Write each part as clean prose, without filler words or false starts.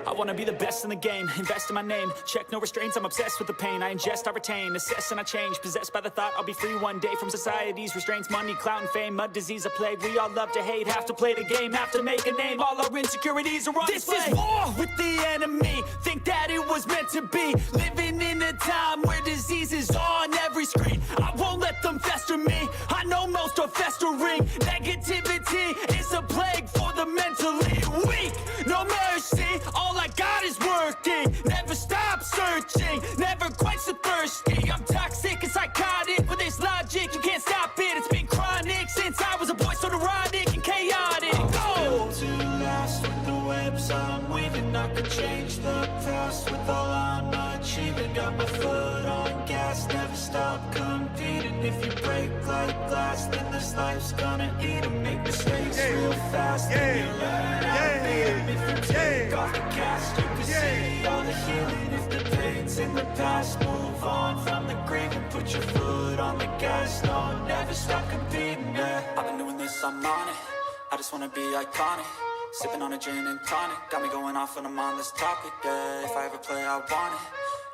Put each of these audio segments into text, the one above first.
I wanna be the best in the game, invest in my name. Check no restraints, I'm obsessed with the pain. I ingest, I retain, assess and I change. Possessed by the thought I'll be free one day from society's restraints. Money, clout and fame, mud, disease, a plague. We all love to hate, have to play the game, have to make a name. All our insecurities are on display. This is war with the enemy, think that it was meant to be. Living in a time where disease is on every screen. I won't let them fester me, I know most are festering. Negativity is a plague for the mentally weak. No mercy, all I got is working. Never stop searching, never quite so thirsty. I'm toxic and psychotic, with this logic you can't stop it. It's been chronic since I was a boy, so neurotic and chaotic. Built to last with the webs I'm weaving. I could change the past with all I'm achieving. Got my foot on gas, never stop competing. If you break like glass, then this life's gonna eat 'em. Make mistakes real fast, then you learn how to beat 'em. If you take off the cast, you can see all the healing. If the pain's in the past, move on from the grave and put your foot on the gas. No, never stop competing, yeah. I've been doing this, I'm on it. I just wanna be iconic. Sipping on a gin and tonic, got me going off when I'm on this topic, yeah. If I ever play, I want it.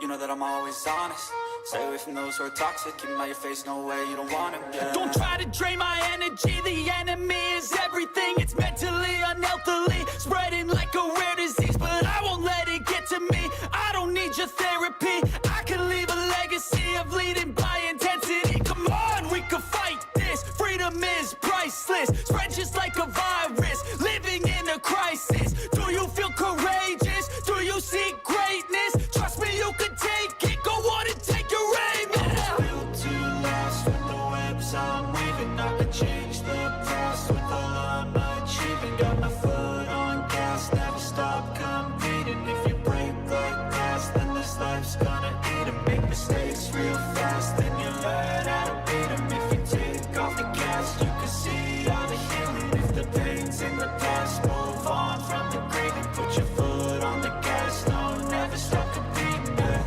You know that I'm always honest. Stay away from those who are toxic. Keep them out your face, no way, you don't want them, yeah. Don't try to drain my energy. The enemy is everything. It's mentally, unhealthily, spreading like a rare disease. But I won't let it get to me. I don't need your therapy. I can leave a legacy of leading by intensity. Come on, we can fight this. Freedom is priceless. Spread just like a virus. Living in a crisis. Do you feel courageous? Do you seek greatness? Trust me, you can take it. Go on and take your aim. Yeah. Built to last with the webs I'm weaving. I can change the past with all I'm achieving. Got my foot on gas, never stop competing. If you break like glass, then this life's gonna eat 'em. Make mistakes real fast, then you learn how to beat 'em. If you take off the gas, you can see all the healing. If the pain's in the past, move on from the grave and put your foot on the gas. No, never stop competing, yeah.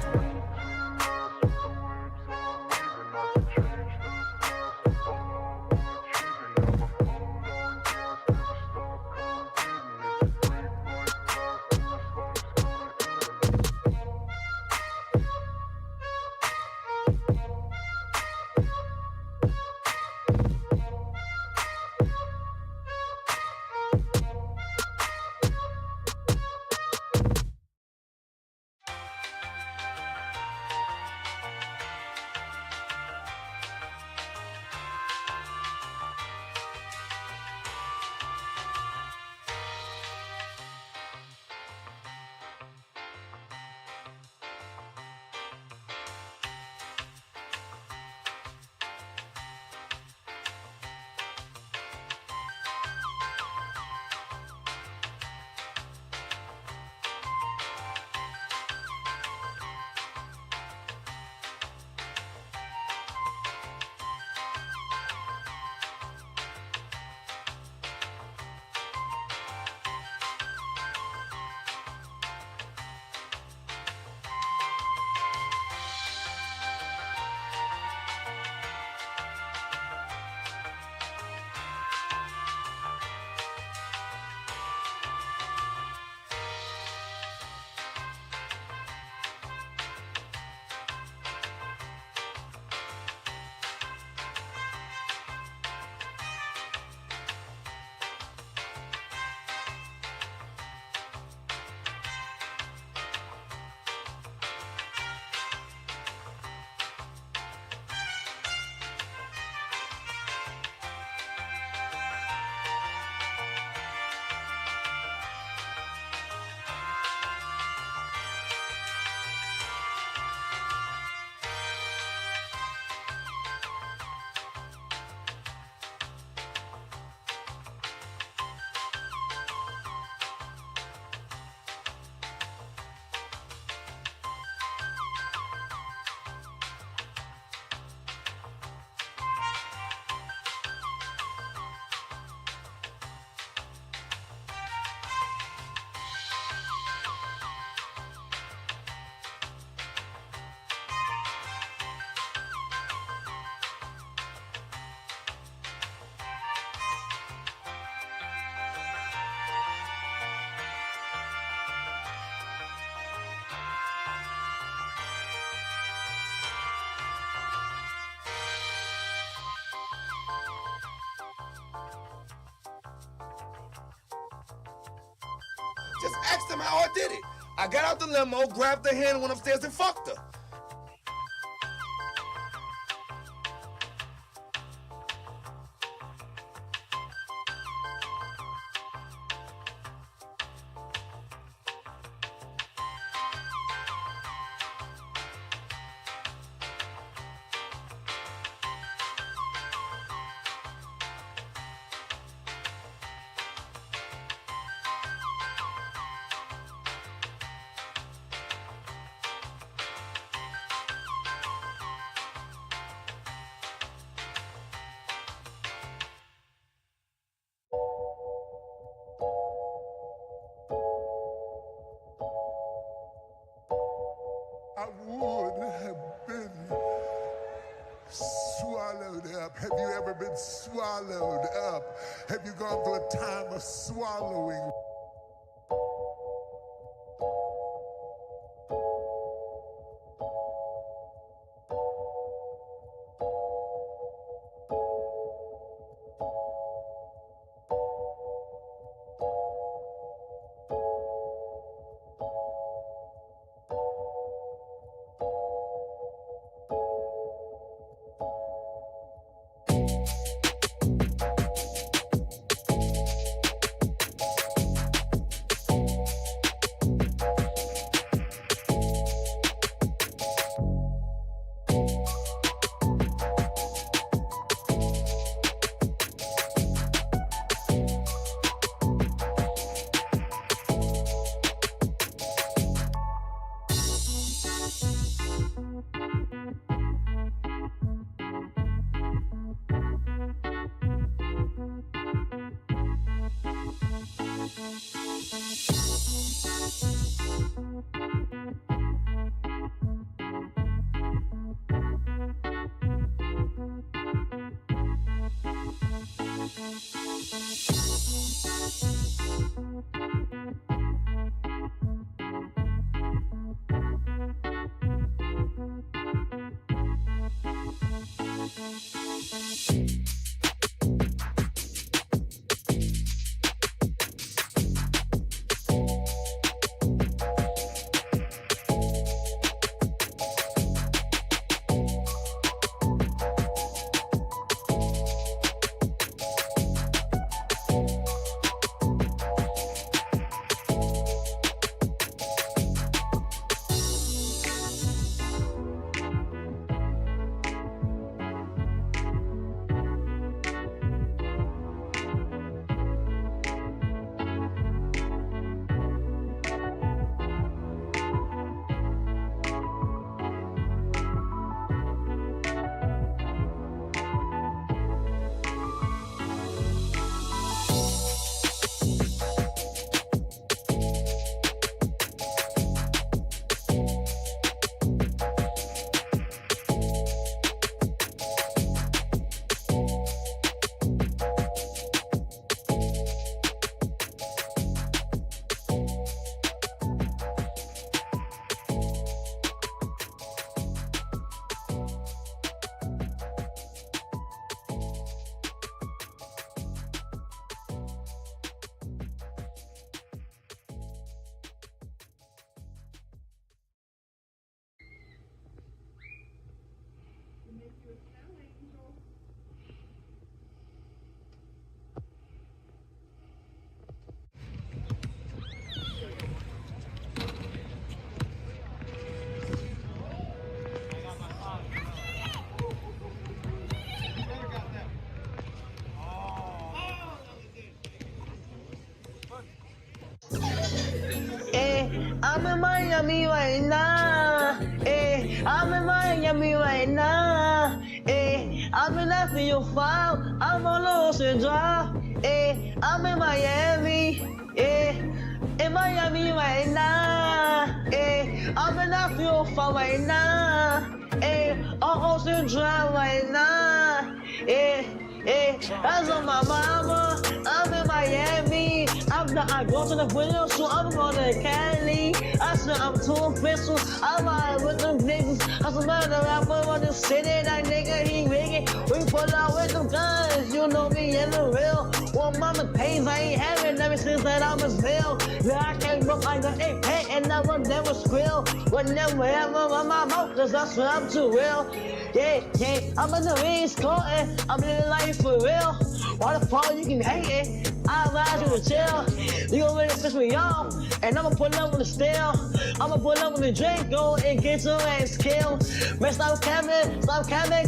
Just ask them how I did it. I got out the limo, grabbed her hand, went upstairs and fucked her. I would have been swallowed up. Have you ever been swallowed up? Have you gone through a time of swallowing? I'm in Miami right now. I'm in Miami right now. I've been after your file. I'm on Ocean Drive. I'm in Miami. In Miami right now. I've been after your file right now. On Ocean Drive right now. That's on my mama. I'm in Miami. I go to the window, so I'm going to Cali. I swear I'm too official. I'm out with them niggas. I swear the rapper on the city, that nigga, he rigging. We pull out with them guns, you know me in the real. Well, mama pays, I ain't having ever since that I was real. Yeah, I can't squeal. Whenever I'm my mouth, cause that's what I'm too real. Yeah, I'm in the East Coast, I'm living life for real. Why the fuck you can hate it? I advise you to chill. You gon' really piss me off, and I'ma pull up on the steel. I'ma pull up on the drink, go and get your ass killed. Man, stop capping,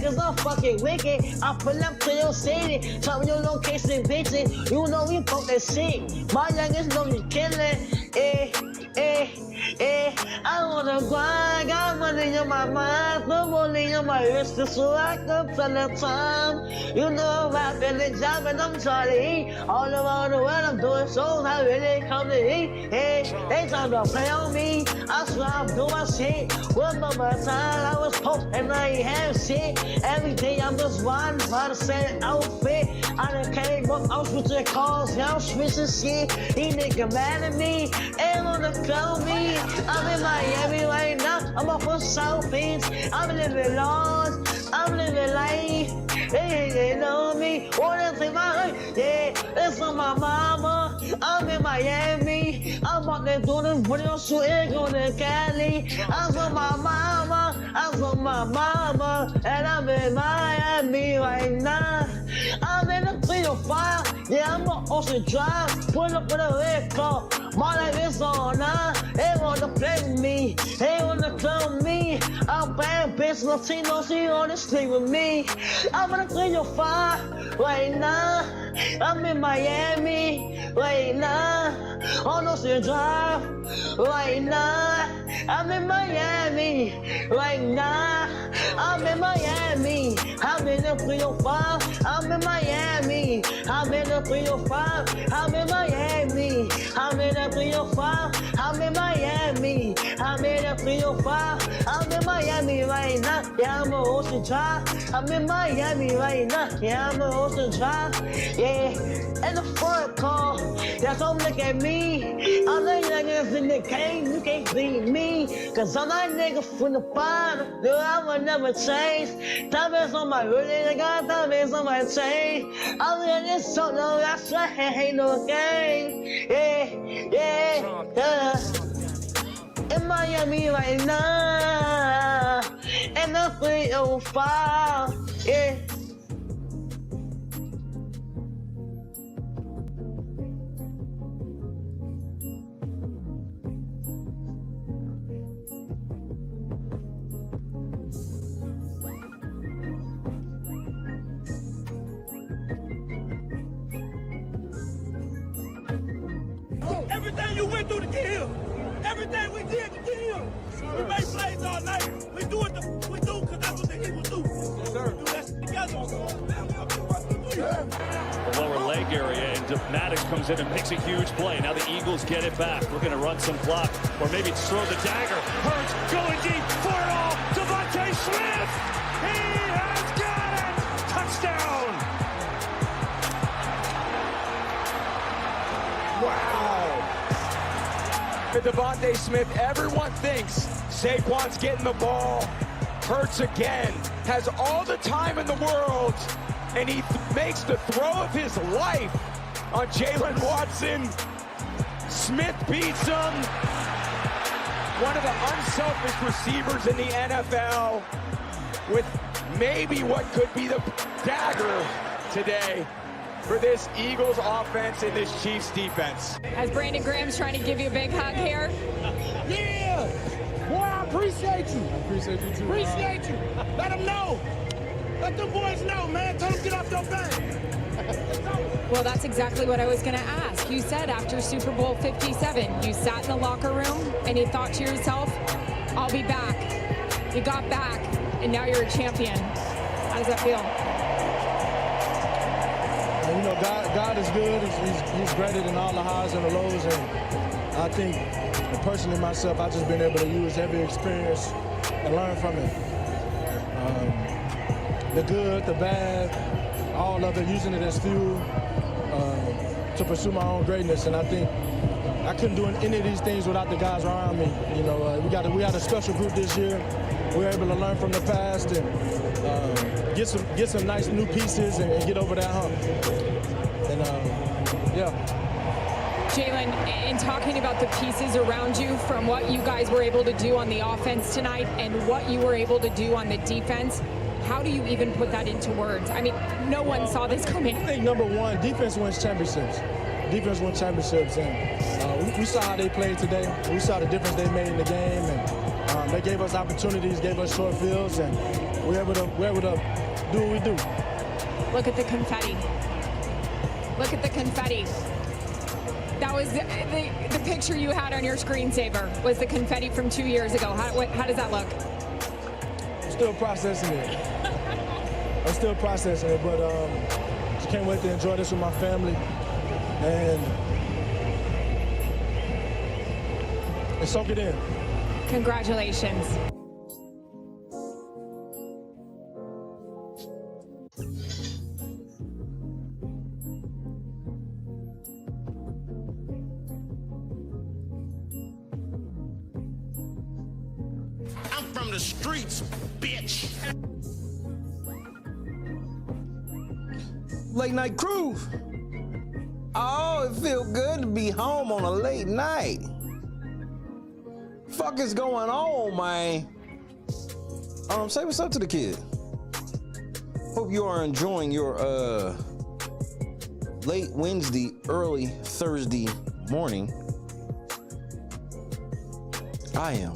cause I'm fucking wicked. I pull up to your city, tell me your location, bitch. You know we fuck that shit. My youngest know you killin', I wanna grind, got money on my mind, put money on my wrist, so I can tell the time. You know I'm rapping the job and I'm trying to eat. All around the world I'm doing shows, I really come to eat. Hey, they trying to play on me, I swear I'm doing my shit. One more time I was post and I ain't have shit. Every day I'm just riding by the same outfit. I done came up, I'm switching cars, yeah, I'm switching shit. These niggas mad at me, ain't wanna call me. I'm in Miami right now, I'm off of South Beach. I'm living large, I'm living life. They know me, wanna take my life. Yeah, it's on my mama. I'm in Miami. I'm out there doing this video shooting, going to Cali. I'm on my mama, I'm on my mama, and I'm in Miami right now. I'm in the 305, yeah, I'm on Ocean Drive. Pull up with a red car, my life is on now. They wanna play with me, they wanna clone me. I'm bad bitch, Latino, she wanna sleep with me. I'm in the 305 right now. I'm in Miami right now. On Ocean Drive right now. I'm in Miami right now. I'm in Miami. I'm in the 305. I'm in Miami. I'm in the 305. I'm in Miami. I'm in the 305. I'm in Miami. I'm in the 305. I'm in Miami right now. Yeah, I'm on Ocean Drive. I'm in Miami right now. Yeah, I'm on Ocean Drive. Yeah, in the front car. Yeah, don't look at me. I'm the niggas in the game. You can't beat me. Cause I'm that nigga from the bottom. No, I will never change. Diamonds on my hoodie. I got diamonds on my chain. I'm in this song. No, that's right. Ain't no game. Yeah. In Miami right now. And the 305. Yeah. Everything you went through to get here, everything we did to get here, we made plays all night. We do because that's what the Eagles do. Yes, sir. We do that together. The lower leg area, and Maddox comes in and makes a huge play. Now the Eagles get it back. We're going to run some clock, or maybe it's throw the dagger. Hurts going deep for it all. Devontae Smith, he has got it. Touchdown. Wow. For Devontae Smith, everyone thinks Saquon's getting the ball. Hurts again, has all the time in the world, and he makes the throw of his life on Jalen Watson. Smith beats him. One of the unselfish receivers in the NFL with maybe what could be the dagger today for this Eagles offense and this Chiefs defense. As Brandon Graham's trying to give you a big hug here. Yeah! Boy, I appreciate you. I appreciate you too. Appreciate you. Let them know. Let them boys know, man. Tell them get off your back. Well, that's exactly what I was going to ask. You said after Super Bowl 57, you sat in the locker room and you thought to yourself, I'll be back. You got back, and now you're a champion. How does that feel? You know, God is good. He's greater than all the highs and the lows. And I think, personally myself, I've just been able to use every experience and learn from it. The good, the bad, all of it, using it as fuel to pursue my own greatness. And I think I couldn't do any of these things without the guys around me. You know, we had a special group this year. We were able to learn from the past and get some nice new pieces and get over that hump. And yeah. Jalen, in talking about the pieces around you, from what you guys were able to do on the offense tonight and what you were able to do on the defense, how do you even put that into words? I mean, no one saw this coming. I think number one, defense wins championships. Defense wins championships, and we saw how they played today. We saw the difference they made in the game, and they gave us opportunities, gave us short fields, and we're able to do what we do. Look at the confetti. Look at the confetti. That was the picture you had on your screensaver, was the confetti from 2 years ago. How does that look? I'm still processing it. I'm still processing it, but just can't wait to enjoy this with my family and soak it in. Congratulations. From the streets, bitch. Late night crew. Oh, it feel good to be home on a late night. Fuck is going on, man? Say what's up to the kid. Hope you are enjoying your late Wednesday, early Thursday morning. I am.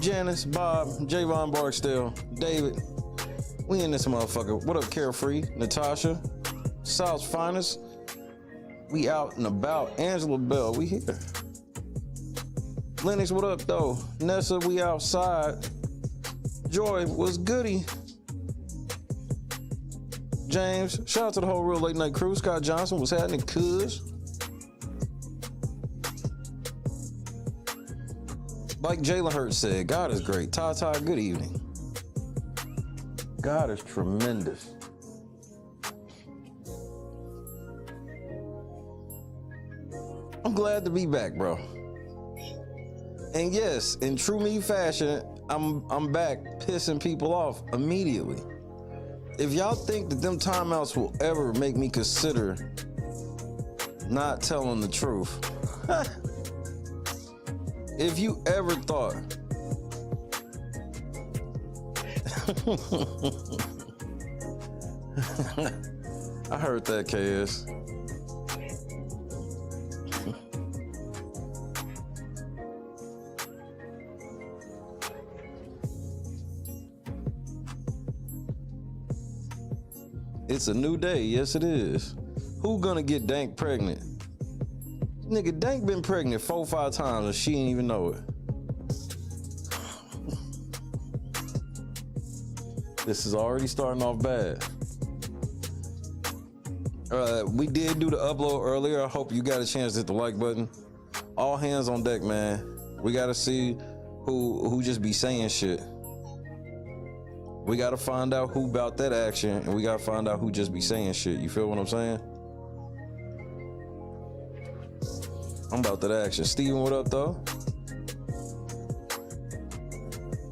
Janice, Bob, Javon Barksdale, David, we in this motherfucker. What up, Carefree, Natasha, South's finest. We out and about. Angela Bell, we here. Lennox, what up, though? Nessa, we outside. Joy, what's goody? James, shout out to the whole real late night crew. Scott Johnson, what's happening, cuz? Like Jalen Hurts said, God is great. Ty, good evening. God is tremendous. I'm glad to be back, bro. And yes, in true me fashion, I'm back pissing people off immediately. If y'all think that them timeouts will ever make me consider not telling the truth, if you ever thought I heard that, KS. It's a new day, yes it is. Who gonna get Dank pregnant? Nigga, Dank been pregnant 4 or 5 times and she ain't even know it. This is already starting off bad. We did do the upload earlier. I hope you got a chance to hit the like button. All hands on deck, man. We gotta see who just be saying shit. We gotta find out who about that action, and we gotta find out who just be saying shit. You feel what I'm saying? I'm about that action. Steven, what up, though?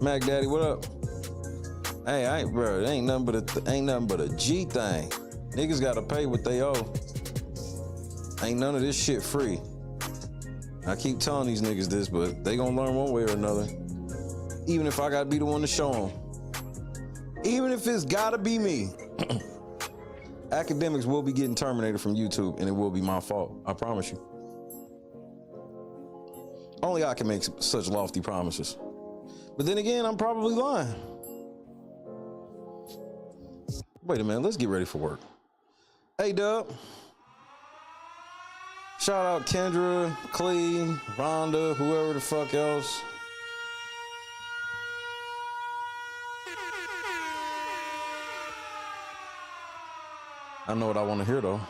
Mac Daddy, what up? Hey, bro, it ain't nothing but a G thing. Niggas gotta pay what they owe. Ain't none of this shit free. I keep telling these niggas this, but they gonna learn one way or another. Even if I gotta be the one to show them. Even if it's gotta be me. Academics will be getting terminated from YouTube, and it will be my fault. I promise you. Only I can make such lofty promises. But then again, I'm probably lying. Wait a minute, let's get ready for work. Hey, Dub. Shout out Kendra, Clee, Rhonda, whoever the fuck else. I know what I want to hear, though.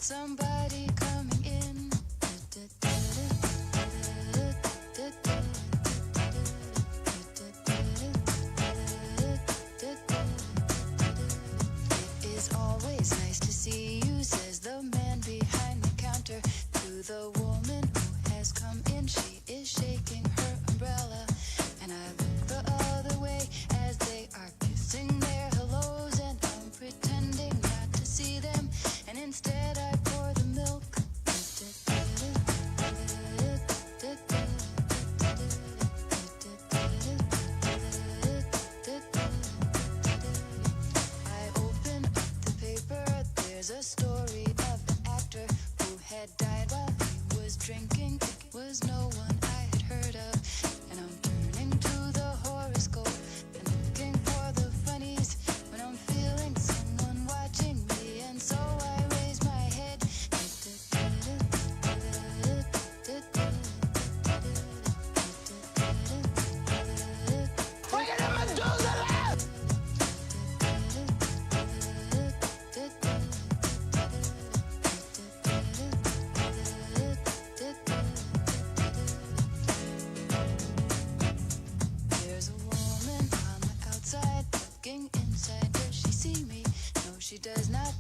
Somebody coming in. It is always nice to see you, says the man behind the counter to the woman who has come in. She is shaking her umbrella, and I look the other way as they are kissing their hellos, and I'm pretending not to see them, and instead I pour the milk. I open up the paper, there's a story of an actor who had died while he was drinking. It was no one I had heard of, and I'm turning to the horoscope and looking for the funnies when I'm feeling someone watching me, and so I raise my head. There's a woman on the outside looking inside. Does she see me? No, she does not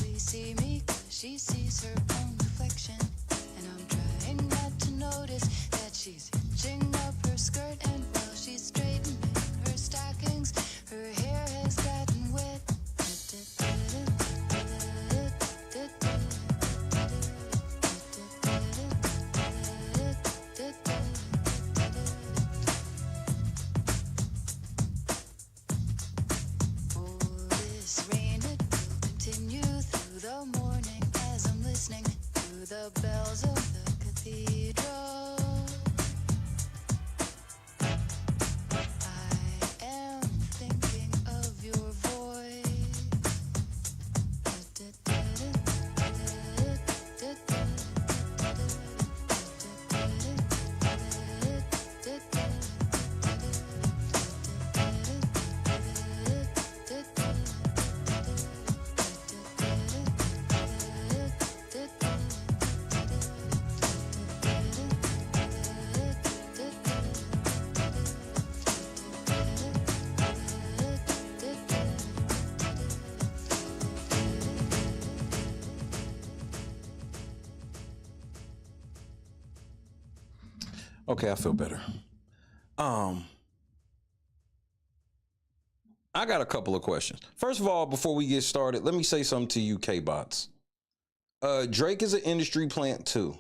really see me, 'cause she sees her own reflection. And I'm trying not to notice that she's hitching up her skirt, and while she's straightening her stockings, her hair has gotten wet. Oh, this rain, it will continue through the morning as I'm listening to the bells of the cathedral. I am thinking of your voice. Okay, I feel better. I got a couple of questions. First of all, before we get started, let me say something to you K-bots. Drake is an industry plant too.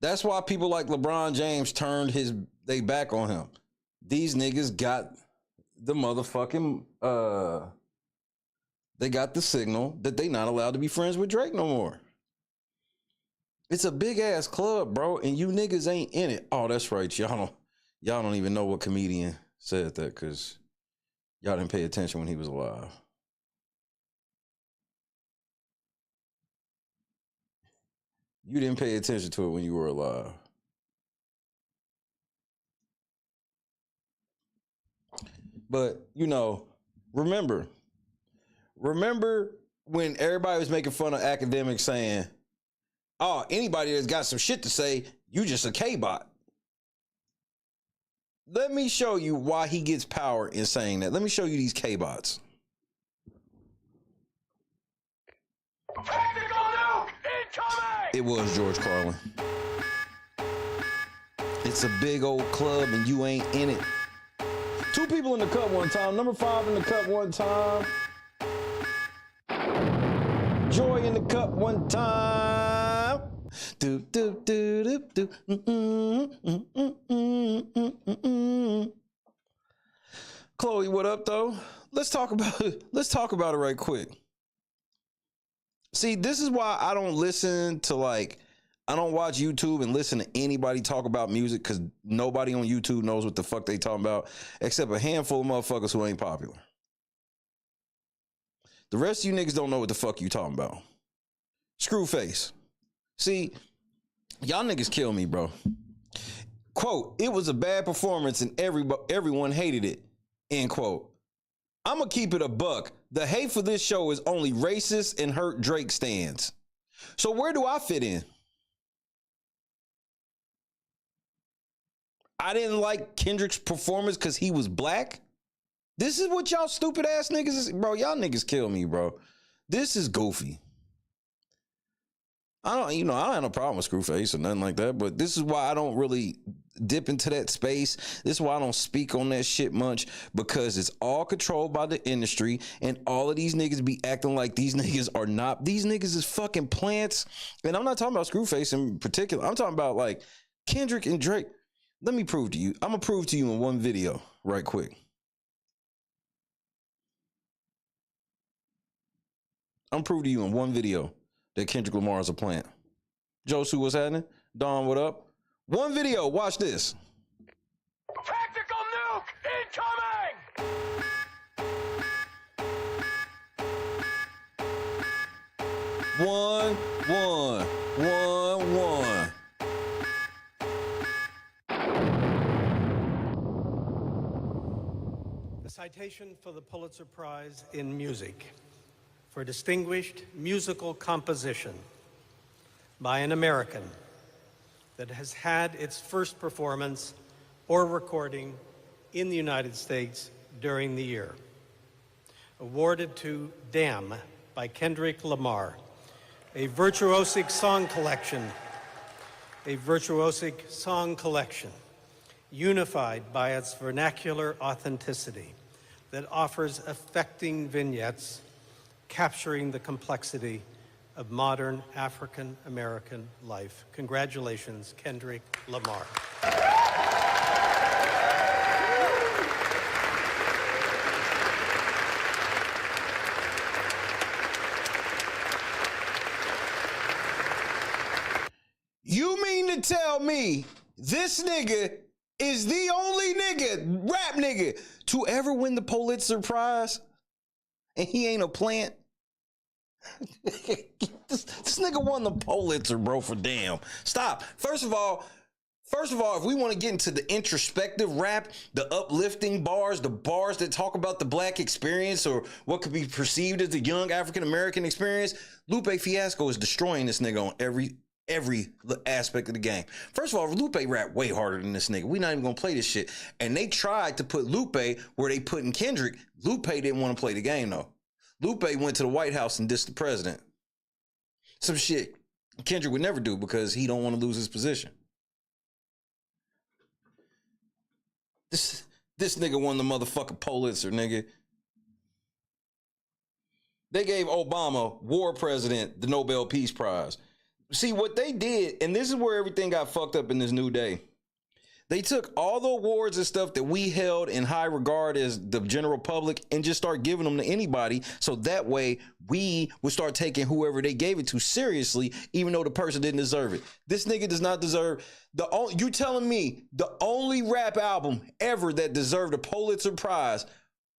That's why people like LeBron James turned they back on him. These niggas got the motherfucking they got the signal that they not allowed to be friends with Drake no more. It's a big ass club, bro, and you niggas ain't in it. Oh, that's right. Y'all don't even know what comedian said that, because y'all didn't pay attention when he was alive. You didn't pay attention to it when you were alive. But, remember when everybody was making fun of academics saying, oh, anybody that's got some shit to say, you just a K-bot. Let me show you why he gets power in saying that. Let me show you these K-bots. Technical It was George Carlin. It's a big old club and you ain't in it. 2 people in the cup one time. Number 5 in the cup one time. Joy in the cup one time. Do do do do do. Chloe, what up though? Let's talk about it right quick. See, this is why I don't listen to I don't watch YouTube and listen to anybody talk about music, because nobody on YouTube knows what the fuck they talking about except a handful of motherfuckers who ain't popular. The rest of you niggas don't know what the fuck you talking about. Screwface. See, y'all niggas kill me, bro. Quote, it was a bad performance and everyone hated it. End quote. I'm gonna keep it a buck. The hate for this show is only racist and hurt Drake stands. So where do I fit in? I didn't like Kendrick's performance because he was black. This is what y'all stupid ass niggas is. Bro, y'all niggas kill me, bro. This is goofy. I don't have no problem with Screwface or nothing like that, but this is why I don't really dip into that space. This is why I don't speak on that shit much, because it's all controlled by the industry, and all of these niggas be acting like these niggas are not. These niggas is fucking plants. And I'm not talking about Screwface in particular. I'm talking about like Kendrick and Drake. Let me prove to you. I'm gonna prove to you in one video right quick. I'm gonna prove to you in one video that Kendrick Lamar is a plant. Josu, what's happening? Don, what up? One video, watch this. Tactical nuke incoming! 1-1-1-1. The citation for the Pulitzer Prize in Music for distinguished musical composition by an American that has had its first performance or recording in the United States during the year. Awarded to Damn by Kendrick Lamar, a virtuosic song collection unified by its vernacular authenticity that offers affecting vignettes capturing the complexity of modern African American life. Congratulations, Kendrick Lamar. You mean to tell me this nigga is the only nigga, rap nigga, to ever win the Pulitzer Prize? And he ain't a plant? this nigga won the Pulitzer, bro, for Damn. Stop. First of all, if we want to get into the introspective rap, the uplifting bars, the bars that talk about the black experience or what could be perceived as the young African-American experience, Lupe Fiasco is destroying this nigga on every aspect of the game. First of all, Lupe rap way harder than this nigga. We not even gonna play this shit. And they tried to put Lupe where they put in Kendrick. Lupe didn't want to play the game though. Lupe went to the White House and dissed the president. Some shit Kendrick would never do because he don't want to lose his position. This nigga won the motherfucking Pulitzer, nigga. They gave Obama, war president, the Nobel Peace Prize. See what they did, and this is where everything got fucked up in this new day. They took all the awards and stuff that we held in high regard as the general public and just start giving them to anybody. So that way we would start taking whoever they gave it to seriously, even though the person didn't deserve it. This nigga does not deserve you telling me the only rap album ever that deserved a Pulitzer Prize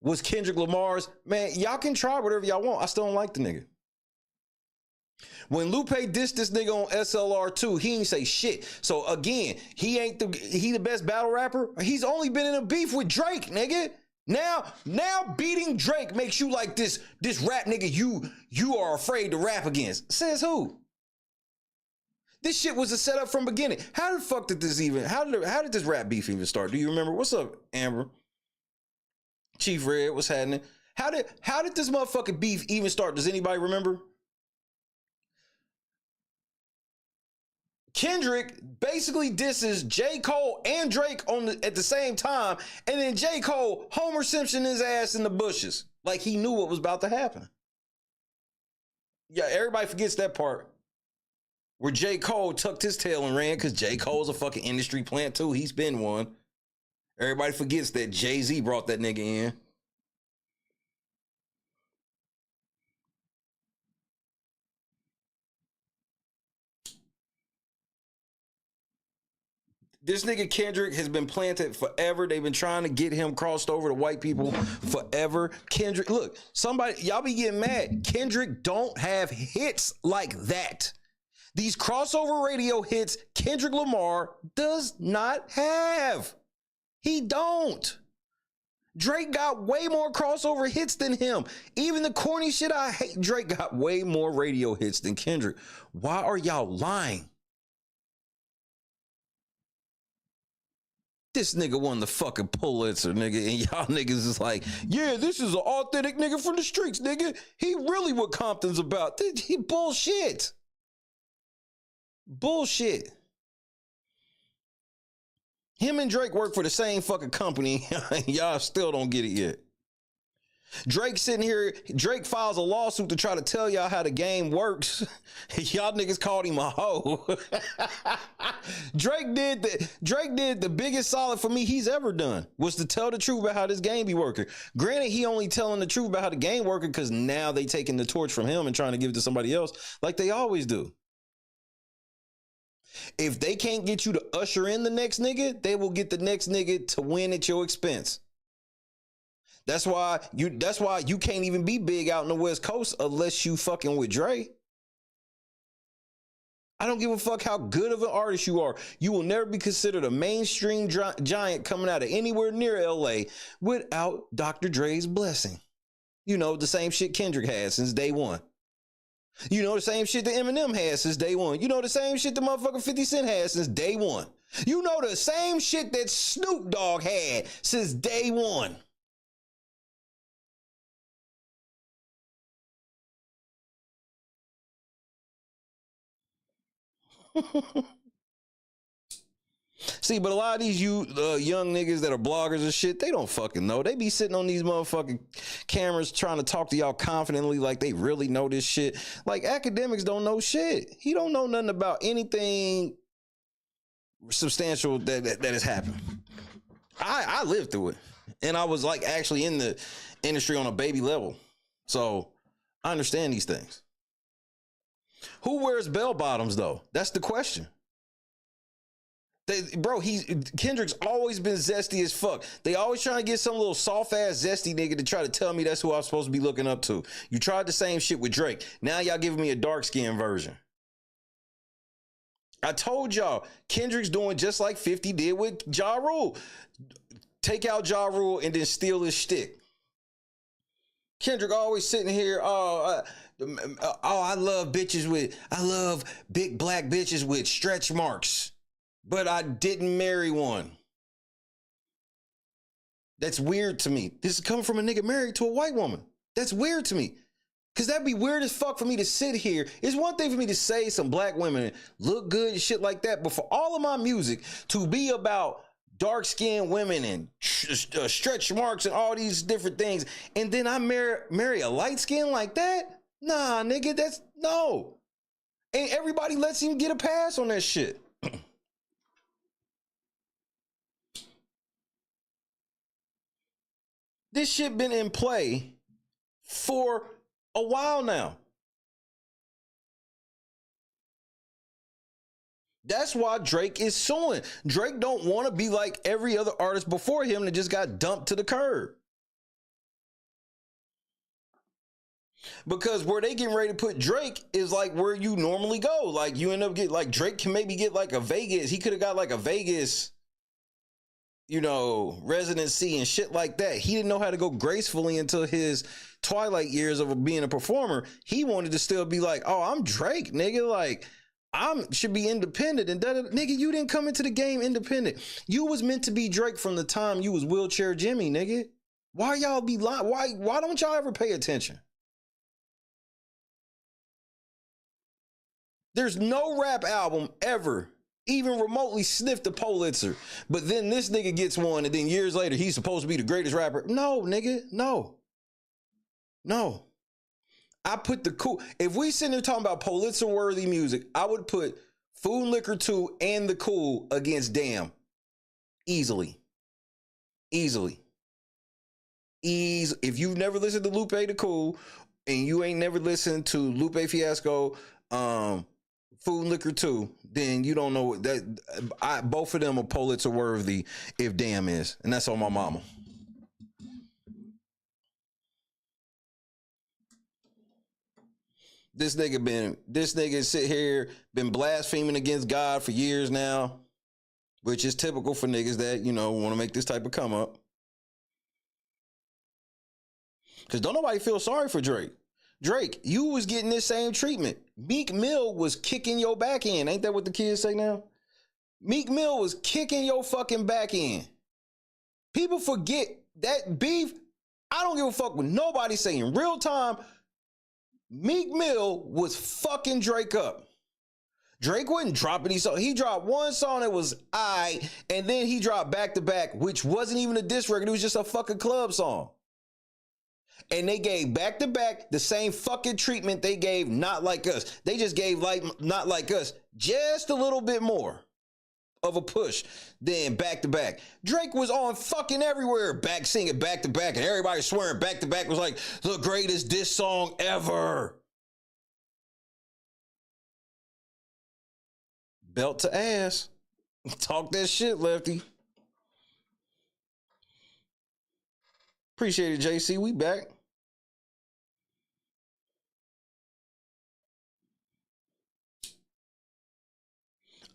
was Kendrick Lamar's? Man, y'all can try whatever y'all want. I still don't like the nigga. When Lupe dissed this nigga on SLR2, he ain't say shit. So again, he the best battle rapper. He's only been in a beef with Drake, nigga. Now beating Drake makes you like this rap nigga you are afraid to rap against. Says who? This shit was a setup from beginning. How the fuck did this even, how did this rap beef even start? Do you remember? What's up, Amber? Chief Red, what's happening? How did this motherfucking beef even start? Does anybody remember? Kendrick basically disses J. Cole and Drake at the same time, and then J. Cole Homer Simpson his ass in the bushes like he knew what was about to happen. Yeah, everybody forgets that part where J. Cole tucked his tail and ran because J. Cole's a fucking industry plant too. He's been one. Everybody forgets that Jay-Z brought that nigga in. This nigga Kendrick has been planted forever. They've been trying to get him crossed over to white people forever. Kendrick, look, somebody, y'all be getting mad. Kendrick don't have hits like that. These crossover radio hits, Kendrick Lamar does not have. He don't. Drake got way more crossover hits than him. Even the corny shit I hate, Drake got way more radio hits than Kendrick. Why are y'all lying? This nigga won the fucking Pulitzer, nigga, and y'all niggas is like, yeah, this is an authentic nigga from the streets, nigga. He really what Compton's about. He bullshit. Bullshit. Him and Drake work for the same fucking company. Y'all still don't get it yet. Drake sitting here, Drake files a lawsuit to try to tell y'all how the game works. Y'all niggas called him a hoe. Drake did the biggest solid for me he's ever done, was to tell the truth about how this game be working. Granted, he only telling the truth about how the game working because now they taking the torch from him and trying to give it to somebody else like they always do. If they can't get you to usher in the next nigga, they will get the next nigga to win at your expense. That's why you can't even be big out in the West Coast unless you fucking with Dre. I don't give a fuck how good of an artist you are. You will never be considered a mainstream giant coming out of anywhere near LA without Dr. Dre's blessing. You know, the same shit Kendrick has since day one. You know, the same shit that Eminem has since day one. You know, the same shit the motherfucking 50 Cent has since day one. You know, the same shit that Snoop Dogg had since day one. See, but a lot of these young niggas that are bloggers and shit, they don't fucking know. They be sitting on these motherfucking cameras trying to talk to y'all confidently like they really know this shit. Like, academics don't know shit. He don't know nothing about anything substantial that has happened. I lived through it. And I was like actually in the industry on a baby level. So I understand these things. Who wears bell bottoms though? That's the question. Kendrick's always been zesty as fuck. They always trying to get some little soft ass zesty nigga to try to tell me that's who I'm supposed to be looking up to. You tried the same shit with Drake. Now y'all giving me a dark skinned version. I told y'all Kendrick's doing just like 50 did with Ja Rule. Take out Ja Rule and then steal his shtick. Kendrick always sitting here, I love big black bitches with stretch marks, but I didn't marry one. That's weird to me. This is coming from a nigga married to a white woman. That's weird to me. Cause that'd be weird as fuck for me to sit here. It's one thing for me to say some black women look good and shit like that, but for all of my music to be about dark-skinned women and stretch marks and all these different things, and then I marry a light skin like that? Nah, nigga, that's no. And everybody lets him get a pass on that shit. This shit been in play for a while now. That's why Drake is suing. Drake don't want to be like every other artist before him that just got dumped to the curb. Because where they getting ready to put Drake is like where you normally go. Like you end up getting, like Drake can maybe get like a Vegas. He could have got like a Vegas, you know, residency and shit like that. He didn't know how to go gracefully until his twilight years of being a performer. He wanted to still be like, oh, I'm Drake, nigga. Like, should be independent and nigga, you didn't come into the game independent. You was meant to be Drake from the time you was Wheelchair Jimmy, nigga. Why y'all be lying? Why don't y'all ever pay attention? There's no rap album ever even remotely sniffed the Pulitzer. But then this nigga gets one, and then years later, he's supposed to be the greatest rapper. No, nigga, no. No. I put the cool. If we sit there talking about Pulitzer-worthy music, I would put Food and Liquor 2 and The Cool against Damn. Easily. Easily. If you've never listened to Lupe the Cool, and you ain't never listened to Lupe Fiasco, Food and Liquor 2, then you don't know that. Both of them are Pulitzer worthy if Damn is. And that's on my mama. This nigga sit here, been blaspheming against God for years now, which is typical for niggas that, want to make this type of come up. Because don't nobody feel sorry for Drake. Drake, you was getting this same treatment. Meek Mill was kicking your back end. Ain't that what the kids say now? Meek Mill was kicking your fucking back end. People forget that beef. I don't give a fuck what nobody saying. Real time, Meek Mill was fucking Drake up. Drake wouldn't drop any song. He dropped one song that was aight, and then he dropped Back to Back, which wasn't even a diss record. It was just a fucking club song. And they gave Back to Back the same fucking treatment they gave Not Like Us. They just gave Not Like Us just a little bit more of a push than Back to Back. Drake was on fucking everywhere, singing Back to Back, and everybody swearing Back to Back was like the greatest diss song ever. Belt to ass. Talk that shit, Lefty. Appreciate it, JC. We back.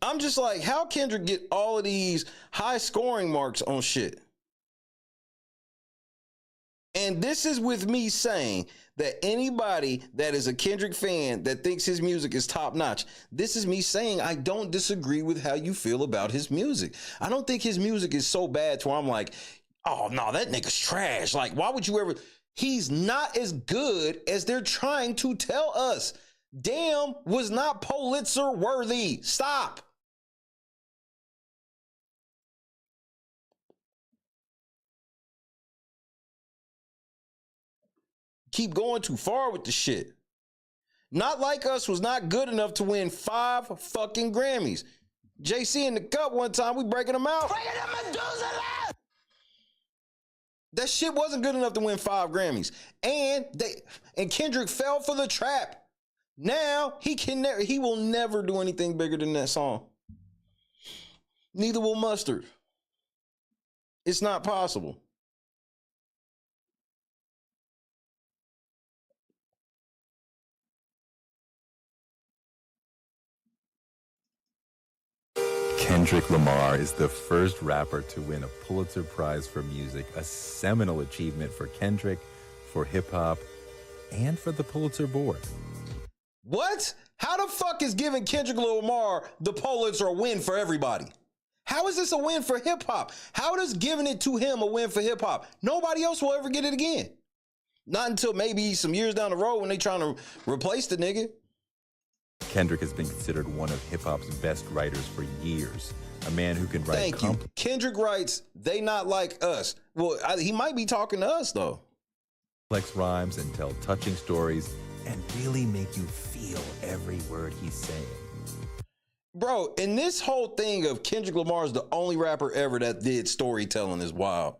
I'm just like, how Kendrick get all of these high scoring marks on shit? And this is with me saying that anybody that is a Kendrick fan that thinks his music is top notch, this is me saying I don't disagree with how you feel about his music. I don't think his music is so bad to where I'm like, oh no, that nigga's trash. Like, why would you ever? He's not as good as they're trying to tell us. Damn was not Pulitzer worthy. Stop. Keep going too far with the shit. Not Like Us was not good enough to win 5 fucking Grammys. JC in the Cup one time, we breaking them out. That shit wasn't good enough to win 5 Grammys. And Kendrick fell for the trap. Now he will never do anything bigger than that song. Neither will Mustard. It's not possible. Kendrick Lamar is the first rapper to win a Pulitzer Prize for music, a seminal achievement for Kendrick, for hip-hop, and for the Pulitzer Board. What? How the fuck is giving Kendrick Lamar the Pulitzer a win for everybody? How is this a win for hip-hop? How does giving it to him a win for hip-hop? Nobody else will ever get it again. Not until maybe some years down the road when they trying to replace the nigga. Kendrick has been considered one of hip-hop's best writers for years. A man who can write... Thank you. Kendrick writes, they not like us. Well, he might be talking to us, though. Complex rhymes and tell touching stories and really make you feel every word he's saying. Bro, and this whole thing of Kendrick Lamar is the only rapper ever that did storytelling is wild.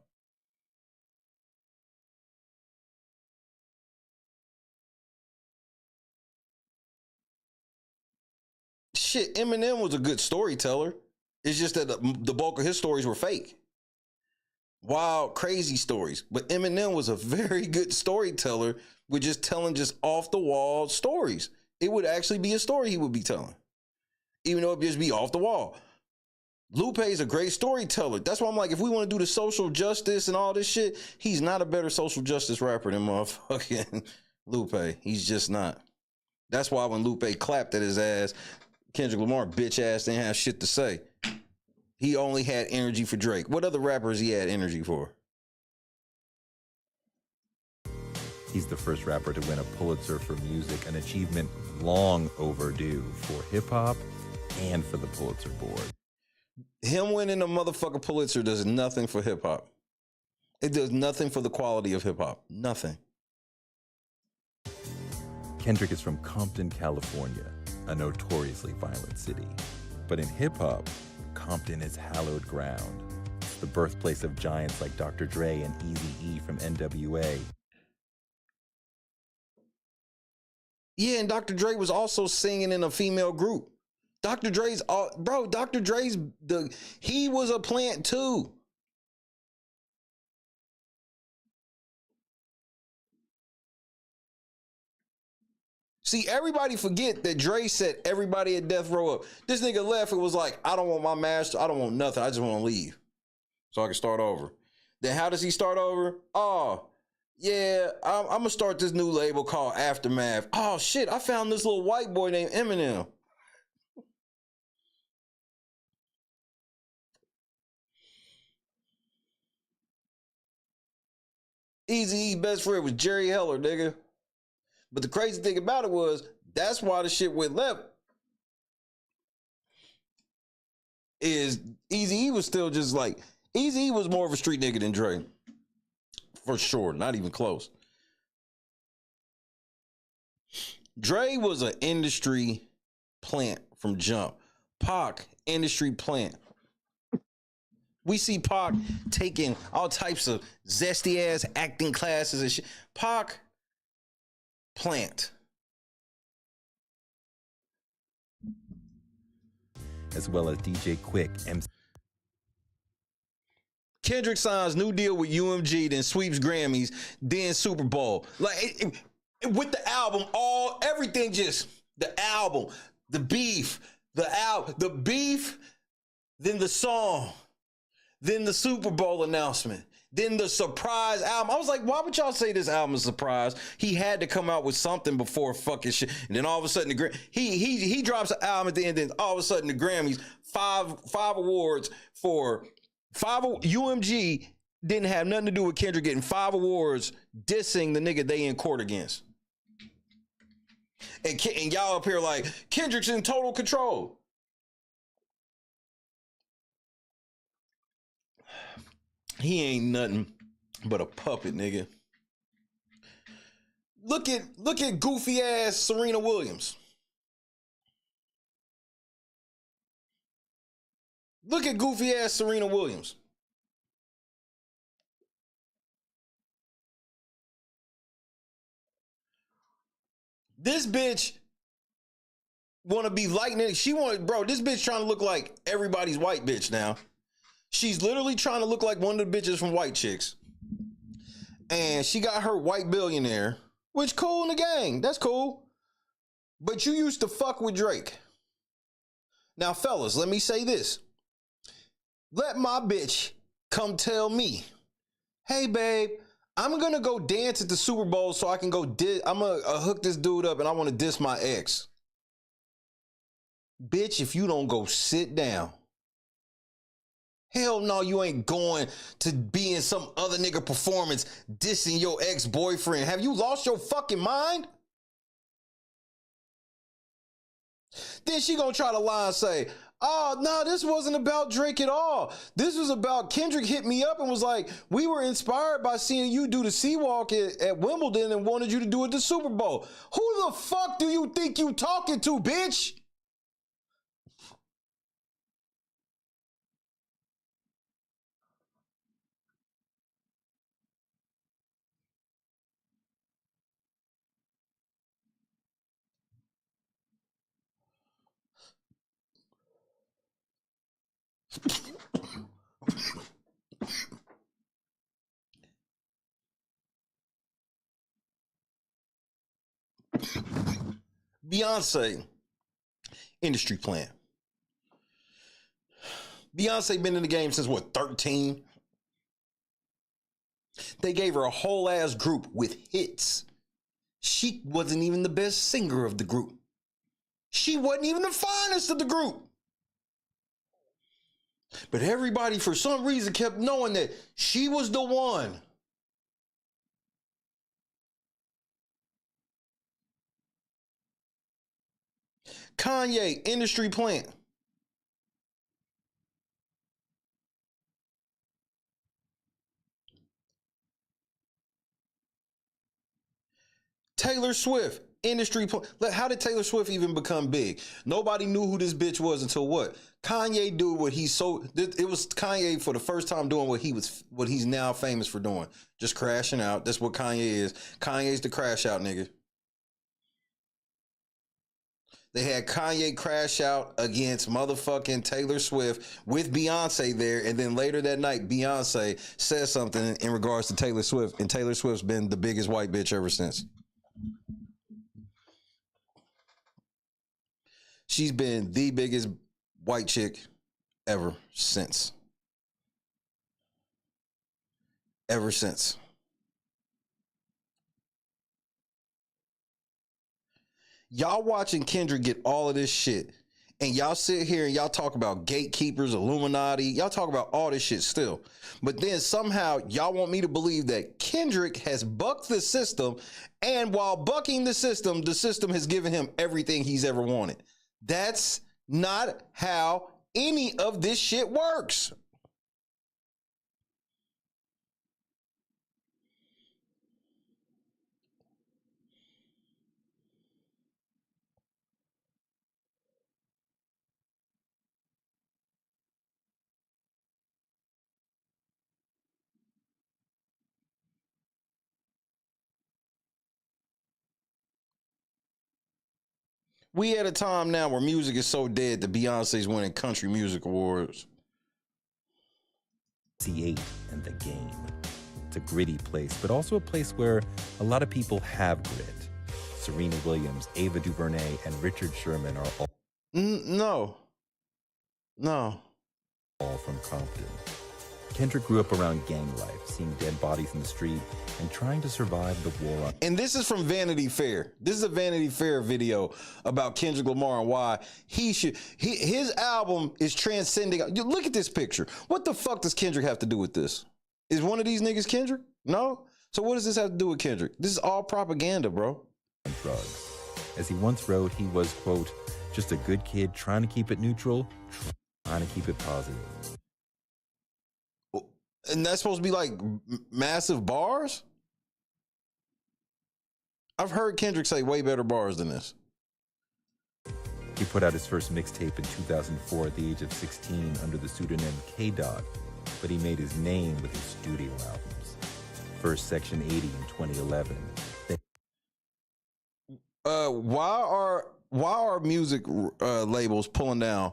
Shit, Eminem was a good storyteller. It's just that the bulk of his stories were fake. Wild, crazy stories. But Eminem was a very good storyteller with just telling just off-the-wall stories. It would actually be a story he would be telling, even though it'd just be off the wall. Lupe is a great storyteller. That's why I'm like, if we want to do the social justice and all this shit, he's not a better social justice rapper than motherfucking Lupe. He's just not. That's why when Lupe clapped at his ass, Kendrick Lamar bitch ass didn't have shit to say. He only had energy for Drake. What other rappers he had energy for? He's the first rapper to win a Pulitzer for music, an achievement long overdue for hip-hop and for the Pulitzer board. Him winning a motherfucking Pulitzer does nothing for hip-hop. It does nothing for the quality of hip-hop. Nothing. Kendrick is from Compton, California, a notoriously violent city. But in hip-hop, Compton is hallowed ground. It's the birthplace of giants like Dr. Dre and Eazy-E from NWA. Yeah, and Dr. Dre was also singing in a female group. Dr. Dre's, Dr. Dre's, he was a plant too. See, everybody forget that Dre set everybody at death row up. This nigga left, it was like, I don't want my master, I don't want nothing, I just want to leave. So I can start over. Then how does he start over? Oh, yeah, I'm going to start this new label called Aftermath. Oh, shit, I found this little white boy named Eminem. Eazy-E's best friend was Jerry Heller, nigga. But the crazy thing about it was, that's why the shit went left. Is Eazy-E was still just like, Eazy-E was more of a street nigga than Dre. For sure, not even close. Dre was an industry plant from jump. Pac, industry plant. We see Pac taking all types of zesty ass acting classes and shit. Pac, plant. As well as DJ Quick, MC. Kendrick signs new deal with UMG, then sweeps Grammys, then Super Bowl. Like with the album, everything just the album, the beef, the beef, then the song, then the Super Bowl announcement, then the surprise album. I was like, why would y'all say this album is a surprise? He had to come out with something before fucking shit. And then all of a sudden, he drops an album at the end, and all of a sudden the Grammys, five awards for UMG didn't have nothing to do with Kendrick getting 5 awards dissing the nigga they in court against. And y'all up here like, Kendrick's in total control. He ain't nothing but a puppet, nigga. Look at goofy ass Serena Williams. Look at goofy ass Serena Williams. This bitch want to be lightning. This bitch trying to look like everybody's white bitch now. She's literally trying to look like one of the bitches from White Chicks. And she got her white billionaire, which cool in the gang. That's cool. But you used to fuck with Drake. Now, fellas, let me say this. Let my bitch come tell me, hey, babe, I'm going to go dance at the Super Bowl so I can go I'm going to hook this dude up and I want to diss my ex. Bitch, if you don't go sit down. Hell no, you ain't going to be in some other nigga performance dissing your ex-boyfriend. Have you lost your fucking mind? Then she gonna try to lie and say, oh, no, this wasn't about Drake at all. This was about Kendrick hit me up and was like, we were inspired by seeing you do the C-Walk at Wimbledon and wanted you to do it at the Super Bowl. Who the fuck do you think you talking to, bitch? Beyonce, industry plant. Beyonce been in the game since what, 13? They gave her a whole ass group with hits. She wasn't even the best singer of the group. She wasn't even the finest of the group. But everybody, for some reason, kept knowing that she was the one. Kanye, industry plant. Taylor Swift, industry plant. How did Taylor Swift even become big? Nobody knew who this bitch was until what? Kanye do what he's so. It was Kanye for the first time doing what he's now famous for doing. Just crashing out. That's what Kanye is. Kanye's the crash out nigga. They had Kanye crash out against motherfucking Taylor Swift with Beyonce there. And then later that night, Beyonce says something in regards to Taylor Swift. And Taylor Swift's been the biggest white bitch ever since. She's been the biggest white chick ever since. Ever since. Y'all watching Kendrick get all of this shit, and y'all sit here and y'all talk about gatekeepers, Illuminati, y'all talk about all this shit still. But then somehow y'all want me to believe that Kendrick has bucked the system, and while bucking the system has given him everything he's ever wanted. That's not how any of this shit works. We at a time now where music is so dead that Beyonce's winning country music awards. C8 and the game. It's a gritty place, but also a place where a lot of people have grit. Serena Williams, Ava DuVernay, and Richard Sherman are all all from Compton. Kendrick grew up around gang life, seeing dead bodies in the street and trying to survive the war on. And this is from Vanity Fair. This is a Vanity Fair video about Kendrick Lamar and why his album is transcending. Look at this picture. What the fuck does Kendrick have to do with this? Is one of these niggas Kendrick? No? So what does this have to do with Kendrick? This is all propaganda, bro. Drugs. As he once wrote, he was, quote, just a good kid trying to keep it neutral, trying to keep it positive. And that's supposed to be like massive bars? I've heard Kendrick say way better bars than this. He put out his first mixtape in 2004 at the age of 16 under the pseudonym K-Dot, but he made his name with his studio albums. First Section 80 in 2011. Why are music labels pulling down?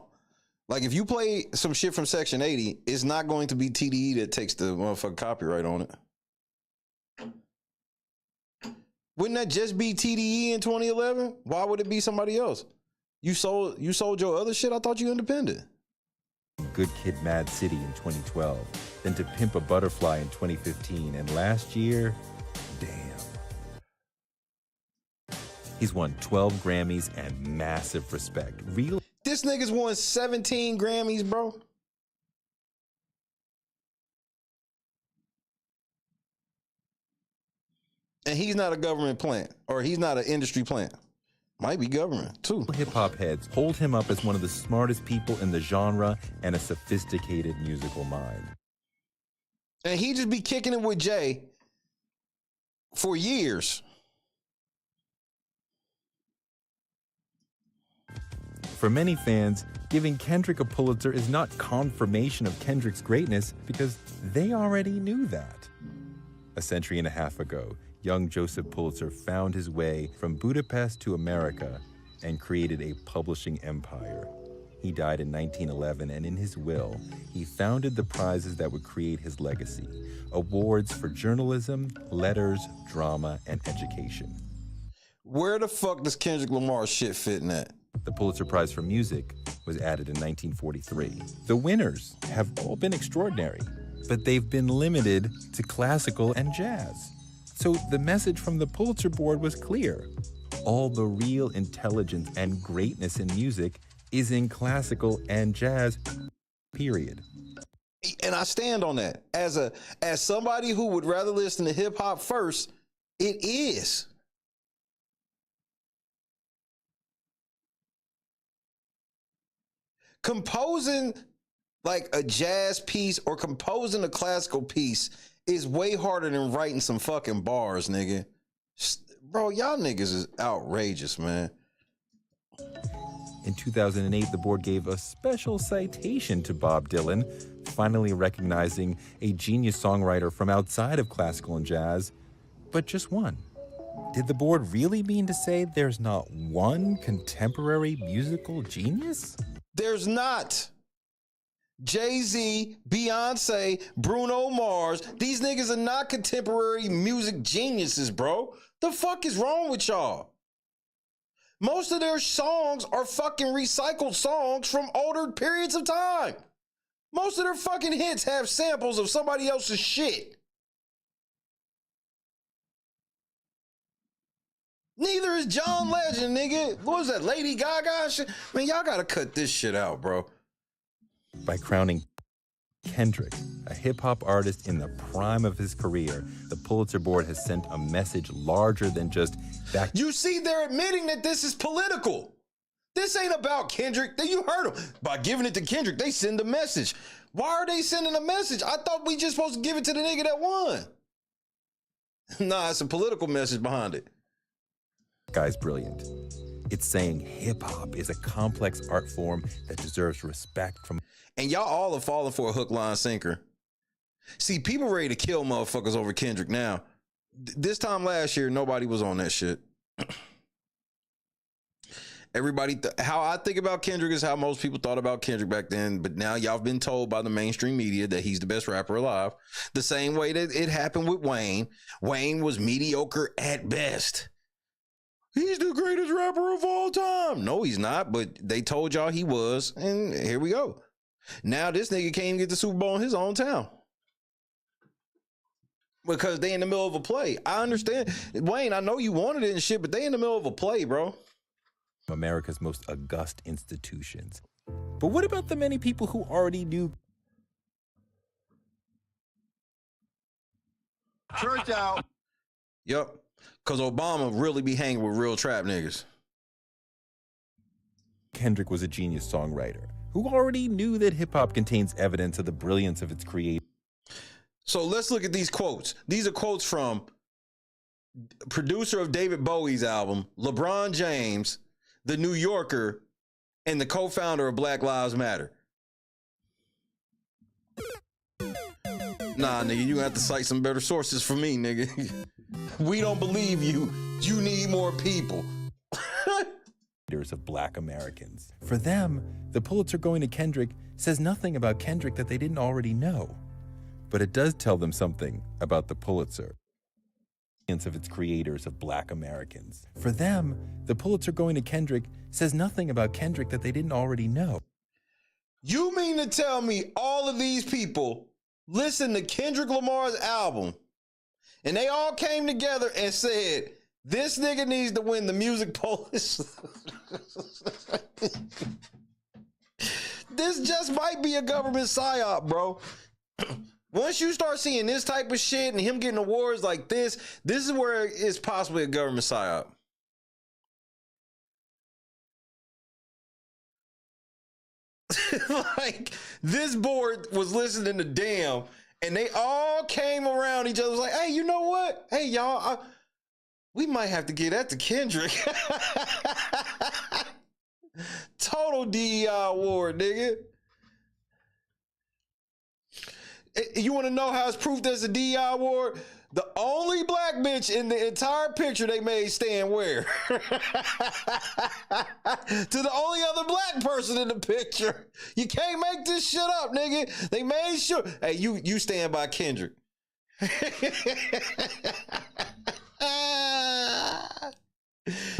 Like, if you play some shit from Section 80, it's not going to be TDE that takes the motherfucking copyright on it. Wouldn't that just be TDE in 2011? Why would it be somebody else? You sold your other shit? I thought you independent. Good Kid, Mad City in 2012, then To Pimp a Butterfly in 2015, and last year, damn. He's won 12 Grammys and massive respect. This nigga's won 17 Grammys, bro. And he's not a government plant, or he's not an industry plant. Might be government, too. Hip-hop heads hold him up as one of the smartest people in the genre and a sophisticated musical mind. And he just be kicking it with Jay for years. For many fans, giving Kendrick a Pulitzer is not confirmation of Kendrick's greatness because they already knew that. A century and a half ago, young Joseph Pulitzer found his way from Budapest to America and created a publishing empire. He died in 1911, and in his will, he founded the prizes that would create his legacy: awards for journalism, letters, drama, and education. Where the fuck does Kendrick Lamar shit fit in that? The Pulitzer Prize for Music was added in 1943. The winners have all been extraordinary, but they've been limited to classical and jazz. So the message from the Pulitzer Board was clear. All the real intelligence and greatness in music is in classical and jazz, period. And I stand on that. As somebody who would rather listen to hip hop first, it is. Composing like a jazz piece or composing a classical piece is way harder than writing some fucking bars, nigga. Bro, y'all niggas is outrageous, man. In 2008, the board gave a special citation to Bob Dylan, finally recognizing a genius songwriter from outside of classical and jazz, but just one. Did the board really mean to say there's not one contemporary musical genius? There's not. Jay-Z, Beyonce, Bruno Mars, these niggas are not contemporary music geniuses, bro. The fuck is wrong with y'all? Most of their songs are fucking recycled songs from older periods of time. Most of their fucking hits have samples of somebody else's shit. Neither is John Legend, nigga. What was that, Lady Gaga shit? Man, y'all gotta cut this shit out, bro. By crowning Kendrick, a hip-hop artist in the prime of his career, the Pulitzer Board has sent a message larger than just back. You see, they're admitting that this is political. This ain't about Kendrick. You heard them. By giving it to Kendrick, they send a message. Why are they sending a message? I thought we just supposed to give it to the nigga that won. Nah, it's a political message behind it. Guy's brilliant. It's saying hip-hop is a complex art form that deserves respect from... And y'all all are falling for a hook, line, sinker. See, people ready to kill motherfuckers over Kendrick now. This time last year, nobody was on that shit. Everybody, how I think about Kendrick is how most people thought about Kendrick back then. But now y'all have been told by the mainstream media that he's the best rapper alive. The same way that it happened with Wayne. Wayne was mediocre at best. He's the greatest rapper of all time. No, he's not, but they told y'all he was, and here we go. Now this nigga can't even get the Super Bowl in his own town because they in the middle of a play. I understand. Wayne, I know you wanted it and shit, but they in the middle of a play, bro. America's most august institutions. But what about the many people who already knew? Church out. Yep. Because Obama really be hanging with real trap niggas. Kendrick was a genius songwriter who already knew that hip-hop contains evidence of the brilliance of its creators. So let's look at these quotes. These are quotes from producer of David Bowie's album, LeBron James, The New Yorker, and the co-founder of Black Lives Matter. Nah, nigga, you gonna have to cite some better sources for me, nigga. We don't believe you. You need more people. Of Black Americans. For them, the Pulitzer going to Kendrick says nothing about Kendrick that they didn't already know. But it does tell them something about the Pulitzer. Of its creators of Black Americans. For them, the Pulitzer going to Kendrick says nothing about Kendrick that they didn't already know. You mean to tell me all of these people listened to Kendrick Lamar's album and they all came together and said, this nigga needs to win the music Pulitzer. This just might be a government psyop, bro. Once you start seeing this type of shit and him getting awards like this is where it's possibly a government psyop. Like, this board was listening to Damn, and they all came around each other, was like, hey, you know what? Hey, y'all, we might have to get that to Kendrick. Total DEI award, nigga. You want to know how it's proof there's a DEI award? The only black bitch in the entire picture they made stand where? To the only other black person in the picture. You can't make this shit up, nigga. They made sure. Hey, you stand by Kendrick.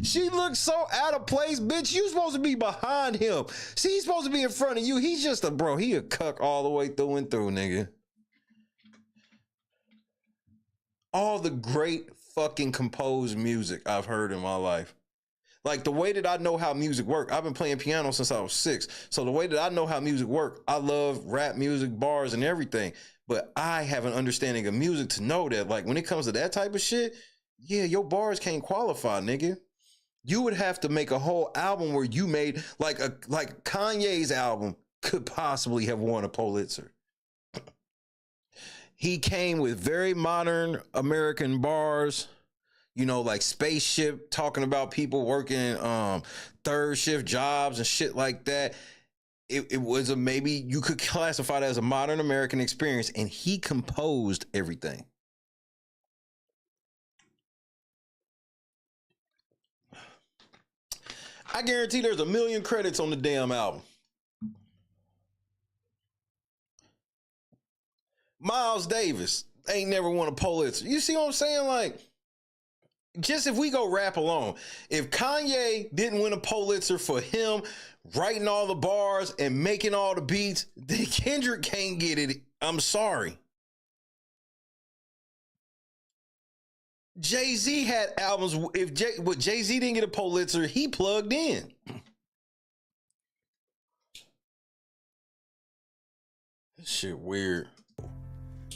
She looks so out of place, bitch. You supposed to be behind him. See, he's supposed to be in front of you. He's just a bro. He a cuck all the way through and through, nigga. All the great fucking composed music I've heard in my life. Like, the way that I know how music works, I've been playing piano since I was 6. So the way that I know how music works, I love rap music, bars, and everything. But I have an understanding of music to know that, like, when it comes to that type of shit, yeah, your bars can't qualify, nigga. You would have to make a whole album where you made like Kanye's album could possibly have won a Pulitzer. He came with very modern American bars, you know, like Spaceship, talking about people working third shift jobs and shit like that. It was maybe you could classify it as a modern American experience, and he composed everything. I guarantee there's 1 million credits on the damn album. Miles Davis ain't never won a Pulitzer. You see what I'm saying? Like, just if we go rap alone, if Kanye didn't win a Pulitzer for him writing all the bars and making all the beats, then Kendrick can't get it. I'm sorry. Jay-Z had albums. If Jay-Z didn't get a Pulitzer, he plugged in. This shit weird.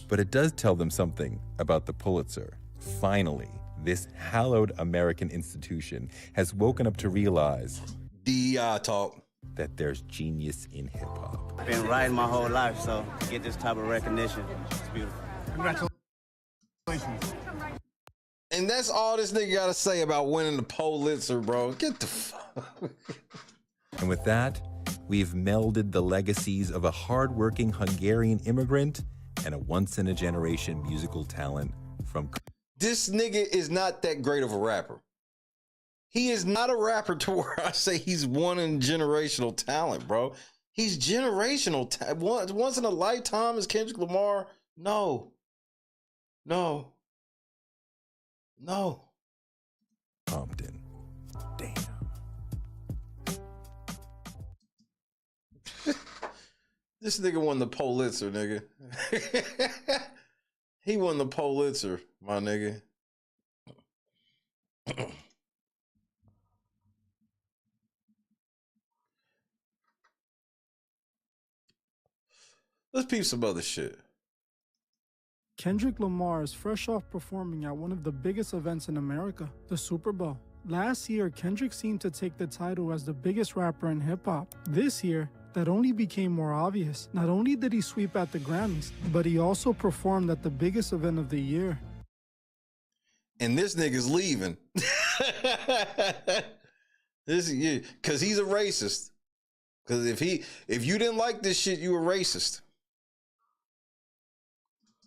But it does tell them something about the Pulitzer. Finally, this hallowed American institution has woken up to realize DEI talk that there's genius in hip-hop. I've been writing my whole life, so to get this type of recognition, it's beautiful. Congratulations. And that's all this nigga got to say about winning the Pulitzer, bro. Get the fuck. And with that, we've melded the legacies of a hardworking Hungarian immigrant and a once-in-a-generation musical talent from... This nigga is not that great of a rapper. He is not a rapper to where I say he's one in generational talent, bro. He's generational. Once in a lifetime is Kendrick Lamar? No. No. No. Compton. Damn. This nigga won the Pulitzer, nigga. He won the Pulitzer, my nigga. Let's peep some other shit. Kendrick Lamar is fresh off performing at one of the biggest events in America, the Super Bowl. Last year, Kendrick seemed to take the title as the biggest rapper in hip-hop. This year, that only became more obvious. Not only did he sweep at the Grammys, but he also performed at the biggest event of the year. And this nigga's leaving. Because he's a racist. Because if you didn't like this shit, you were racist.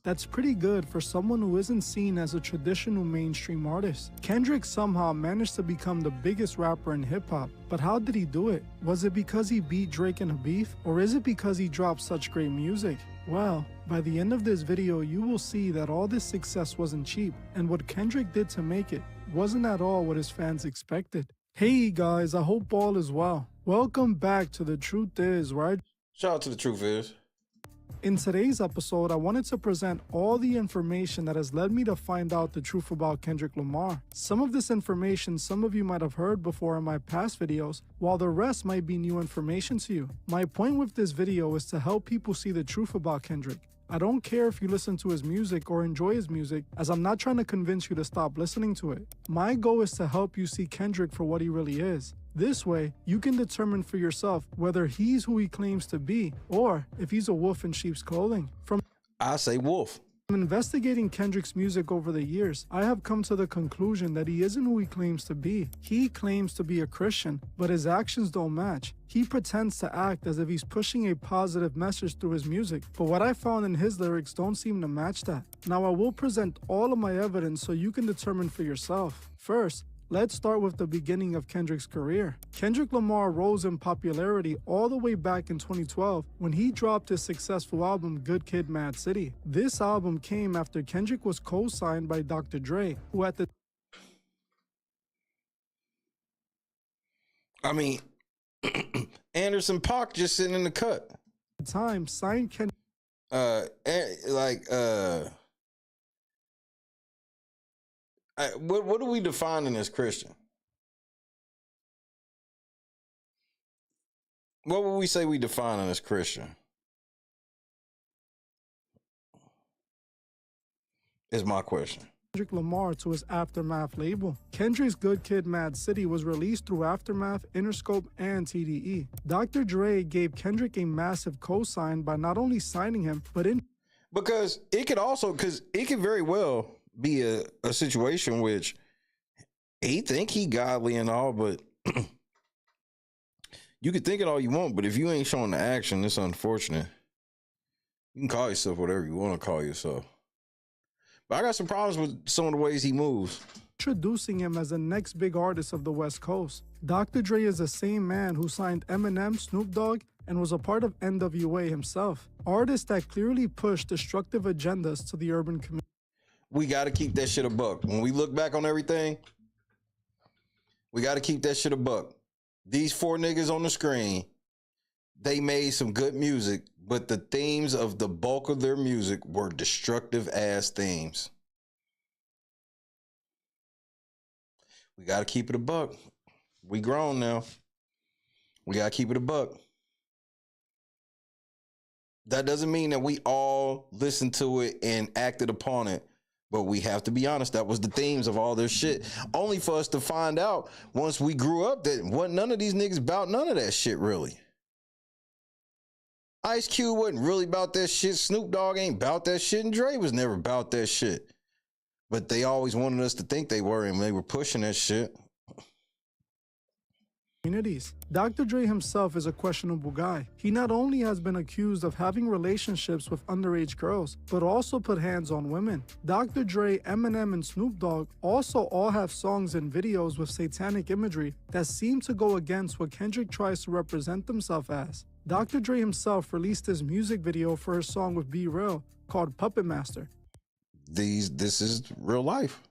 That's pretty good for someone who isn't seen as a traditional mainstream artist. Kendrick somehow managed to become the biggest rapper in hip-hop, but how did he do it? Was it because he beat Drake in a beef? Or is it because he dropped such great music? Well, by the end of this video, you will see that all this success wasn't cheap, and what Kendrick did to make it wasn't at all what his fans expected. Hey guys, I hope all is well. Welcome back to The Truth Is, right? Shout out to The Truth Is. In today's episode, I wanted to present all the information that has led me to find out the truth about Kendrick Lamar. Some of this information some of you might have heard before in my past videos, while the rest might be new information to you. My point with this video is to help people see the truth about Kendrick. I don't care if you listen to his music or enjoy his music, as I'm not trying to convince you to stop listening to it. My goal is to help you see Kendrick for what he really is. This way, you can determine for yourself whether he's who he claims to be, or if he's a wolf in sheep's clothing. I say wolf. From investigating Kendrick's music over the years, I have come to the conclusion that he isn't who he claims to be. He claims to be a Christian, but his actions don't match. He pretends to act as if he's pushing a positive message through his music, but what I found in his lyrics don't seem to match that. Now I will present all of my evidence so you can determine for yourself. First, let's start with the beginning of Kendrick's career. Kendrick Lamar rose in popularity all the way back in 2012 when he dropped his successful album Good Kid, Mad City. This album came after Kendrick was co-signed by Dr. Dre, who at the Anderson .Paak just sitting in the cut. time signed Kendrick. What are we defining as Christian? What would we say we defining as Christian? Is my question. Kendrick Lamar to his Aftermath label. Kendrick's Good Kid, Mad City was released through Aftermath, Interscope, and TDE. Dr. Dre gave Kendrick a massive cosign by not only signing him, but because it could very well be a situation which he think he godly and all, but you can think it all you want, but if you ain't showing the action, it's unfortunate. You can call yourself whatever you want to call yourself. But I got some problems with some of the ways he moves. Introducing him as the next big artist of the West Coast. Dr. Dre is the same man who signed Eminem, Snoop Dogg, and was a part of NWA himself. Artists that clearly push destructive agendas to the urban community. We got to keep that shit a buck. When we look back on everything, we got to keep that shit a buck. These 4 niggas on the screen, they made some good music, but the themes of the bulk of their music were destructive ass themes. We got to keep it a buck. We grown now. We got to keep it a buck. That doesn't mean that we all listened to it and acted upon it, but we have to be honest. That was the themes of all their shit. Only for us to find out once we grew up that none of these niggas about none of that shit really. Ice Cube wasn't really about that shit. Snoop Dogg ain't about that shit. And Dre was never about that shit. But they always wanted us to think they were, and they were pushing that shit. Communities. Dr. Dre himself is a questionable guy. He not only has been accused of having relationships with underage girls, but also put hands on women. Dr. Dre, Eminem, and Snoop Dogg also all have songs and videos with satanic imagery that seem to go against what Kendrick tries to represent himself as. Dr. Dre himself released his music video for his song with Be Real called Puppet Master. This is real life.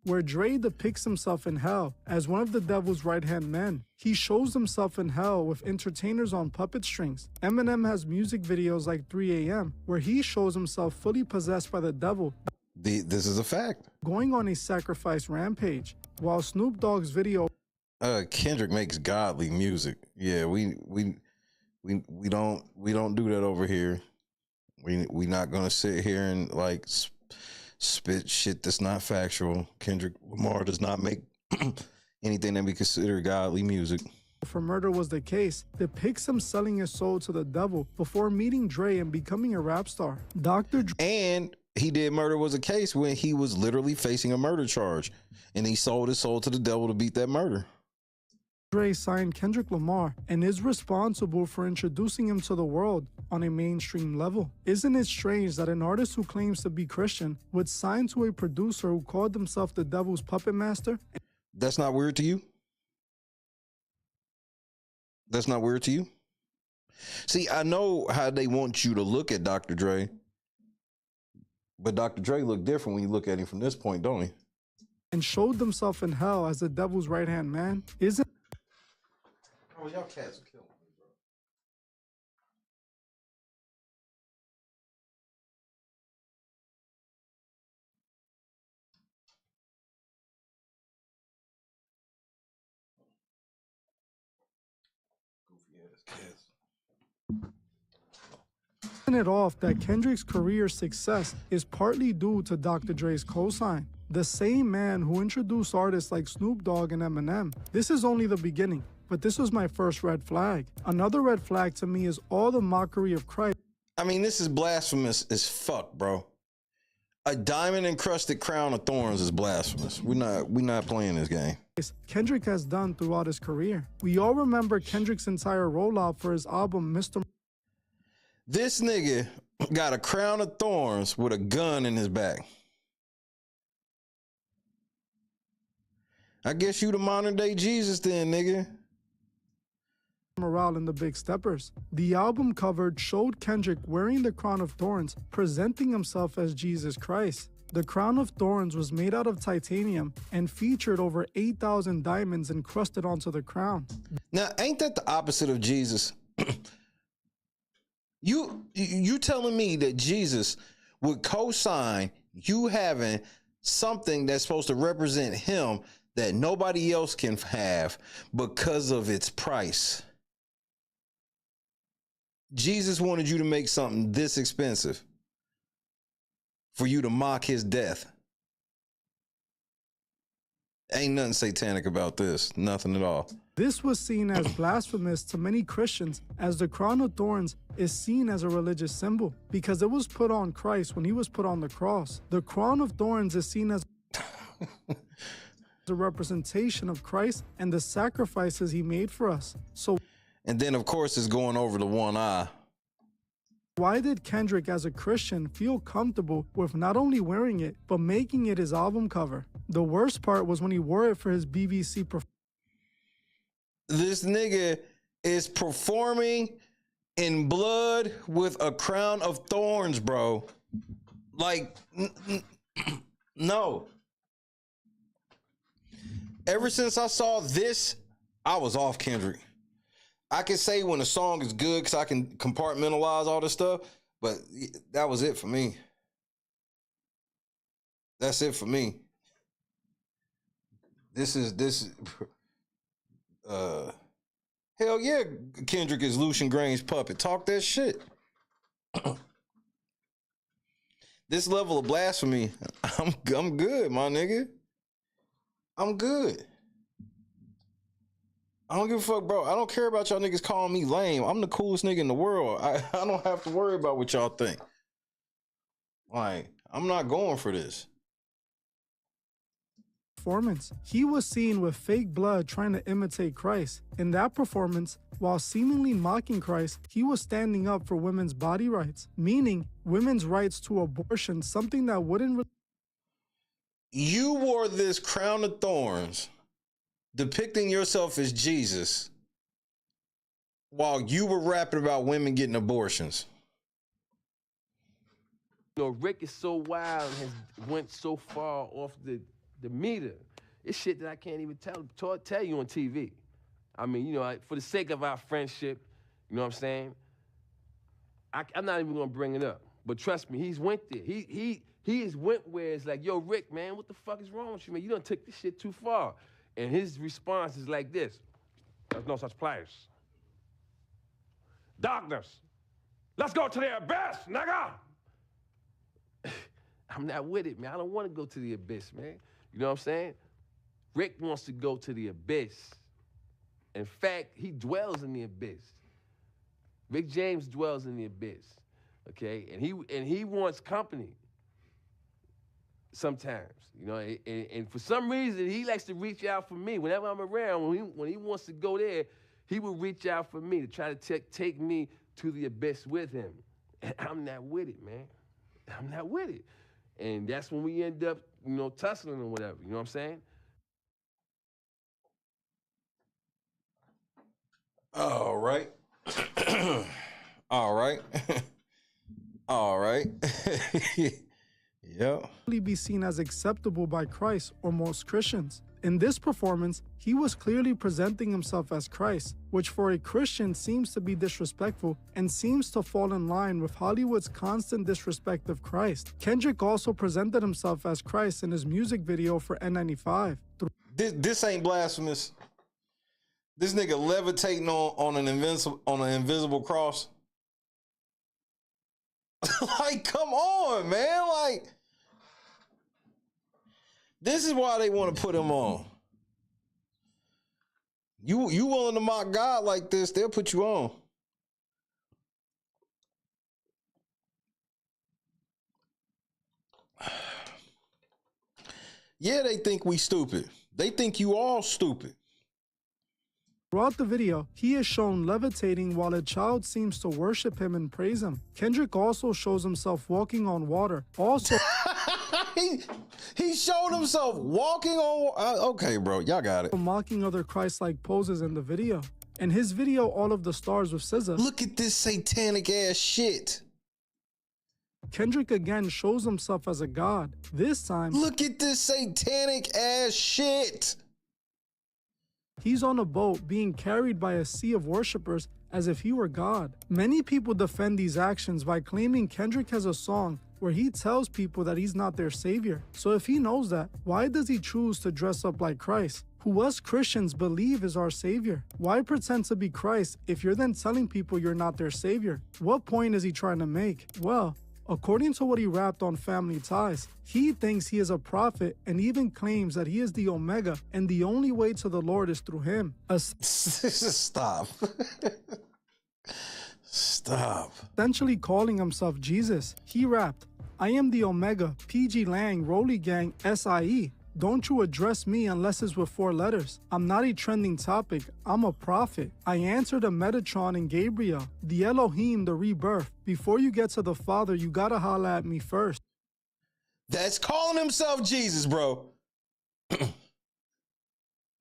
Where Dre depicts himself in hell as one of the devil's right-hand men. He shows himself in hell with entertainers on puppet strings. Eminem has music videos like 3 a.m. where he shows himself fully possessed by the devil. This is a fact. Going on a sacrifice rampage, while Snoop Dogg's video. Kendrick makes godly music. Yeah, we don't do that over here. We not gonna sit here and like spit shit that's not factual. Kendrick Lamar does not make anything that we consider godly music. For Murder Was the Case, depicts him selling his soul to the devil before meeting Dre and becoming a rap star. Dr. Dre. And he did Murder Was a Case when he was literally facing a murder charge, and he sold his soul to the devil to beat that murder. Dre signed Kendrick Lamar and is responsible for introducing him to the world on a mainstream level. Isn't it strange that an artist who claims to be Christian would sign to a producer who called himself the devil's puppet master? That's not weird to you? That's not weird to you? See, I know how they want you to look at Dr. Dre, but Dr. Dre look different when you look at him from this point, don't he? And showed himself in hell as the devil's right-hand man. Isn't Oh, y'all cats are killing me, bro. Goofy ass cats. it off that Kendrick's career success is partly due to Dr. Dre's cosign. The same man who introduced artists like Snoop Dogg and Eminem. This is only the beginning, but this was my first red flag. Another red flag to me is all the mockery of Christ. I mean, this is blasphemous as fuck, bro. A diamond encrusted crown of thorns is blasphemous. We're not playing this game. Kendrick has done throughout his career. We all remember Kendrick's entire rollout for his album, Mr. This nigga got a crown of thorns with a gun in his back. I guess you the modern day Jesus then, nigga. Morale and the Big Steppers. The album cover showed Kendrick wearing the crown of thorns, presenting himself as Jesus Christ. The crown of thorns was made out of titanium and featured over 8,000 diamonds encrusted onto the crown. Now, ain't that the opposite of Jesus? You telling me that Jesus would co-sign you having something that's supposed to represent him that nobody else can have because of its price? Jesus wanted you to make something this expensive for you to mock his death. Ain't nothing satanic about this. Nothing at all. This was seen as blasphemous to many Christians, as the crown of thorns is seen as a religious symbol because it was put on Christ when he was put on the cross. The crown of thorns is seen as a representation of Christ and the sacrifices he made for us. So, and then of course it's going over the one eye. Why did Kendrick as a Christian feel comfortable with not only wearing it, but making it his album cover? The worst part was when he wore it for his BBC performance. This nigga is performing in blood with a crown of thorns, bro. Like, no. Ever since I saw this, I was off Kendrick. I can say when a song is good because I can compartmentalize all this stuff, but that was it for me. That's it for me. Hell yeah, Kendrick is Lucian Grain's puppet. Talk that shit. This level of blasphemy, I'm good, my nigga. I'm good. I don't give a fuck, bro. I don't care about y'all niggas calling me lame. I'm the coolest nigga in the world. I don't have to worry about what y'all think. Like, I'm not going for this. Performance. He was seen with fake blood trying to imitate Christ. In that performance, while seemingly mocking Christ, he was standing up for women's body rights, meaning women's rights to abortion, something that wouldn't. You wore this crown of thorns, depicting yourself as Jesus, while you were rapping about women getting abortions. You know, Rick is so wild and has went so far off the meter. It's shit that I can't even tell you on TV. I mean, you know, for the sake of our friendship, you know what I'm saying? I'm not even gonna bring it up. But trust me, he's went there. He has went where it's like, yo, Rick, man, what the fuck is wrong with you, man? You done took this shit too far. And his response is like this: there's no such place. Darkness, let's go to the abyss, nigga! I'm not with it, man. I don't want to go to the abyss, man. You know what I'm saying? Rick wants to go to the abyss. In fact, he dwells in the abyss. Rick James dwells in the abyss, okay? And he wants company sometimes, you know? And for some reason, he likes to reach out for me. Whenever I'm around, when he wants to go there, he will reach out for me to try to take me to the abyss with him. And I'm not with it, man. I'm not with it. And that's when we end up, you know, tussling or whatever. You know what I'm saying? All right. All right. All right. Yep. Be seen as acceptable by Christ or most Christians. In this performance, he was clearly presenting himself as Christ, which for a Christian seems to be disrespectful and seems to fall in line with Hollywood's constant disrespect of Christ. Kendrick also presented himself as Christ in his music video for N95. This ain't blasphemous. This nigga levitating on an invisible cross. Like, come on, man. Like, this is why they want to put him on. You willing to mock God like this, they'll put you on. Yeah, they think we stupid. They think you all stupid. Throughout the video, he is shown levitating while a child seems to worship him and praise him. Kendrick also shows himself walking on water. Also, he showed himself walking on. Okay, bro, y'all got it. Mocking other Christ-like poses in the video. In his video, All of the Stars with SZA, look at this satanic ass shit. Kendrick again shows himself as a god. This time, look at this satanic ass shit. He's on a boat being carried by a sea of worshipers as if he were God. Many people defend these actions by claiming Kendrick has a song where he tells people that he's not their savior. So if he knows that, why does he choose to dress up like Christ, who us Christians believe is our savior? Why pretend to be Christ if you're then telling people you're not their savior? What point is he trying to make? Well, According to what he rapped on Family Ties, he thinks he is a prophet and even claims that he is the Omega and the only way to the Lord is through him. Stop. Stop. Essentially calling himself Jesus. He rapped, "I am the Omega, PG Lang, Rolly Gang, SIE. Don't you address me unless it's with 4 letters. I'm not a trending topic, I'm a prophet. I answer to Metatron and Gabriel, the Elohim, the rebirth. Before you get to the Father, you gotta holla at me first." That's calling himself Jesus, bro.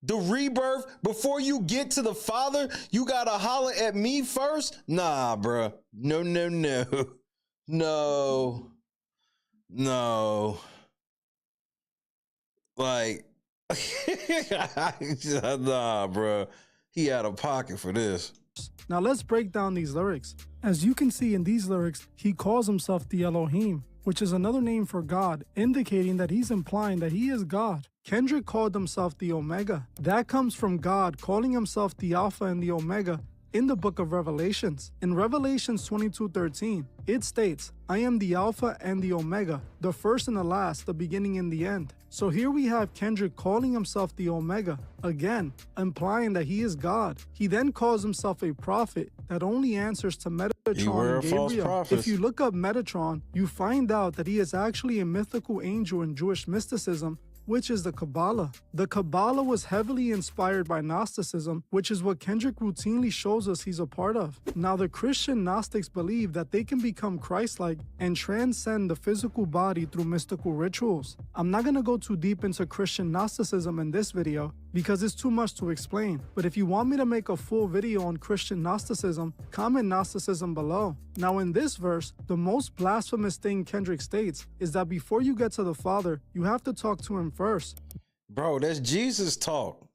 The rebirth, before you get to the Father, you gotta holler at me first? Nah, bro. No, no, no. No. No. Like, nah, bro. He out of pocket for this. Now let's break down these lyrics. As you can see in these lyrics, he calls himself the Elohim, which is another name for God, indicating that he's implying that he is God. Kendrick called himself the Omega. That comes from God calling himself the Alpha and the Omega in the book of Revelations. In Revelations 22:13, it states, "I am the Alpha and the Omega, the first and the last, the beginning and the end." So here we have Kendrick calling himself the Omega, again, implying that he is God. He then calls himself a prophet that only answers to Metatron and Gabriel. If you look up Metatron, you find out that he is actually a mythical angel in Jewish mysticism, which is the Kabbalah. The Kabbalah was heavily inspired by Gnosticism, which is what Kendrick routinely shows us he's a part of. Now, the Christian Gnostics believe that they can become Christ-like and transcend the physical body through mystical rituals. I'm not gonna go too deep into Christian Gnosticism in this video because it's too much to explain, but if you want me to make a full video on Christian Gnosticism, comment Gnosticism below. Now, in this verse, the most blasphemous thing Kendrick states is that before you get to the Father, you have to talk to him first. Bro, that's Jesus talk.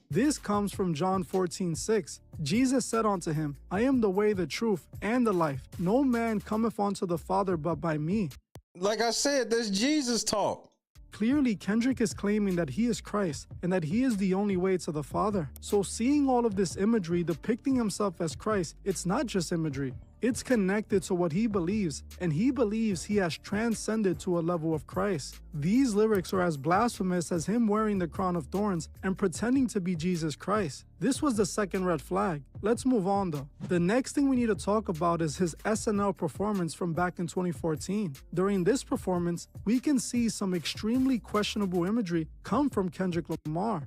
This comes from John 14:6. Jesus said unto him, "I am the way, the truth, and the life. No man cometh unto the Father but by me." Like I said, that's Jesus talk. Clearly, Kendrick is claiming that he is Christ and that he is the only way to the Father. So seeing all of this imagery depicting himself as Christ, it's not just imagery. It's connected to what he believes, and he believes he has transcended to a level of Christ. These lyrics are as blasphemous as him wearing the crown of thorns and pretending to be Jesus Christ. This was the second red flag. Let's move on though. The next thing we need to talk about is his SNL performance from back in 2014. During this performance, we can see some extremely questionable imagery come from Kendrick Lamar.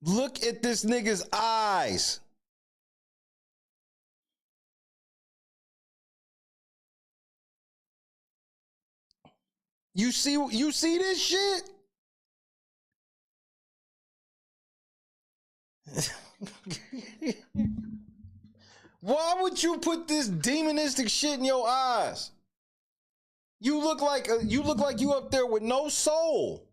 Look at this nigga's eyes. You see this shit? Why would you put this demonistic shit in your eyes? You look like you up there with no soul.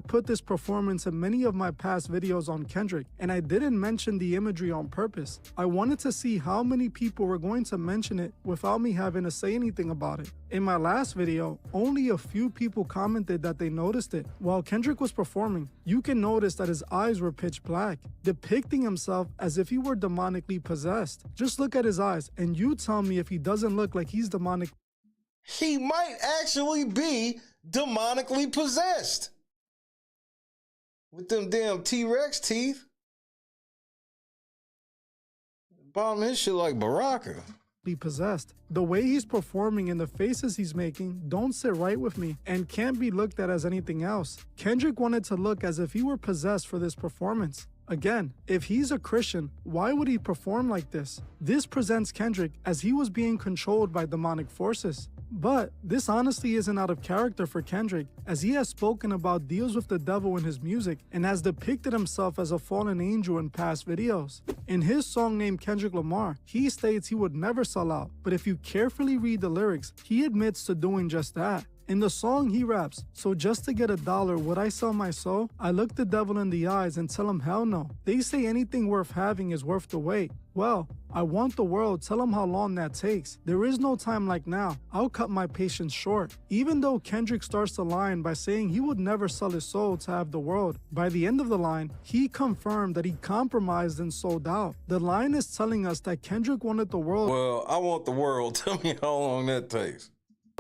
Put this performance in many of my past videos on Kendrick, and I didn't mention the imagery on purpose. I wanted to see how many people were going to mention it without me having to say anything about it. In my last video, only a few people commented that they noticed it. While Kendrick was performing, you can notice that his eyes were pitch black, depicting himself as if he were demonically possessed. Just look at his eyes, and you tell me if he doesn't look like he's demonic. He might actually be demonically possessed. With them damn T-Rex teeth. Bottom of his shit like Baraka. Be possessed. The way he's performing and the faces he's making don't sit right with me and can't be looked at as anything else. Kendrick wanted to look as if he were possessed for this performance. Again, if he's a Christian, why would he perform like this? This presents Kendrick as he was being controlled by demonic forces. But this honestly isn't out of character for Kendrick, as he has spoken about deals with the devil in his music and has depicted himself as a fallen angel in past videos. In his song named Kendrick Lamar, he states he would never sell out, but if you carefully read the lyrics, he admits to doing just that. In the song, he raps, "So just to get $1, would I sell my soul? I look the devil in the eyes and tell him hell no. They say anything worth having is worth the wait. Well, I want the world, tell him how long that takes. There is no time like now, I'll cut my patience short." Even though Kendrick starts the line by saying he would never sell his soul to have the world, by the end of the line, he confirmed that he compromised and sold out. The line is telling us that Kendrick wanted the world. Well, I want the world. Tell me how long that takes.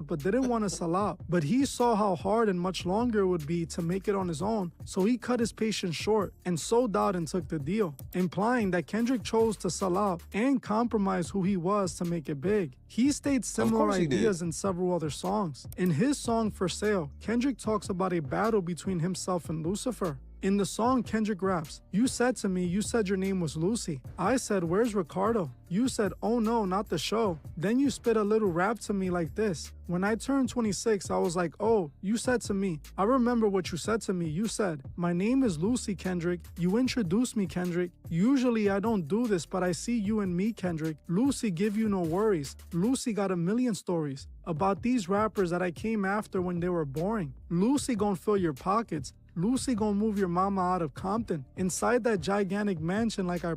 But didn't want to sell out. But he saw how hard and much longer it would be to make it on his own, so he cut his patience short and sold out and took the deal, implying that Kendrick chose to sell out and compromise who he was to make it big. He states similar ideas in several other songs. In his song For Sale, Kendrick talks about a battle between himself and Lucifer. In the song, Kendrick raps, "You said to me, you said your name was Lucy. I said, where's Ricardo? You said, oh no, not the show. Then you spit a little rap to me like this. When I turned 26, I was like, oh, you said to me. I remember what you said to me. You said, my name is Lucy, Kendrick. You introduced me, Kendrick. Usually I don't do this, but I see you and me, Kendrick. Lucy, give you no worries. Lucy got a million stories about these rappers that I came after when they were boring. Lucy gon' fill your pockets. Lucy gonna move your mama out of Compton, inside that gigantic mansion like I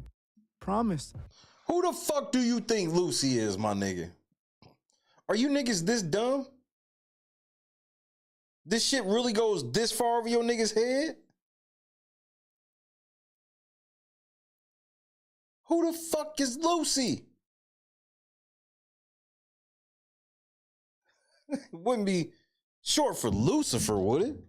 promised." Who the fuck do you think Lucy is, my nigga? Are you niggas this dumb? This shit really goes this far over your niggas' head? Who the fuck is Lucy? Wouldn't be short for Lucifer, would it?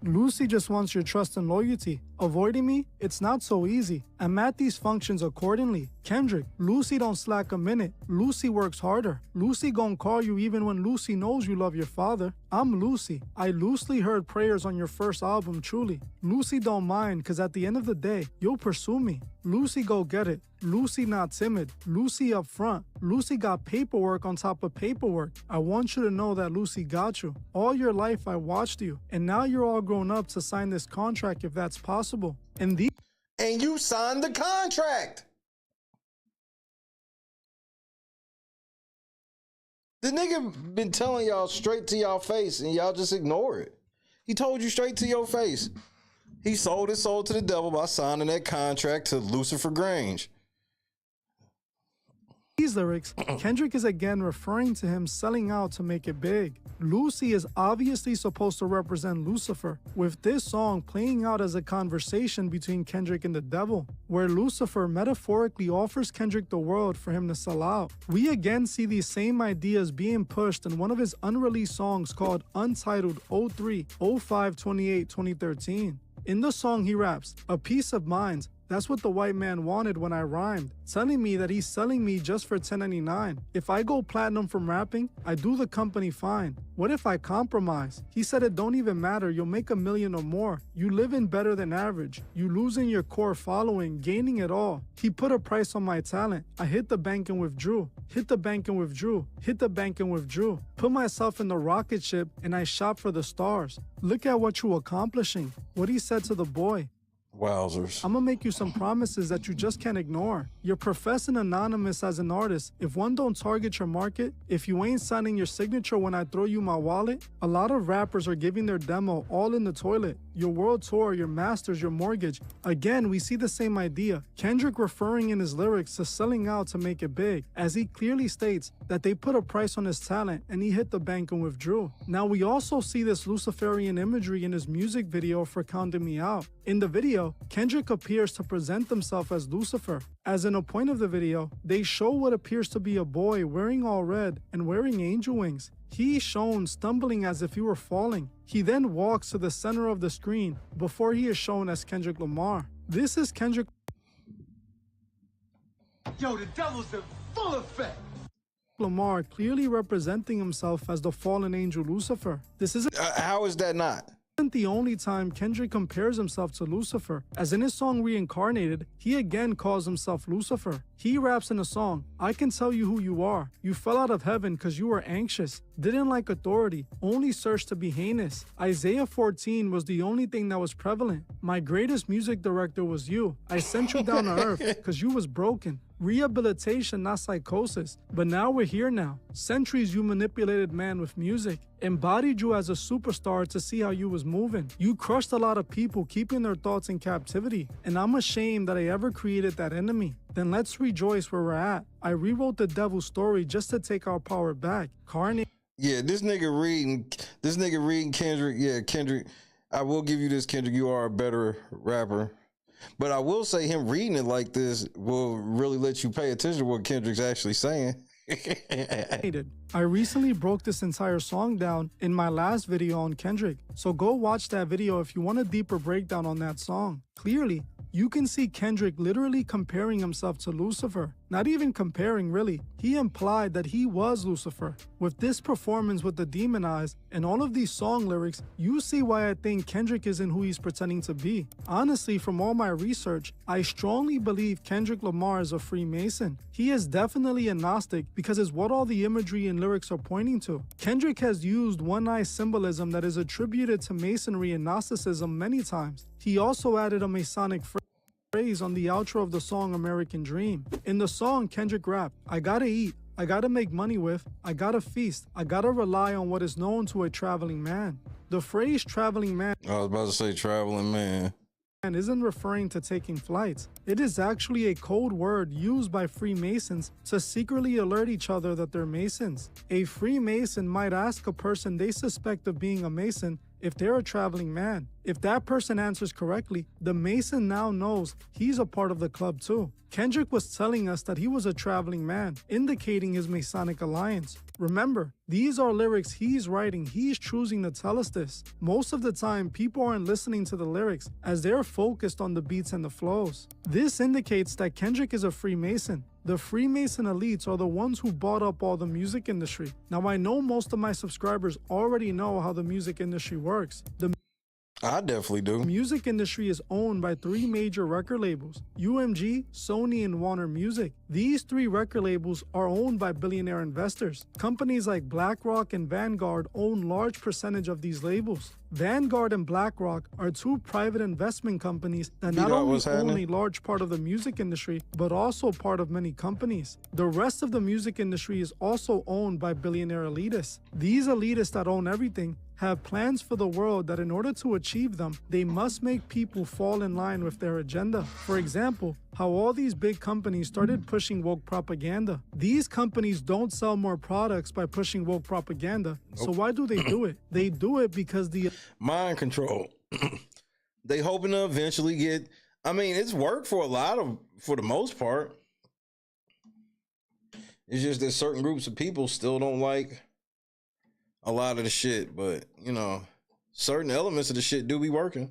Lucy just wants your trust and loyalty. Avoiding me? It's not so easy. I'm at these functions accordingly. Kendrick, Lucy don't slack a minute. Lucy works harder. Lucy gon' call you even when Lucy knows you love your father. I'm Lucy. I loosely heard prayers on your first album, truly. Lucy don't mind, cause at the end of the day, you'll pursue me. Lucy go get it. Lucy not timid. Lucy up front. Lucy got paperwork on top of paperwork. I want you to know that Lucy got you. All your life I watched you, and now you're all grown up to sign this contract if that's possible. And you signed the contract. The nigga been telling y'all straight to y'all face and y'all just ignore it. He told you straight to your face. He sold his soul to the devil by signing that contract to Lucifer Grange. These lyrics, Kendrick is again referring to him selling out to make it big. Lucy is obviously supposed to represent Lucifer, with this song playing out as a conversation between Kendrick and the devil, where Lucifer metaphorically offers Kendrick the world for him to sell out. We again see these same ideas being pushed in one of his unreleased songs called Untitled 03-05-28-2013. In the song he raps, "A peace of mind, that's what the white man wanted when I rhymed, telling me that he's selling me just for $10.99. If I go platinum from rapping, I do the company fine. What if I compromise? He said it don't even matter, you'll make $1 million or more. You living better than average. You losing your core following, gaining it all. He put a price on my talent. I hit the bank and withdrew. Hit the bank and withdrew. Hit the bank and withdrew. Put myself in the rocket ship and I shot for the stars. Look at what you accomplishing." What he said to the boy. Wowzers. I'm gonna make you some promises that you just can't ignore. You're professing anonymous as an artist. If one don't target your market, if you ain't signing your signature when I throw you my wallet, a lot of rappers are giving their demo all in the toilet. Your world tour, your masters, your mortgage. Again, we see the same idea. Kendrick referring in his lyrics to selling out to make it big, as he clearly states that they put a price on his talent and he hit the bank and withdrew. Now we also see this Luciferian imagery in his music video for Counting Me Out. In the video, Kendrick appears to present himself as Lucifer. As in a point of the video, they show what appears to be a boy wearing all red and wearing angel wings. He is shown stumbling as if he were falling. He then walks to the center of the screen before he is shown as Kendrick Lamar. This is Kendrick Yo, the devil's in full effect. Lamar clearly representing himself as the fallen angel Lucifer. This isn't how is that not the only time Kendrick compares himself to Lucifer, as in his song Reincarnated, he again calls himself Lucifer. He raps in the song, "I can tell you who you are. You fell out of heaven because you were anxious, didn't like authority, only searched to be heinous. Isaiah 14 was the only thing that was prevalent. My greatest music director was you. I sent you down to earth because you was broken. Rehabilitation, not psychosis. But now we're here now. Centuries you manipulated man with music. Embodied you as a superstar to see how you was moving. You crushed a lot of people, keeping their thoughts in captivity. And I'm ashamed that I ever created that enemy. Then let's rejoice where we're at. I rewrote the devil's story just to take our power back. Carnage. Yeah, this nigga reading Kendrick. Yeah, Kendrick, I will give you this, Kendrick. You are a better rapper. But I will say him reading it like this will really let you pay attention to what Kendrick's actually saying. I recently broke this entire song down in my last video on Kendrick. So go watch that video if you want a deeper breakdown on that song. Clearly, you can see Kendrick literally comparing himself to Lucifer. Not even comparing, really. He implied that he was Lucifer. With this performance with the demon eyes and all of these song lyrics, you see why I think Kendrick isn't who he's pretending to be. Honestly, from all my research, I strongly believe Kendrick Lamar is a Freemason. He is definitely a Gnostic because it's what all the imagery and lyrics are pointing to. Kendrick has used one-eye symbolism that is attributed to Masonry and Gnosticism many times. He also added a Masonic phrase on the outro of the song American Dream. In the song, Kendrick rapped, "I gotta eat, I gotta make money with, I gotta feast, I gotta rely on what is known to a traveling man." The phrase traveling man, I was about to say traveling man, isn't referring to taking flights. It is actually a code word used by Freemasons to secretly alert each other that they're Masons. A Freemason might ask a person they suspect of being a Mason if they're a traveling man. If that person answers correctly, the Mason now knows he's a part of the club too. Kendrick was telling us that he was a traveling man, indicating his Masonic alliance. Remember, these are lyrics he's writing, he's choosing to tell us this. Most of the time, people aren't listening to the lyrics as they're focused on the beats and the flows. This indicates that Kendrick is a Freemason. The Freemason elites are the ones who bought up all the music industry. Now, I know most of my subscribers already know how the music industry works. I definitely do. The music industry is owned by 3 major record labels: UMG, Sony, and Warner Music. These 3 record labels are owned by billionaire investors. Companies like BlackRock and Vanguard own large percentage of these labels. Vanguard and BlackRock are 2 private investment companies that not only own a large part of the music industry, but also part of many companies. The rest of the music industry is also owned by billionaire elitists. These elitists that own everything have plans for the world that in order to achieve them, they must make people fall in line with their agenda. For example, how all these big companies started pushing woke propaganda. These companies don't sell more products by pushing woke propaganda. So why do they do it? They do it because the mind control. They hoping to eventually get, I mean, it's worked for for the most part. It's just that certain groups of people still don't like a lot of the shit, but you know, certain elements of the shit do be working.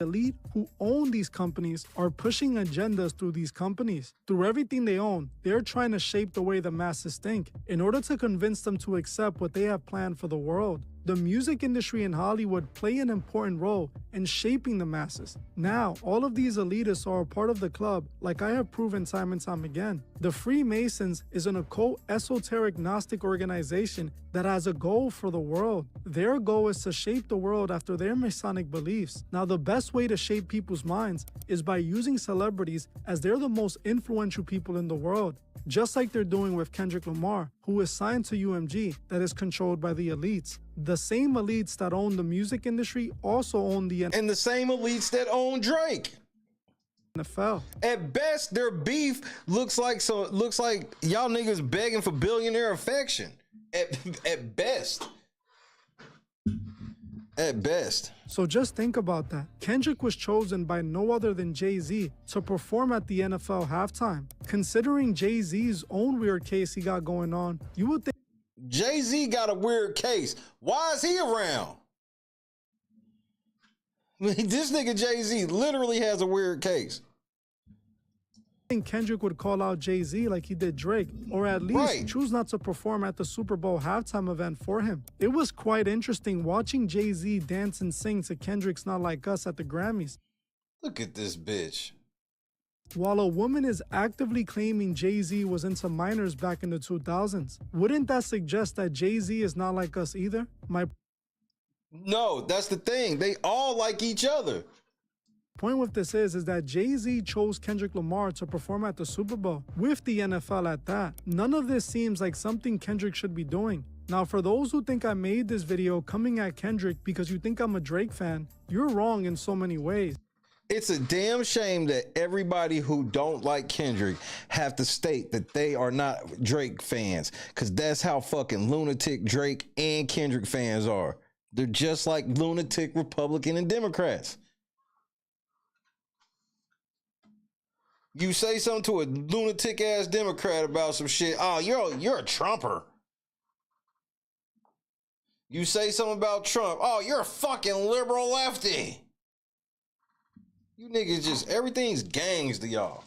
Elite who own these companies are pushing agendas through these companies. Through everything they own, they're trying to shape the way the masses think in order to convince them to accept what they have planned for the world. The music industry in Hollywood play an important role in shaping the masses. Now, all of these elitists are a part of the club, like I have proven time and time again. The Freemasons is an occult, esoteric, Gnostic organization that has a goal for the world. Their goal is to shape the world after their Masonic beliefs. Now, the best way to shape people's minds is by using celebrities, as they're the most influential people in the world. Just like they're doing with Kendrick Lamar, who is signed to UMG, that is controlled by the elites. The same elites that own the music industry also own the and the same elites that own Drake. NFL. At best, their beef looks like y'all niggas begging for billionaire affection. At best. At best. So just think about that. Kendrick was chosen by no other than Jay-Z to perform at the NFL halftime. Considering Jay-Z's own weird case he got going on, you would think Jay-Z got a weird case. Why is he around? This nigga Jay-Z literally has a weird case. Kendrick would call out Jay-Z like he did Drake, or at least choose not to perform at the Super Bowl halftime event for him. It was quite interesting watching Jay-Z dance and sing to Kendrick's Not Like Us at the Grammys. Look at this bitch. While a woman is actively claiming Jay-Z was into minors back in the 2000s, wouldn't that suggest that Jay-Z is not like us either? No, that's the thing. They all like each other. Point with this is that Jay-Z chose Kendrick Lamar to perform at the Super Bowl, with the NFL at that. None of this seems like something Kendrick should be doing. Now, for those who think I made this video coming at Kendrick because you think I'm a Drake fan, you're wrong in so many ways. It's a damn shame that everybody who don't like Kendrick have to state that they are not Drake fans, because that's how fucking lunatic Drake and Kendrick fans are. They're just like lunatic Republican and Democrats. You say something to a lunatic ass Democrat about some shit, oh, you're a Trumper. You say something about Trump, oh, you're a fucking liberal lefty. You niggas just, everything's gangs to y'all.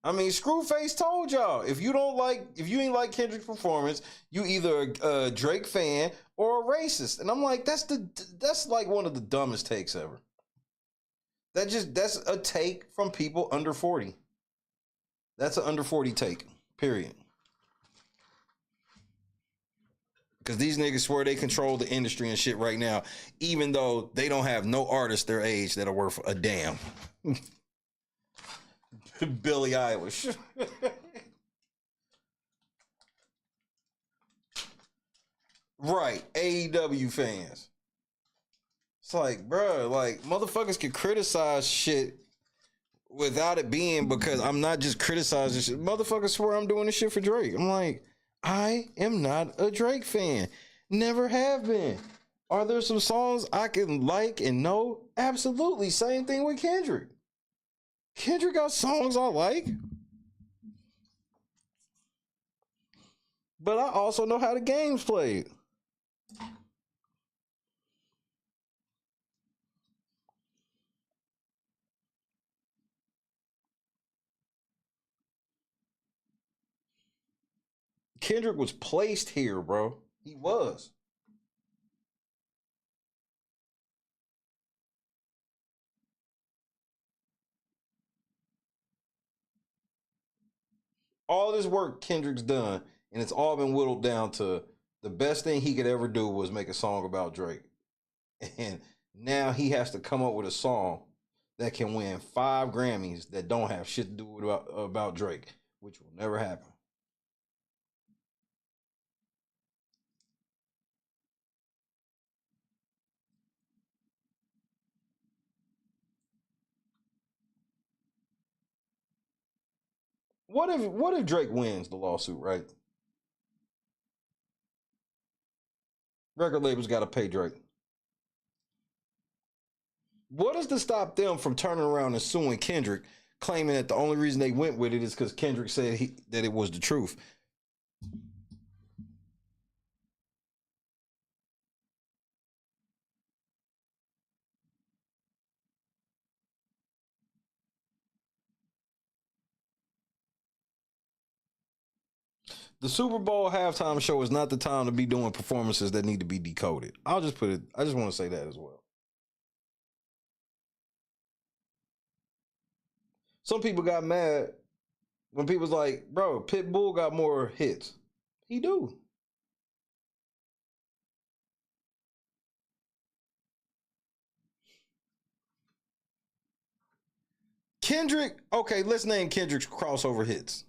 I mean, Screwface told y'all, if you ain't like Kendrick's performance, you either a Drake fan or a racist. And I'm like, that's like one of the dumbest takes ever. That's a take from people under 40. That's an under 40 take, period. Because these niggas swear they control the industry and shit right now, even though they don't have no artists their age that are worth a damn. Billie Eilish. Right, AEW fans. It's like, bro, like, motherfuckers can criticize shit without it being because I'm not just criticizing shit. Motherfuckers swear I'm doing this shit for Drake. I'm like, I am not a Drake fan. Never have been. Are there some songs I can like and know? Absolutely. Same thing with Kendrick. Kendrick got songs I like. But I also know how the game's played. Kendrick was placed here, bro. He was. All this work Kendrick's done, and it's all been whittled down to the best thing he could ever do was make a song about Drake. And now he has to come up with a song that can win 5 Grammys that don't have shit to do about Drake, which will never happen. What if Drake wins the lawsuit, right? Record labels got to pay Drake. What is to stop them from turning around and suing Kendrick, claiming that the only reason they went with it is because Kendrick said that it was the truth? The Super Bowl halftime show is not the time to be doing performances that need to be decoded. I just want to say that as well. Some people got mad when people was like, bro, Pitbull got more hits. He do. Kendrick, okay, let's name Kendrick's crossover hits.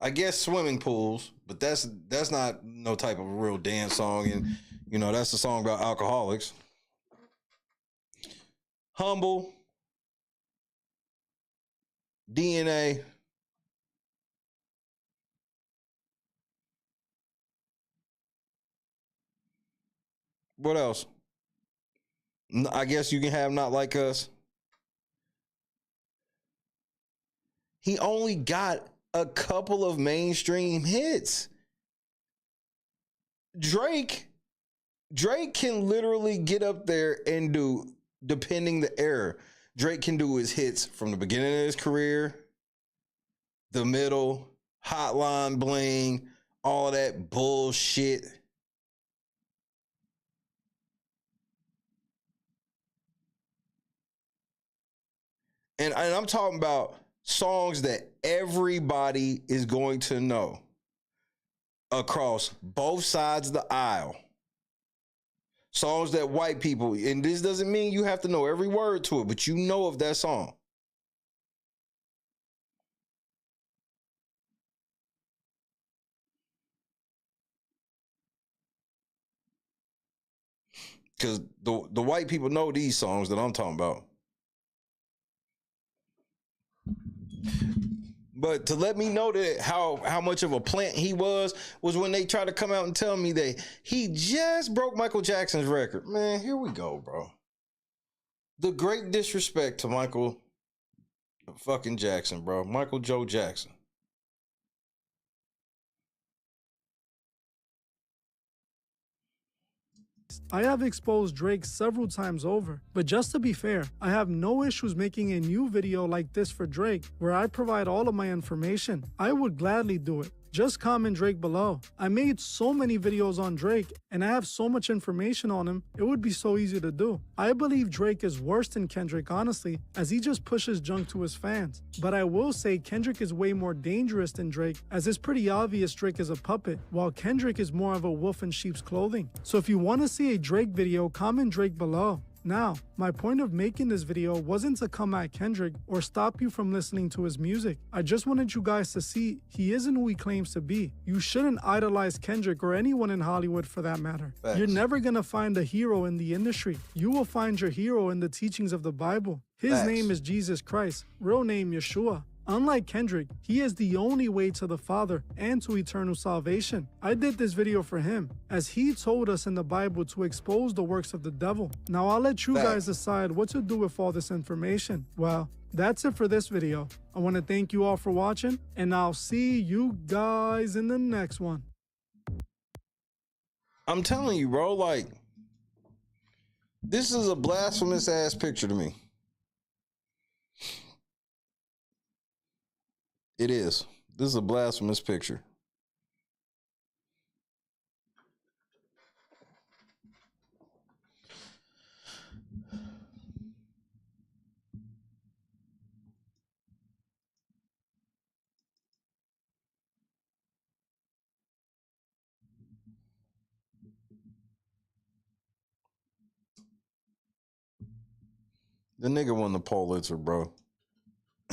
I guess swimming pools, but that's not no type of real dance song, and you know that's a song about alcoholics. Humble, DNA. What else? I guess you can have Not Like Us. He only got a couple of mainstream hits. Drake can literally get up there and do, depending the era, Drake can do his hits from the beginning of his career, the middle, Hotline Bling, all that bullshit. And I'm talking about songs that everybody is going to know. across both sides of the aisle. Songs that white people, and this doesn't mean you have to know every word to it, but you know of that song. Because the white people know these songs that I'm talking about. But to let me know that how much of a plant he was when they tried to come out and tell me that he just broke Michael Jackson's record. Man, here we go, bro. The great disrespect to Michael fucking Jackson, bro. Michael Joe Jackson. I have exposed Drake several times over, but just to be fair, I have no issues making a new video like this for Drake where I provide all of my information. I would gladly do it. Just comment Drake below. I made so many videos on Drake and I have so much information on him, it would be so easy to do. I believe Drake is worse than Kendrick, honestly, as he just pushes junk to his fans. But I will say Kendrick is way more dangerous than Drake, as it's pretty obvious Drake is a puppet, while Kendrick is more of a wolf in sheep's clothing. So if you want to see a Drake video, comment Drake below. Now, my point of making this video wasn't to come at Kendrick or stop you from listening to his music. I just wanted you guys to see he isn't who he claims to be. You shouldn't idolize Kendrick or anyone in Hollywood for that matter. Facts. You're never gonna find a hero in the industry. You will find your hero in the teachings of the Bible. His Facts. name is Jesus Christ, real name Yeshua. Unlike Kendrick, he is the only way to the Father and to eternal salvation. I did this video for him, as he told us in the Bible to expose the works of the devil. Now I'll let you guys decide what to do with all this information. Well, that's it for this video. I want to thank you all for watching, and I'll see you guys in the next one. I'm telling you, bro, like, this is a blasphemous ass picture to me. It is. This is a blasphemous picture. The nigga won the Pulitzer, bro.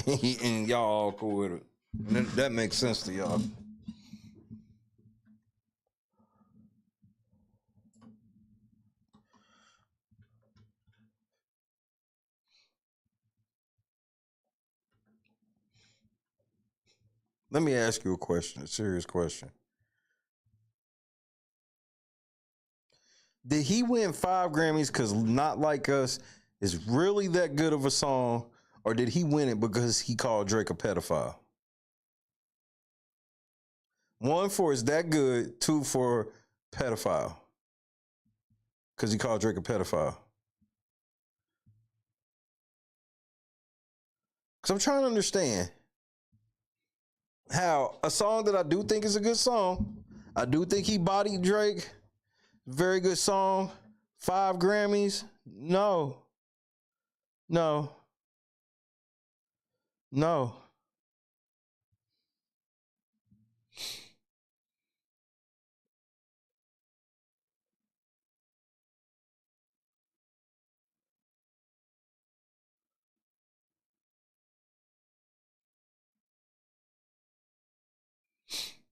And y'all all cool with it. And that makes sense to y'all. Let me ask you a question, a serious question. Did he win 5 Grammys because Not Like Us is really that good of a song, or did he win it because he called Drake a pedophile? 1 for Is That Good, 2 for pedophile. Because he called Drake a pedophile. Because I'm trying to understand how a song that I do think is a good song, I do think he bodied Drake, very good song, 5 Grammys, no.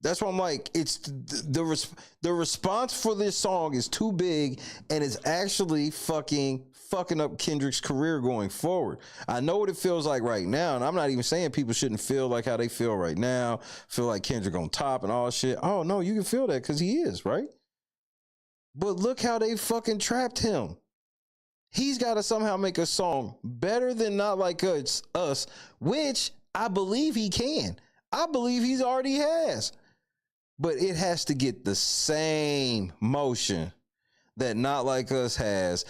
That's why I'm like, it's the response for this song is too big, and it's actually fucking up Kendrick's career going forward. I know what it feels like right now, and I'm not even saying people shouldn't feel like how they feel right now, feel like Kendrick on top and all shit. Oh no, you can feel that because he is, right? But look how they fucking trapped him. He's got to somehow make a song better than Not Like Us, which I believe he can. I believe he's already has. But it has to get the same motion that Not Like Us has,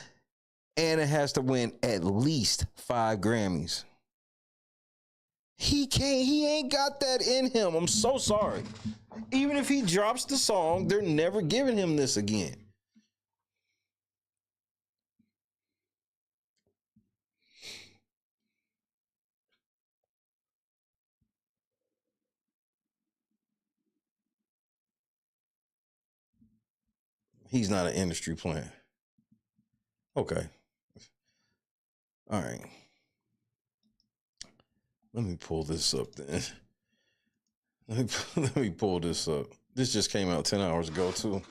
and it has to win at least 5 Grammys. He can't, he ain't got that in him. I'm so sorry. Even if he drops the song, they're never giving him this again. He's not an industry plant. Okay. All right. Let me pull this up then. Let me pull this up. This just came out 10 hours ago, too.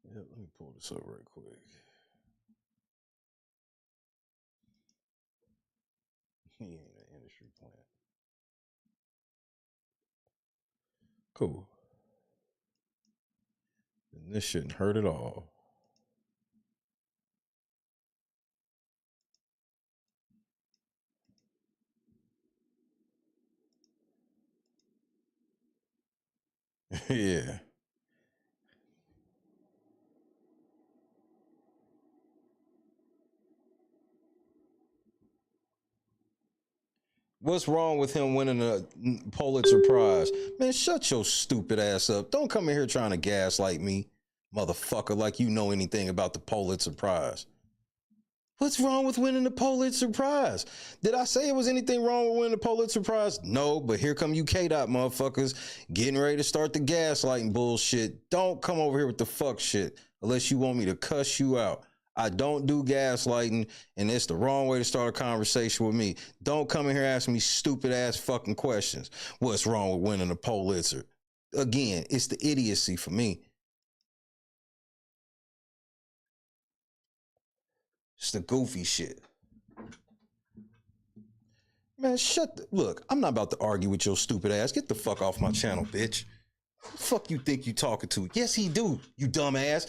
Yeah, let me pull this up right quick. He ain't an industry plant. Cool. And this shouldn't hurt at all. Yeah. What's wrong with him winning a Pulitzer Prize? Man, shut your stupid ass up. Don't come in here trying to gaslight me, motherfucker, like you know anything about the Pulitzer Prize. What's wrong with winning the Pulitzer Prize? Did I say it was anything wrong with winning the Pulitzer Prize? No, but here come you K-Dot motherfuckers getting ready to start the gaslighting bullshit. Don't come over here with the fuck shit unless you want me to cuss you out. I don't do gaslighting, and it's the wrong way to start a conversation with me. Don't come in here asking me stupid ass fucking questions. What's wrong with winning a Pulitzer? Again, it's the idiocy for me. It's the goofy shit. Man, look, I'm not about to argue with your stupid ass. Get the fuck off my channel, bitch. Who the fuck you think you talking to? Yes, he do, you dumbass.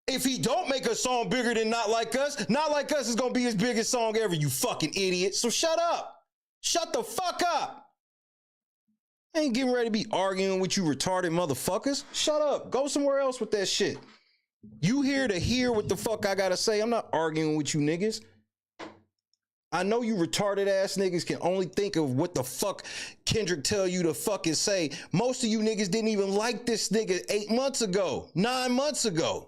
If he don't make a song bigger than Not Like Us is gonna be his biggest song ever, you fucking idiot. So shut up. Shut the fuck up. I ain't getting ready to be arguing with you retarded motherfuckers. Shut up. Go somewhere else with that shit. You here to hear what the fuck I gotta say. I'm not arguing with you niggas. I know you retarded ass niggas can only think of what the fuck Kendrick tell you to fucking say. Most of you niggas didn't even like this nigga 8 months ago, 9 months ago.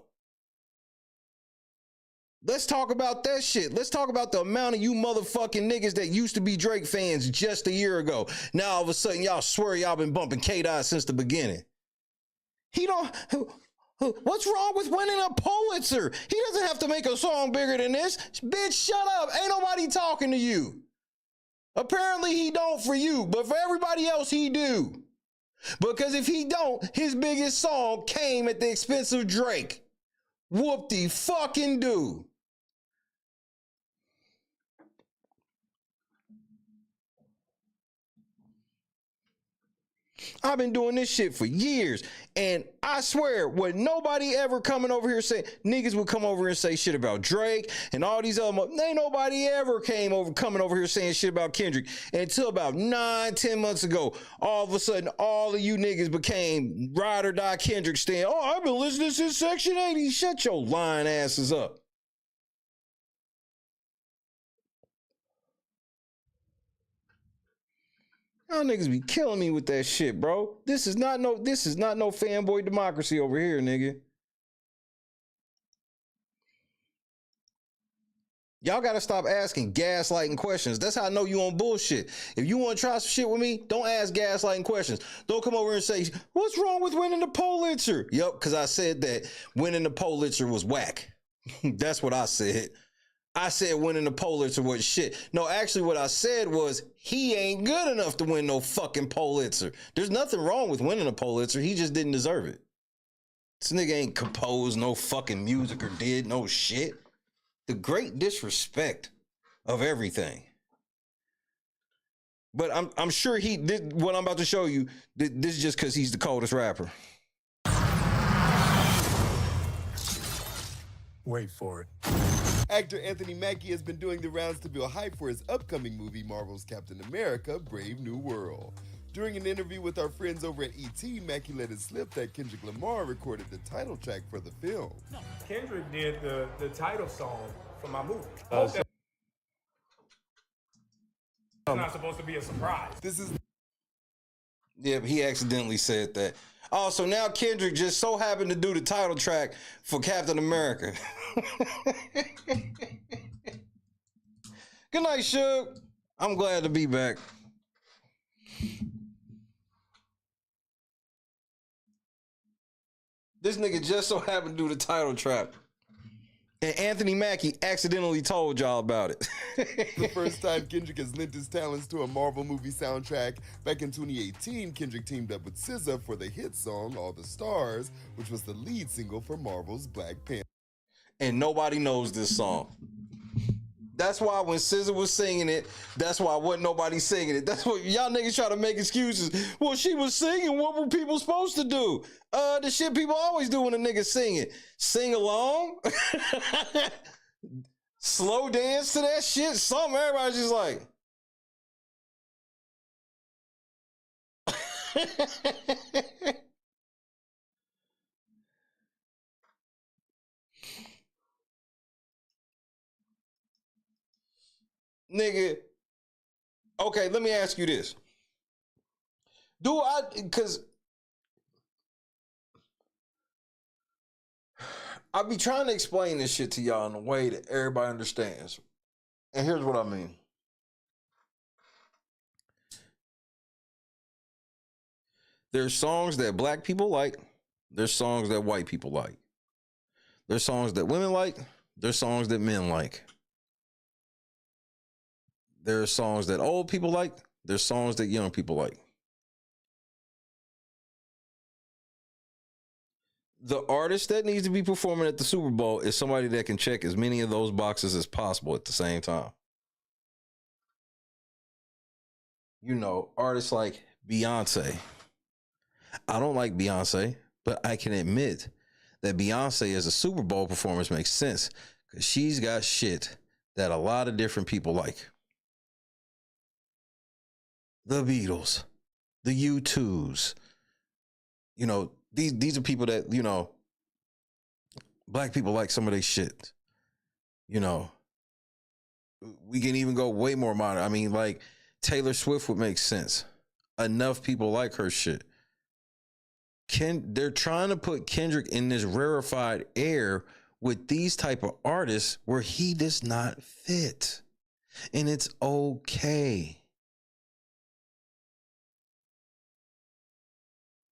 Let's talk about that shit. Let's talk about the amount of you motherfucking niggas that used to be Drake fans just a year ago. Now all of a sudden y'all swear y'all been bumping K-Dot since the beginning. What's wrong with winning a Pulitzer? He doesn't have to make a song bigger than this. Bitch, shut up. Ain't nobody talking to you. Apparently he don't for you, but for everybody else he do. Because if he don't, his biggest song came at the expense of Drake. Whoop-de-fucking-do. I've been doing this shit for years, and I swear, when nobody ever coming over here say, niggas would come over here and say shit about Drake and all these other, ain't nobody ever coming over here saying shit about Kendrick until about 9-10 months ago. All of a sudden, all of you niggas became ride or die Kendrick stand. Oh, I've been listening since Section 80. Shut your lying asses up. Y'all niggas be killing me with that shit, bro. This is not no fanboy democracy over here, nigga. Y'all gotta stop asking gaslighting questions. That's how I know you on bullshit. If you want to try some shit with me, don't ask gaslighting questions. Don't come over and say, what's wrong with winning the Pulitzer? Yep, because I said that winning the Pulitzer was whack. That's what I said. I said winning the Pulitzer was shit. No, actually what I said was he ain't good enough to win no fucking Pulitzer. There's nothing wrong with winning a Pulitzer. He just didn't deserve it. This nigga ain't composed no fucking music or did no shit. The great disrespect of everything. But I'm sure he did what I'm about to show you. This is just because he's the coldest rapper. Wait for it. Actor Anthony Mackie has been doing the rounds to build hype for his upcoming movie, Marvel's Captain America: Brave New World. During an interview with our friends over at ET, Mackie let it slip that Kendrick Lamar recorded the title track for the film. Kendrick did the title song for my movie. It's not supposed to be a surprise. This is... Yeah, but he accidentally said that. Oh, so now Kendrick just so happened to do the title track for Captain America. Good night, Suge. I'm glad to be back. This nigga just so happened to do the title track. And Anthony Mackie accidentally told y'all about it. The first time Kendrick has lent his talents to a Marvel movie soundtrack, back in 2018, Kendrick teamed up with SZA for the hit song All the Stars, which was the lead single for Marvel's Black Panther. And nobody knows this song. That's why when SZA was singing it, that's why wasn't nobody singing it. That's what y'all niggas try to make excuses. Well, she was singing. What were people supposed to do? The shit people always do when a nigga singing. Sing along. Slow dance to that shit. Something everybody's just like. Nigga, okay, let me ask you this. Because I be trying to explain this shit to y'all in a way that everybody understands. And here's what I mean. There's songs that black people like. There's songs that white people like. There's songs that women like. There's songs that men like. There are songs that old people like. There's songs that young people like. The artist that needs to be performing at the Super Bowl is somebody that can check as many of those boxes as possible at the same time. You know, artists like Beyonce. I don't like Beyonce, but I can admit that Beyonce as a Super Bowl performance makes sense because she's got shit that a lot of different people like. The Beatles, the U2s, you know, these are people that, you know, black people like some of their shit. You know, we can even go way more modern. I mean, like Taylor Swift would make sense. Enough people like her shit. They're trying to put Kendrick in this rarefied air with these type of artists where he does not fit. And it's okay.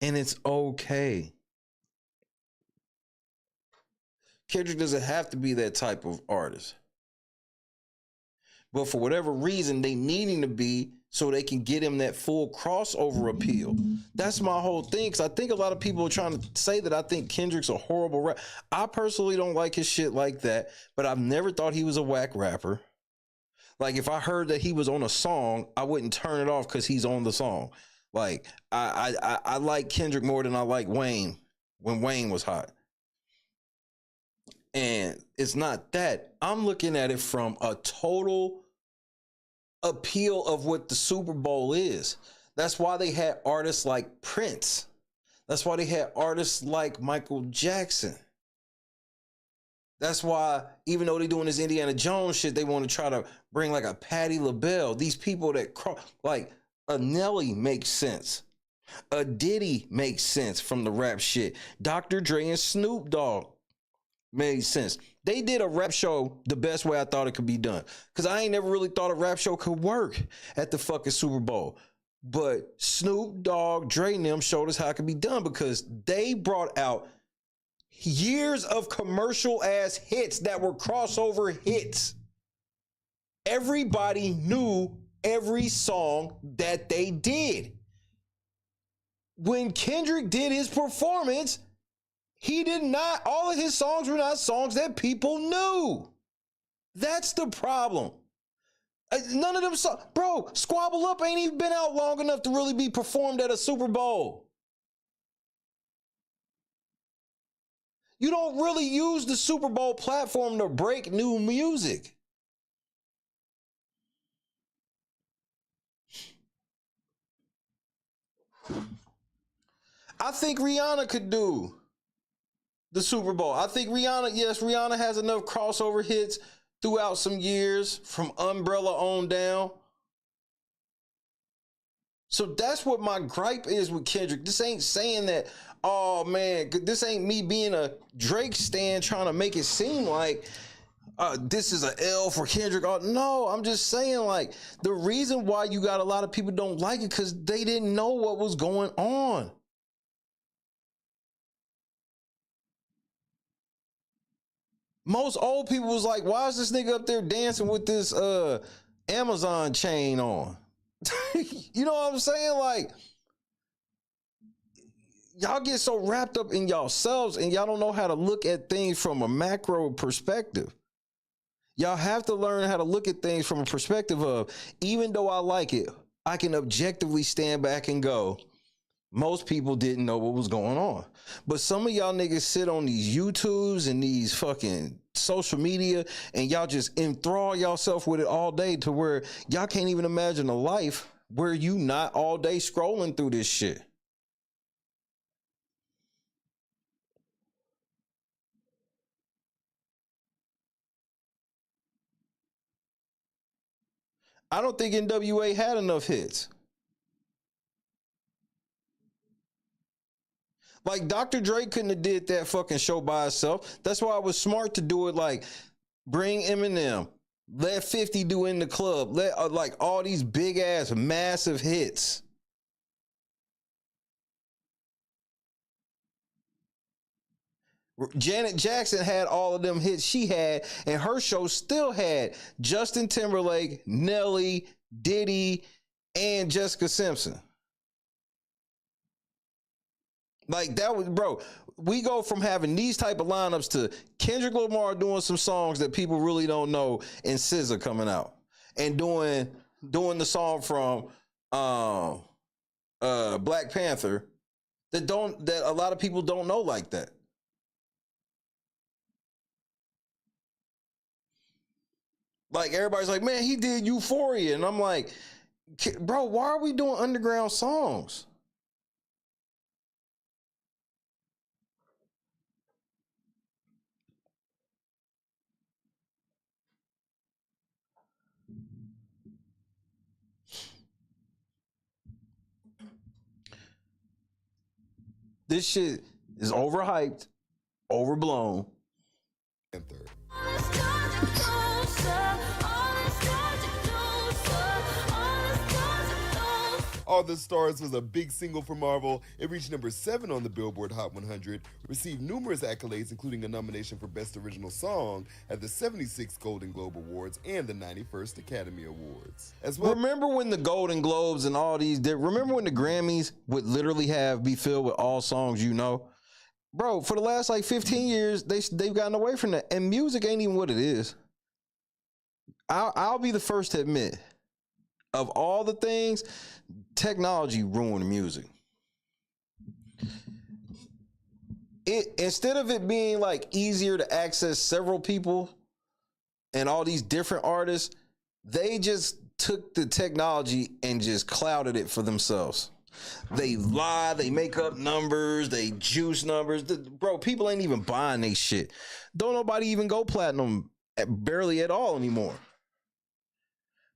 And it's okay. Kendrick doesn't have to be that type of artist. But for whatever reason, they need him to be so they can get him that full crossover appeal. That's my whole thing. Because I think a lot of people are trying to say that I think Kendrick's a horrible rapper. I personally don't like his shit like that. But I've never thought he was a whack rapper. Like if I heard that he was on a song, I wouldn't turn it off because he's on the song. Like I like Kendrick more than I like Wayne when Wayne was hot. And it's not that. I'm looking at it from a total appeal of what the Super Bowl is. That's why they had artists like Prince. That's why they had artists like Michael Jackson. That's why, even though they're doing this Indiana Jones shit, they want to try to bring like a Patti LaBelle. These people that like a Nelly makes sense. A Diddy makes sense from the rap shit. Dr. Dre and Snoop Dogg made sense. They did a rap show the best way I thought it could be done. Because I ain't never really thought a rap show could work at the fucking Super Bowl. But Snoop Dogg, Dre and them showed us how it could be done because they brought out years of commercial ass hits that were crossover hits. Everybody knew every song that they did. When Kendrick did his performance, he did not, all of his songs were not songs that people knew. That's the problem. None of them songs, bro, Squabble Up ain't even been out long enough to really be performed at a Super Bowl. You don't really use the Super Bowl platform to break new music. I think Rihanna could do the Super Bowl. I think Rihanna has enough crossover hits throughout some years from Umbrella on down. So that's what my gripe is with Kendrick. This ain't saying that, oh man, this ain't me being a Drake stan trying to make it seem like this is an L for Kendrick. No, I'm just saying like the reason why you got a lot of people don't like it because they didn't know what was going on. Most old people was like, why is this nigga up there dancing with this Amazon chain on? You know what I'm saying? Like, y'all get so wrapped up in yourselves and y'all don't know how to look at things from a macro perspective. Y'all have to learn how to look at things from a perspective of, even though I like it, I can objectively stand back and go, most people didn't know what was going on. But some of y'all niggas sit on these YouTubes and these fucking social media and y'all just enthrall yourself with it all day to where y'all can't even imagine a life where you not all day scrolling through this shit. I don't think NWA had enough hits. Like, Dr. Dre couldn't have did that fucking show by itself. That's why it was smart to do it like, bring Eminem, let 50 do In the Club, let like all these big ass massive hits. Janet Jackson had all of them hits she had, and her show still had Justin Timberlake, Nelly, Diddy, and Jessica Simpson. Like, that was, bro, we go from having these type of lineups to Kendrick Lamar doing some songs that people really don't know and SZA coming out and doing the song from Black Panther that a lot of people don't know like that. Like, everybody's like, man, he did Euphoria. And I'm like, bro, why are we doing underground songs? This shit is overhyped, overblown. All the Stars was a big single for Marvel. It reached number 7 on the Billboard Hot 100, received numerous accolades, including a nomination for Best Original Song at the 76th Golden Globe Awards and the 91st Academy Awards. As well, remember when the Golden Globes and all these, remember when the Grammys would literally be filled with all songs you know? Bro, for the last like 15 years, they've gotten away from that. And music ain't even what it is. I'll be the first to admit, of all the things, technology ruined music. Instead of it being like easier to access several people and all these different artists, they just took the technology and just clouded it for themselves. They lie, they make up numbers, they juice numbers. Bro, people ain't even buying they shit. Don't nobody even go platinum barely at all anymore.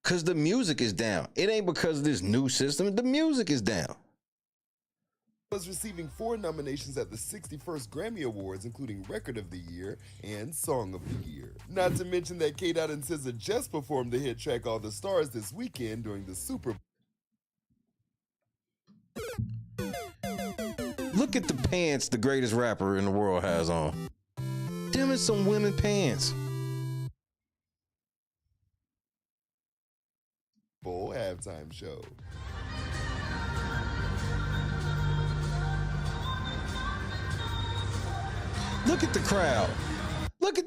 Because the music is down. It ain't because of this new system. The music is down. Was receiving 4 nominations at the 61st Grammy Awards, including Record of the Year and Song of the Year. Not to mention that K-Dot and SZA just performed the hit track All the Stars this weekend during the Super Bowl. Look at the pants the greatest rapper in the world has on. Them is some women pants. Bowl halftime show. Look at the crowd. Look,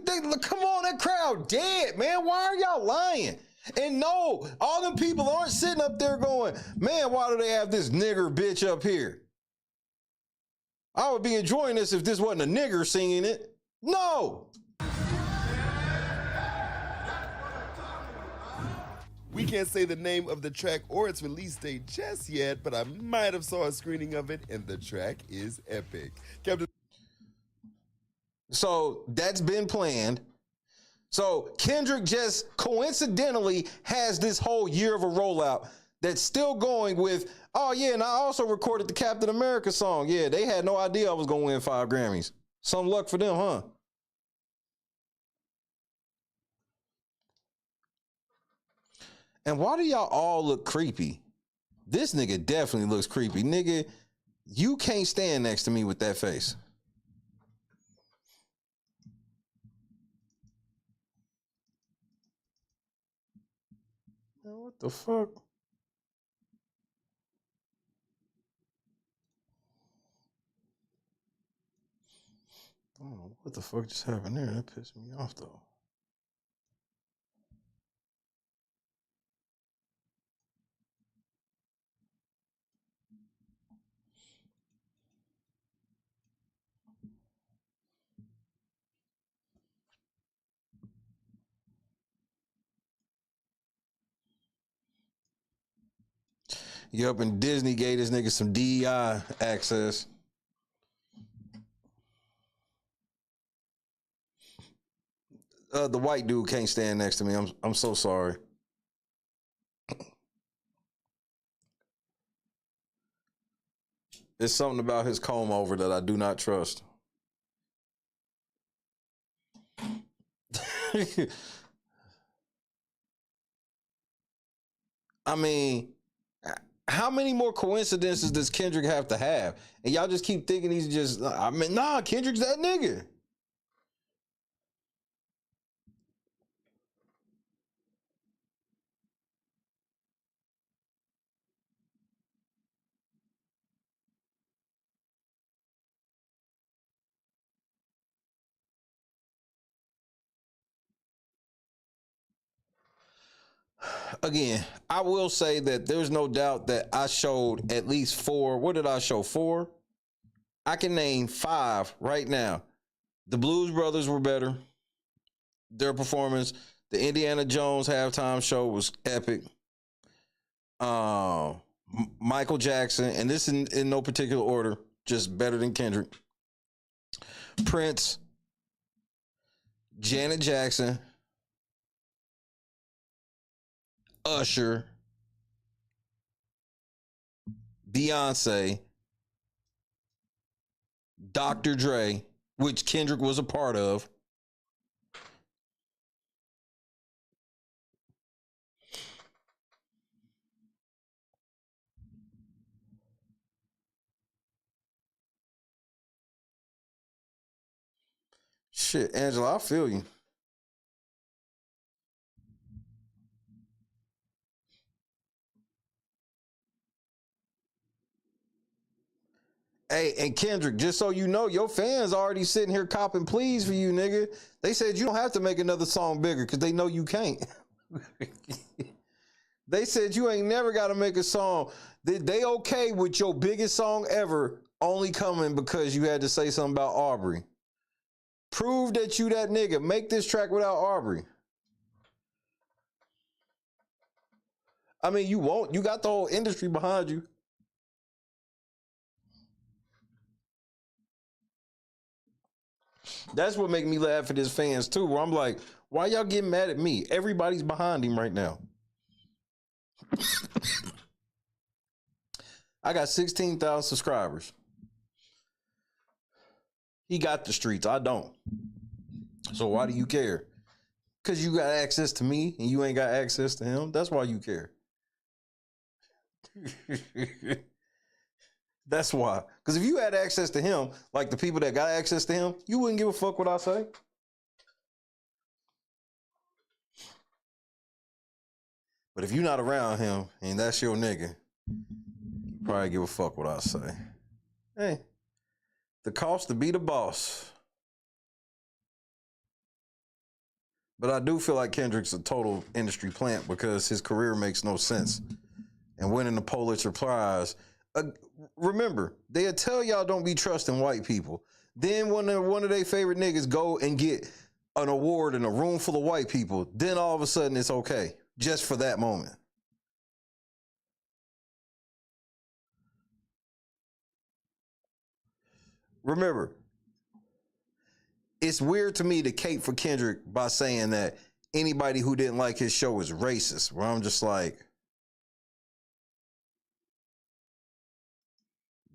come on, that crowd dead, man. Why are y'all lying? And no, all them people aren't sitting up there going, man, why do they have this nigger bitch up here? I would be enjoying this if this wasn't a nigger singing it. No. We can't say the name of the track or its release date just yet, but I might have saw a screening of it, and the track is epic. Captain. So that's been planned. So Kendrick just coincidentally has this whole year of a rollout that's still going with, oh yeah, and I also recorded the Captain America song. Yeah, they had no idea I was going to win 5 Grammys. Some luck for them, huh? And why do y'all all look creepy? This nigga definitely looks creepy. Nigga, you can't stand next to me with that face. What the fuck? I don't know what the fuck just happened there. That pissed me off though. Yup, and Disney gave this nigga some DEI access. The white dude can't stand next to me. I'm so sorry. There's something about his comb over that I do not trust. I mean, how many more coincidences does Kendrick have to have? And y'all just keep thinking he's just, I mean, nah, Kendrick's that nigga. Again, I will say that there's no doubt that I showed at least 4. What did I show? 4? I can name 5 right now. The Blues Brothers were better. Their performance. The Indiana Jones halftime show was epic. Michael Jackson, and this in no particular order, just better than Kendrick. Prince, Janet Jackson, Usher, Beyonce, Dr. Dre, which Kendrick was a part of. Shit, Angela, I feel you. Hey, and Kendrick, just so you know, your fans already sitting here copping pleas for you, nigga. They said you don't have to make another song bigger because they know you can't. They said you ain't never got to make a song. They okay with your biggest song ever only coming because you had to say something about Aubrey. Prove that you that nigga. Make this track without Aubrey. I mean, you won't. You got the whole industry behind you. That's what make me laugh at his fans too, where I'm like, why y'all getting mad at me? Everybody's behind him right now. I got 16,000 subscribers. He got the streets. I don't. So why do you care? Because you got access to me and you ain't got access to him. That's why you care. That's why. Because if you had access to him, like the people that got access to him, you wouldn't give a fuck what I say. But if you're not around him and that's your nigga, you probably give a fuck what I say. Hey, the cost to be the boss. But I do feel like Kendrick's a total industry plant because his career makes no sense. And winning the Pulitzer Prize, remember, they'll tell y'all don't be trusting white people. Then when one of their favorite niggas go and get an award in a room full of white people, then all of a sudden it's okay, just for that moment. Remember, it's weird to me to cape for Kendrick by saying that anybody who didn't like his show is racist, where I'm just like,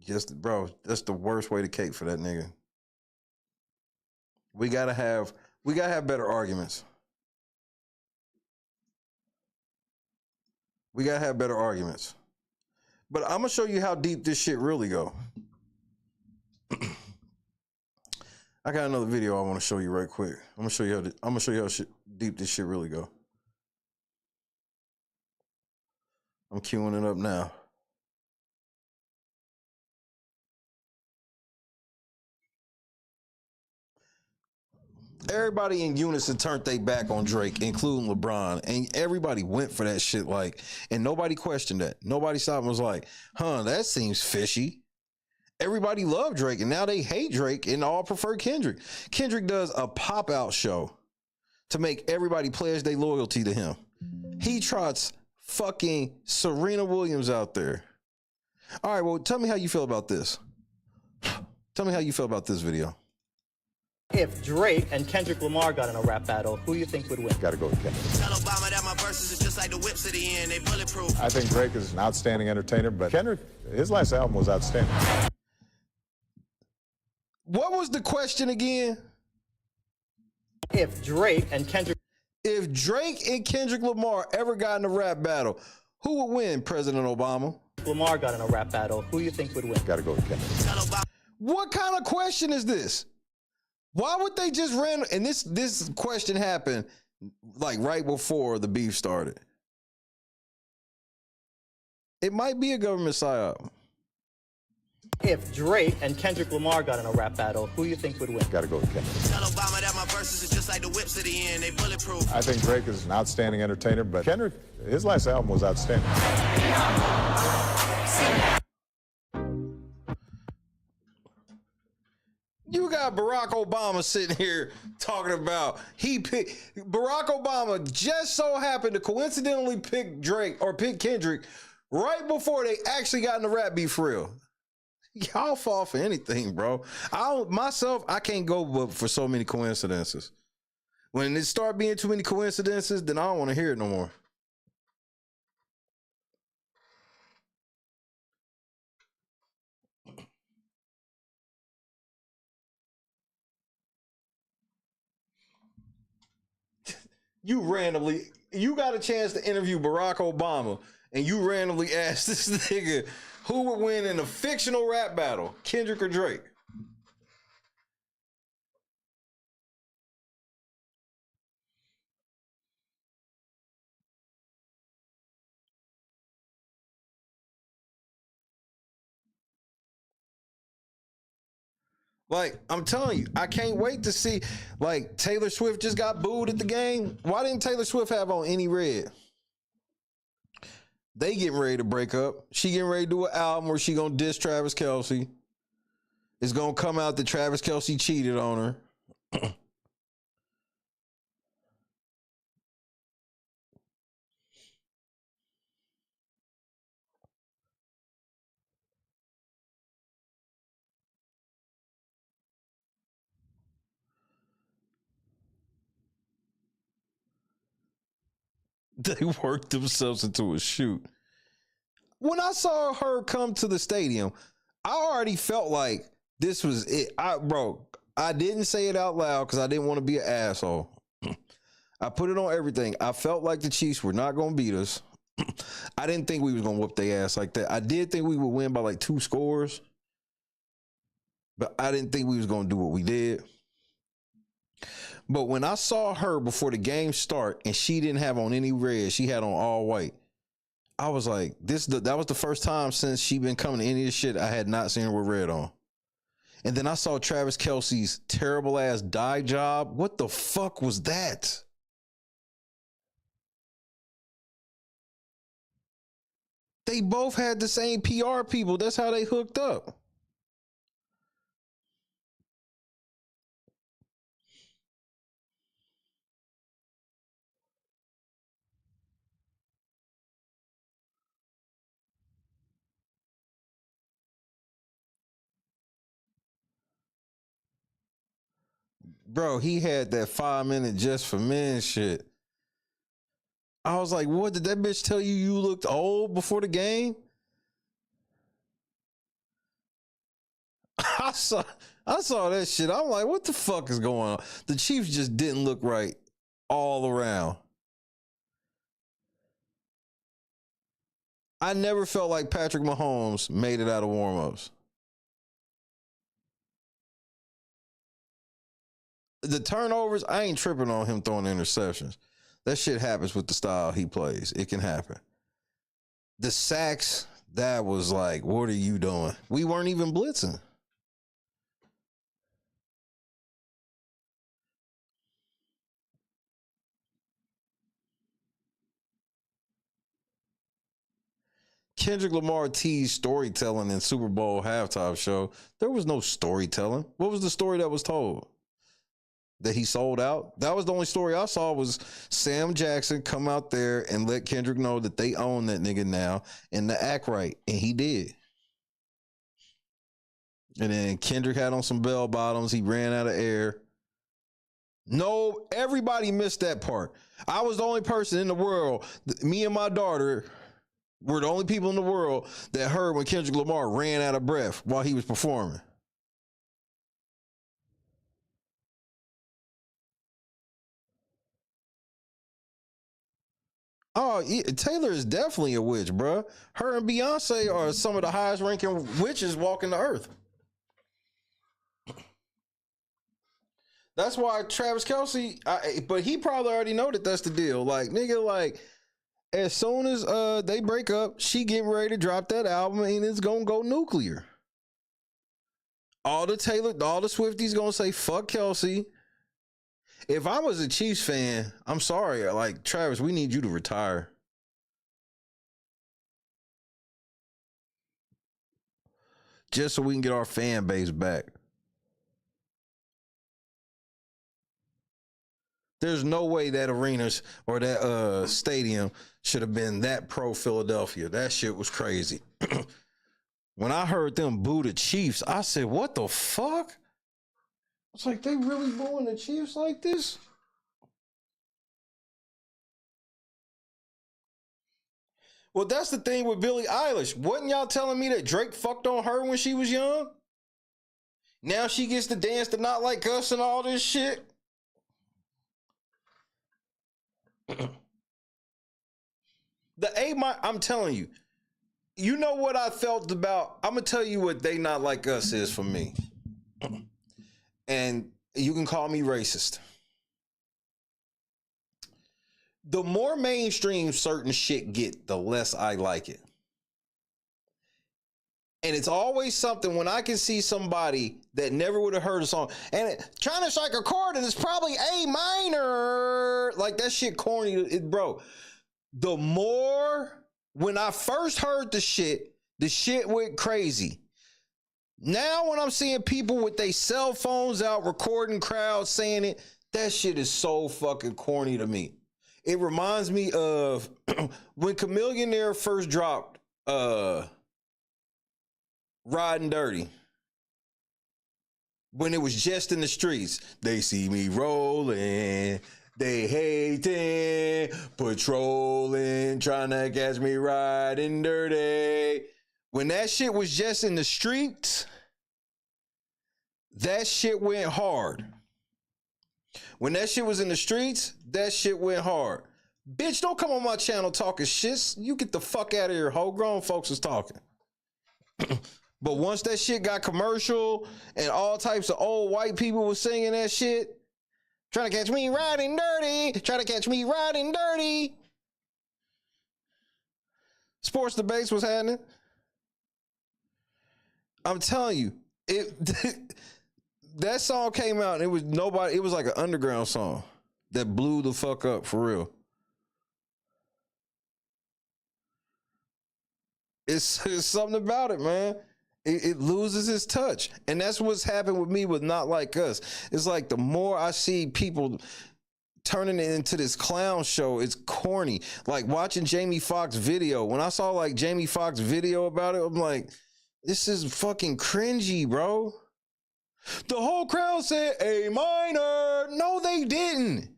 just, bro, that's the worst way to cape for that nigga. We gotta have better arguments. We gotta have better arguments. But I'm gonna show you how deep this shit really go. I got another video I want to show you right quick. I'm gonna show you how deep this shit really go. I'm queuing it up now. Everybody in unison turned their back on Drake, including LeBron, and everybody went for that shit, like, and nobody questioned that. Nobody stopped and was like, that seems fishy. Everybody loved Drake, and now they hate Drake and all prefer Kendrick. Kendrick does a pop-out show to make everybody pledge their loyalty to him. He trots fucking Serena Williams out there. All right, well, tell me how you feel about this. Tell me how you feel about this video. If Drake and Kendrick Lamar got in a rap battle, who you think would win? Gotta go with Kendrick. Tell Obama that my verses is just like the whips at the end, they bulletproof. I think Drake is an outstanding entertainer, but Kendrick, his last album was outstanding. What was the question again? If Drake and Kendrick Lamar ever got in a rap battle, who would win, President Obama? Lamar got in a rap battle, who you think would win? Gotta go with Kendrick. What kind of question is this? Why would they just and this question happened like right before the beef started. It might be a government psyop. If Drake and Kendrick Lamar got in a rap battle, who you think would win? Gotta go with Kendrick. Tell Obama that my verses is just like the whips at the end, they bulletproof. I think Drake is an outstanding entertainer, but Kendrick, his last album was outstanding. You got Barack Obama sitting here talking about Barack Obama just so happened to coincidentally pick Drake or pick Kendrick right before they actually got in the rap beef for real. Y'all fall for anything, bro. I can't go but for so many coincidences. When it start being too many coincidences, then I don't want to hear it no more. You got a chance to interview Barack Obama, and you randomly asked this nigga who would win in a fictional rap battle, Kendrick or Drake? Like, I'm telling you, I can't wait to see, like, Taylor Swift just got booed at the game. Why didn't Taylor Swift have on any red? They getting ready to break up. She getting ready to do an album where she gonna diss Travis Kelce. It's gonna come out that Travis Kelce cheated on her. They worked themselves into a shoot. When I saw her come to the stadium, I already felt like this was it. I didn't say it out loud because I didn't want to be an asshole. I put it on everything. I felt like the Chiefs were not going to beat us. I didn't think we was going to whoop their ass like that. I did think we would win by like 2 scores, but I didn't think we was going to do what we did. But when I saw her before the game start and she didn't have on any red, she had on all white, I was like, that was the first time since she been coming to any of this shit I had not seen her with red on. And then I saw Travis Kelce's terrible ass dye job. What the fuck was that? They both had the same PR people. That's how they hooked up. Bro, he had that 5-minute just for men shit. I was like, what, did that bitch tell you looked old before the game? I saw that shit. I'm like, what the fuck is going on? The Chiefs just didn't look right all around. I never felt like Patrick Mahomes made it out of warm-ups. The turnovers, I ain't tripping on him throwing interceptions. That shit happens with the style he plays. It can happen. The sacks, that was like, what are you doing? We weren't even blitzing. Kendrick Lamar teased storytelling in Super Bowl halftime show. There was no storytelling. What was the story that was told? That he sold out? That was the only story I saw, was Sam Jackson come out there and let Kendrick know that they own that nigga now and to act right. And he did. And then Kendrick had on some bell bottoms. He ran out of air. No, everybody missed that part. I was the only person in the world, me and my daughter were the only people in the world that heard when Kendrick Lamar ran out of breath while he was performing. Oh, yeah, Taylor is definitely a witch, bro. Her and Beyonce are some of the highest ranking witches walking the earth. That's why Travis Kelce, but he probably already know that that's the deal. Like, nigga, like, as soon as they break up, she getting ready to drop that album and it's gonna go nuclear. All the Swifties gonna say, fuck Kelce. If I was a Chiefs fan, I'm sorry. Like, Travis, we need you to retire. Just so we can get our fan base back. There's no way that arenas or that stadium should have been that pro Philadelphia. That shit was crazy. When I heard them boo the Chiefs, I said, what the fuck? It's like, they really booing the Chiefs like this? Well, that's the thing with Billie Eilish. Wasn't y'all telling me that Drake fucked on her when she was young? Now she gets to dance to Not Like Us and all this shit? I'm telling you, you know what I felt about, I'm going to tell you what They Not Like Us is for me. And you can call me racist. The more mainstream certain shit get, the less I like it. And it's always something when I can see somebody that never would have heard a song and trying to strike a chord and it's probably A minor. Like, that shit corny, bro. The more, when I first heard the shit went crazy. Now when I'm seeing people with their cell phones out recording crowds saying it, that shit is so fucking corny to me. It reminds me of when Chameleonaire first dropped Riding Dirty. When it was just in the streets. They see me rolling, they hating, patrolling, trying to catch me riding dirty. When that shit was just in the streets, that shit went hard. When that shit was in the streets, that shit went hard. Bitch, don't come on my channel talking shit. You get the fuck out of here. Whole grown folks is talking. But once that shit got commercial and all types of old white people was singing that shit, trying to catch me riding dirty, trying to catch me riding dirty. Sports debates was happening. I'm telling you, that song came out and it was nobody, it was like an underground song that blew the fuck up for real. It's something about it, man. It loses its touch. And that's what's happened with me with Not Like Us. It's like the more I see people turning it into this clown show, it's corny. Like watching Jamie Foxx video. When I saw like Jamie Foxx video about it, I'm like, this is fucking cringy, bro. The whole crowd said A minor. No, they didn't.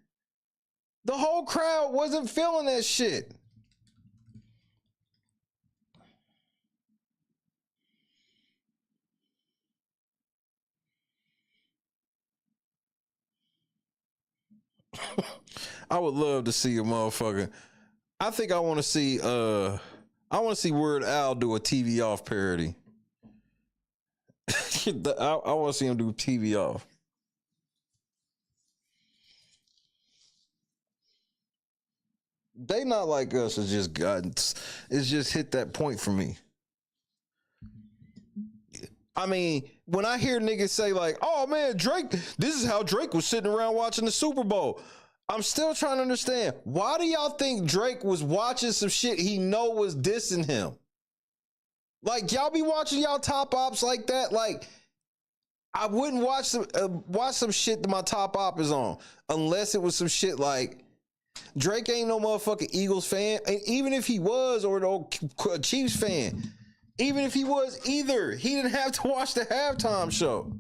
The whole crowd wasn't feeling that shit. I would love to see a motherfucker. I think I want to see Weird Al do a TV Off parody. I want to see him do TV Off. They Not Like Us has just it's just hit that point for me. I mean, when I hear niggas say like, oh man, Drake, this is how Drake was sitting around watching the Super Bowl. I'm still trying to understand. Why do y'all think Drake was watching some shit he know was dissing him? Like, y'all be watching y'all top ops like that? Like, I wouldn't watch some shit that my top op is on unless it was some shit like Drake ain't no motherfucking Eagles fan. And even if he was, or no Chiefs fan, even if he was either, he didn't have to watch the halftime show.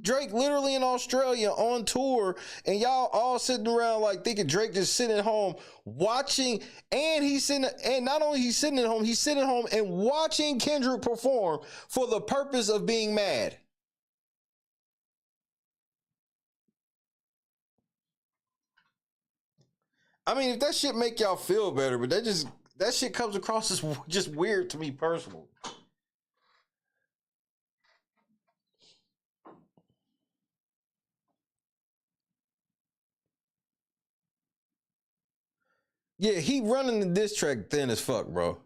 Drake literally in Australia on tour, and y'all all sitting around like thinking Drake just sitting at home watching, and not only he's sitting at home, he's sitting at home and watching Kendrick perform for the purpose of being mad. I mean, if that shit make y'all feel better, but that shit comes across as just weird to me personally. Yeah, he running the diss track thin as fuck, bro.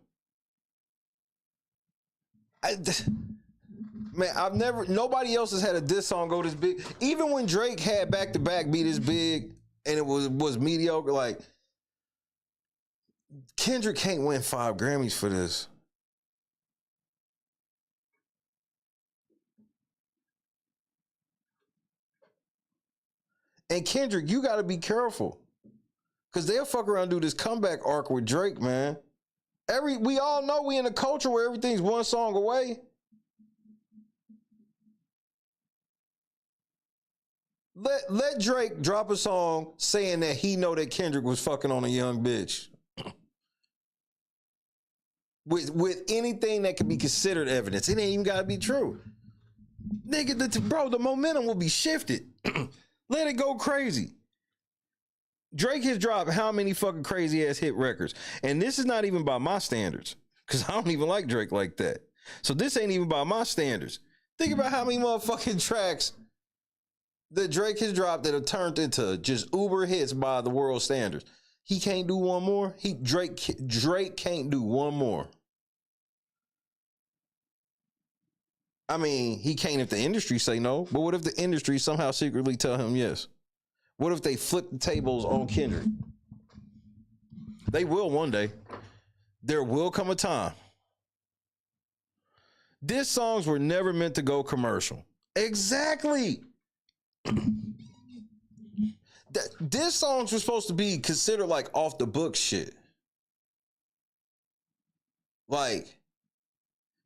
Nobody else has had a diss song go this big. Even when Drake had Back to Back be this big and it was mediocre, like, Kendrick can't win 5 Grammys for this. And Kendrick, you got to be careful. Because they'll fuck around and do this comeback arc with Drake, man. We all know we in a culture where everything's one song away. Let Drake drop a song saying that he know that Kendrick was fucking on a young bitch. With anything that could be considered evidence. It ain't even got to be true. Nigga, bro, the momentum will be shifted. Let it go crazy. Drake has dropped how many fucking crazy ass hit records? And this is not even by my standards, because I don't even like Drake like that. So this ain't even by my standards. Think about how many motherfucking tracks that Drake has dropped that have turned into just uber hits by the world standards. He can't do one more. Drake can't do one more. I mean, he can't if the industry say no, but what if the industry somehow secretly tell him yes? What if they flip the tables on Kendrick? They will one day. There will come a time. Diss songs were never meant to go commercial. Exactly. Diss songs were supposed to be considered like off the book shit. Like,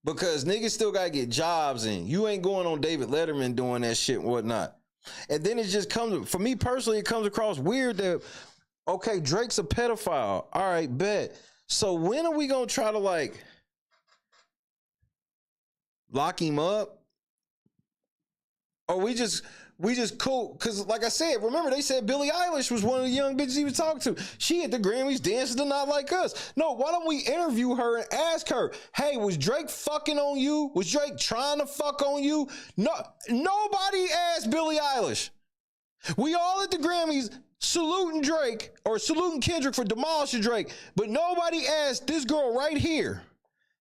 because niggas still gotta get jobs and you ain't going on David Letterman doing that shit and whatnot. And then it just comes, for me personally, it comes across weird that, okay, Drake's a pedophile. All right, bet. So when are we gonna try to like lock him up? Or we just cool? Because like I said, remember they said Billie Eilish was one of the young bitches he was talking to. She at the Grammys dancing to Not Like Us. No, why don't we interview her and ask her, hey, was Drake fucking on you? Was Drake trying to fuck on you? No, nobody asked Billie Eilish. We all at the Grammys saluting Drake or saluting Kendrick for demolishing Drake, but nobody asked this girl right here,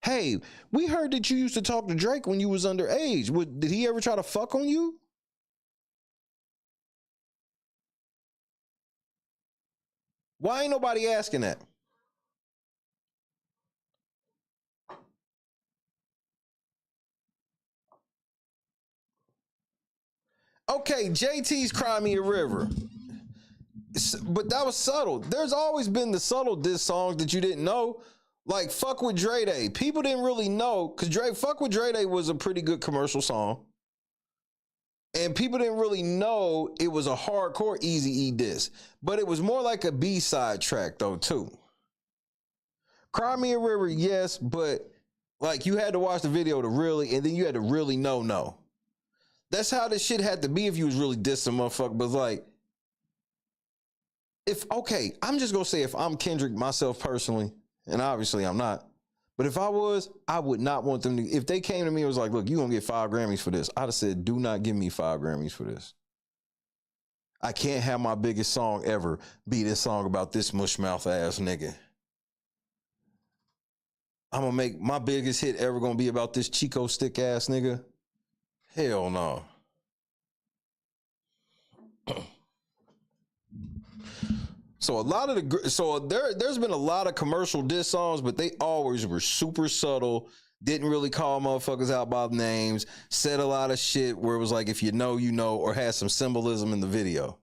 hey, we heard that you used to talk to Drake when you was underage. Did he ever try to fuck on you? Why ain't nobody asking that? Okay, JT's Cry Me a River. But that was subtle. There's always been the subtle diss songs that you didn't know. Like Fuck With Dre Day. People didn't really know, because Fuck With Dre Day was a pretty good commercial song. And people didn't really know it was a hardcore Eazy-E diss. But it was more like a B-side track though too. Cry Me a River, yes, but like you had to watch the video to really, and then you had to really know. That's how this shit had to be if you was really dissing motherfucker. But like, I'm just gonna say if I'm Kendrick myself personally, and obviously I'm not, but if I was, I would not want them to, if they came to me and was like, look, you gonna get 5 Grammys for this, I'd have said, do not give me 5 Grammys for this. I can't have my biggest song ever be this song about this mushmouth ass nigga. I'm gonna make my biggest hit ever gonna be about this Chico stick ass nigga? Hell no. So there's been a lot of commercial diss songs, but they always were super subtle. Didn't really call motherfuckers out by names. Said a lot of shit where it was like, if you know, you know, or had some symbolism in the video.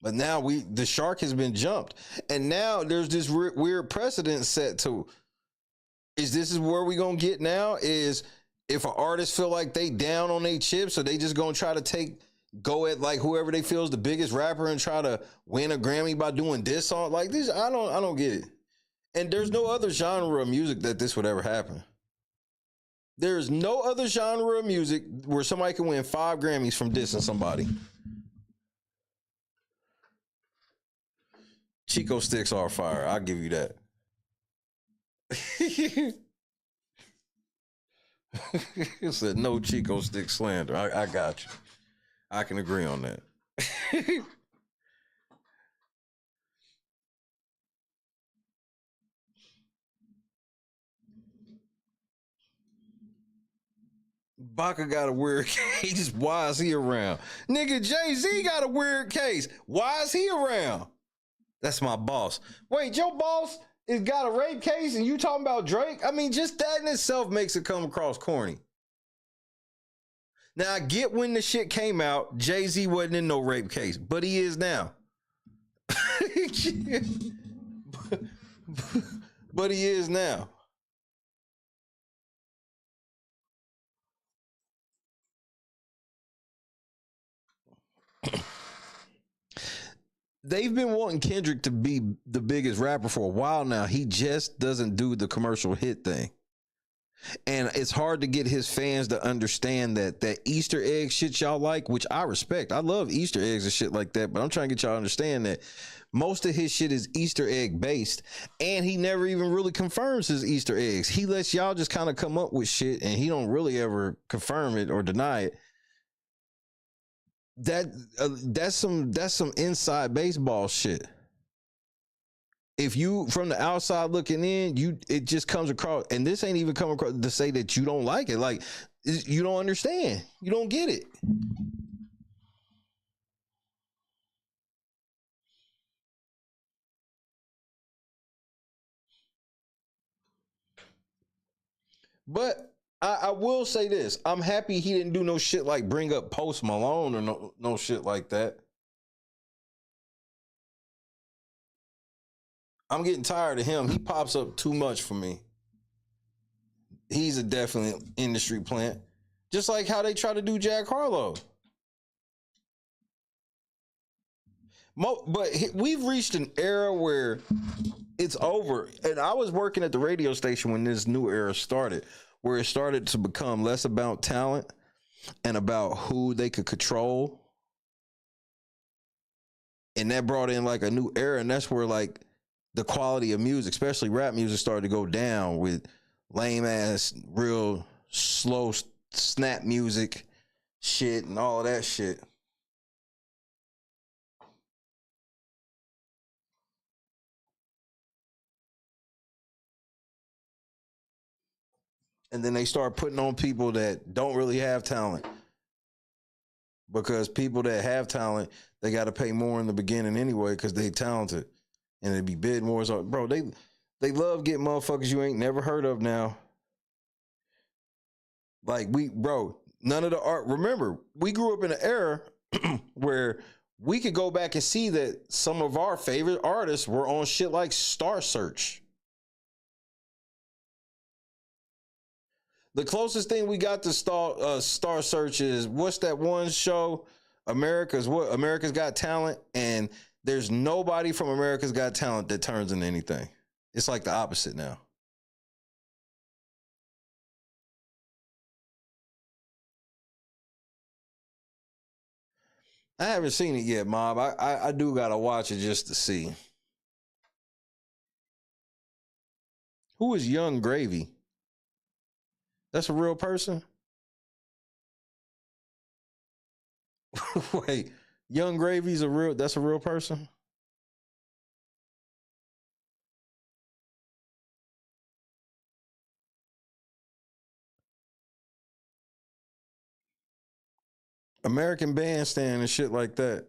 But now the shark has been jumped, and now there's this weird precedent set to. Is this where we gonna get now? Is if an artist feel like they down on their chips, so they just gonna try to go at like whoever they feel is the biggest rapper and try to win a Grammy by doing this song like this? I don't get it. And there's no other genre of music that this would ever happen. There's no other genre of music where somebody can win 5 Grammys from dissing somebody. Chico sticks are fire. I'll give you that. It said no Chico stick slander. I got you. I can agree on that. Baca got a weird case. Why is he around? Nigga, Jay-Z got a weird case. Why is he around? That's my boss. Wait, your boss has got a rape case and you talking about Drake? I mean, just that in itself makes it come across corny. Now, I get when the shit came out, Jay-Z wasn't in no rape case, but he is now. But he is now. They've been wanting Kendrick to be the biggest rapper for a while now. He just doesn't do the commercial hit thing. And it's hard to get his fans to understand that Easter egg shit y'all like, which I respect. I love Easter eggs and shit like that, but I'm trying to get y'all to understand that most of his shit is Easter egg based, and he never even really confirms his Easter eggs. He lets y'all just kind of come up with shit, and he don't really ever confirm it or deny it. That's some inside baseball shit. If you from the outside looking in, it just comes across, and this ain't even come across to say that you don't like it. Like, you don't understand, you don't get it. But I will say this: I'm happy he didn't do no shit like bring up Post Malone or no shit like that. I'm getting tired of him. He pops up too much for me. He's a definite industry plant. Just like how they try to do Jack Harlow. But we've reached an era where it's over. And I was working at the radio station when this new era started, where it started to become less about talent and about who they could control. And that brought in like a new era. And that's where like the quality of music, especially rap music, started to go down with lame ass, real slow snap music shit and all of that shit. And then they start putting on people that don't really have talent, because people that have talent, they got to pay more in the beginning anyway because they talented, and it'd be bid more. So, bro, they love getting motherfuckers you ain't never heard of now. Like none of the art. Remember, we grew up in an era where we could go back and see that some of our favorite artists were on shit like Star Search. The closest thing we got to Star Search is, what's that one show? America's Got Talent, and there's nobody from America's Got Talent that turns into anything. It's like the opposite now. I haven't seen it yet, Mob. I do gotta watch it just to see. Who is Young Gravy? That's a real person? Wait, Young Gravy's that's a real person? American Bandstand and shit like that.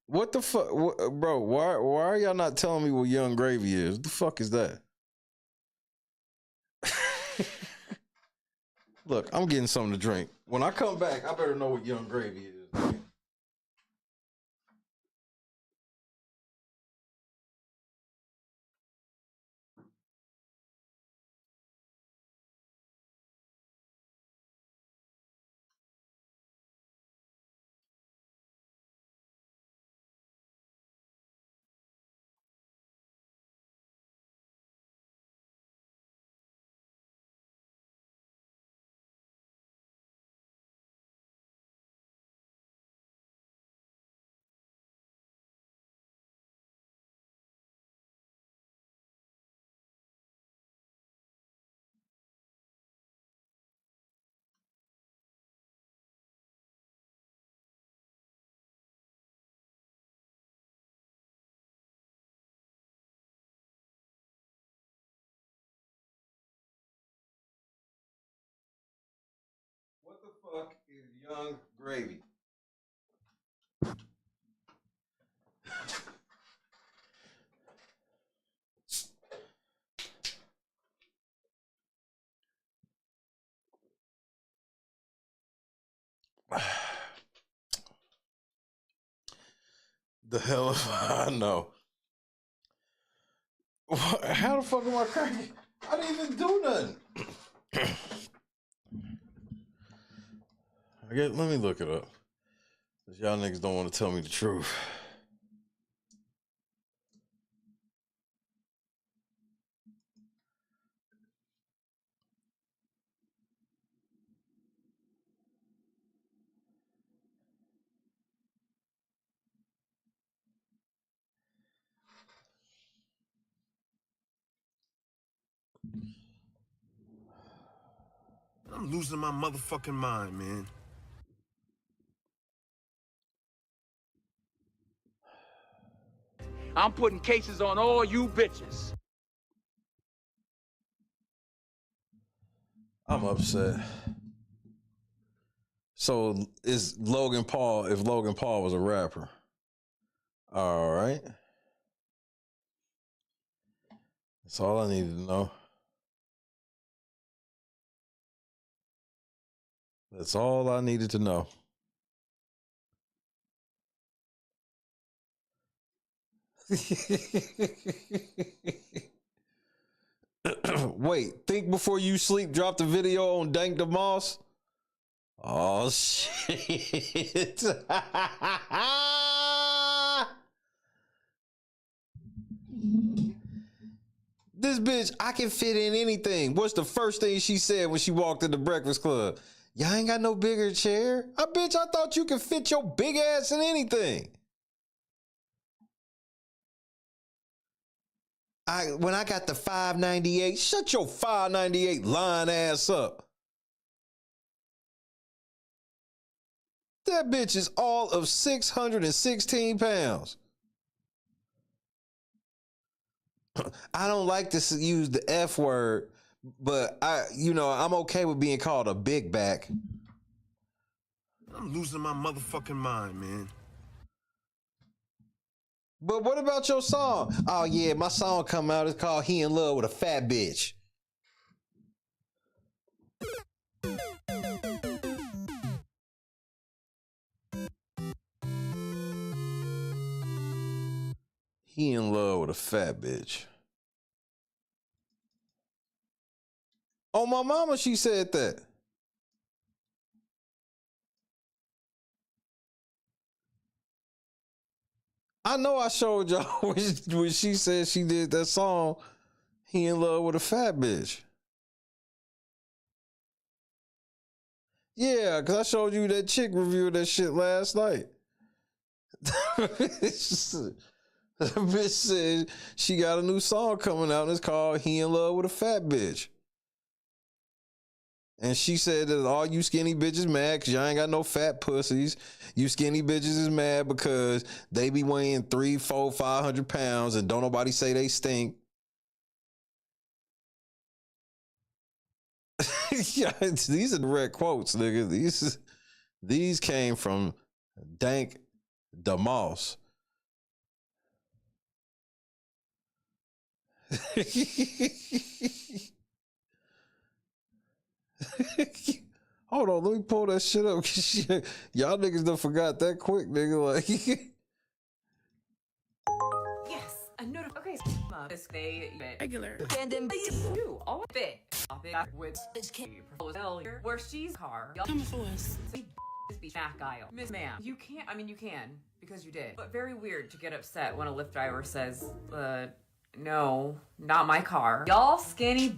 What the fuck, bro? Why are y'all not telling me what Young Gravy is? What the fuck is that? Look, I'm getting something to drink. When I come back, I better know what Young Gravy is. What the fuck is Young Gravy? The hell if I know. How the fuck am I crazy? I didn't even do nothing. Let me look it up. Cause y'all niggas don't want to tell me the truth. I'm losing my motherfucking mind, man. I'm putting cases on all you bitches. I'm upset. So is Logan Paul, if Logan Paul was a rapper? All right. That's all I needed to know. That's all I needed to know. Wait, think before you sleep. Drop the video on Dank the Moss. Oh shit. This bitch, I can fit in anything. What's the first thing she said when she walked in the Breakfast Club? Y'all ain't got no bigger chair? Bitch, I thought you could fit your big ass in anything. When I got the 598, shut your 598 lying ass up. That bitch is all of 616 pounds. I don't like to use the F word, but I'm okay with being called a big back. I'm losing my motherfucking mind, man. But what about your song? Oh yeah, my song come out. It's called He in Love with a Fat Bitch. He in love with a fat bitch. Oh, my mama, she said that. I know I showed y'all when she said she did that song, He in Love with a Fat Bitch. Yeah, because I showed you that chick review of that shit last night. The bitch said she got a new song coming out and it's called He in Love with a Fat Bitch. And she said that all you skinny bitches mad because y'all ain't got no fat pussies. You skinny bitches is mad because they be weighing 300, 400, 500 pounds and don't nobody say they stink. Yeah, these are direct quotes, nigga. These came from Dank DeMoss. Hold on, let me pull that shit up. Y'all niggas done forgot that quick, nigga. Like, Yes, a notification. Okay, this day regular. And then you all fit. With where she's car. Coming for us. Be back aisle. Miss Ma'am, you can't. I mean, you can because you did. But very weird to get upset when a Lyft driver says, no, not my car. Y'all skinny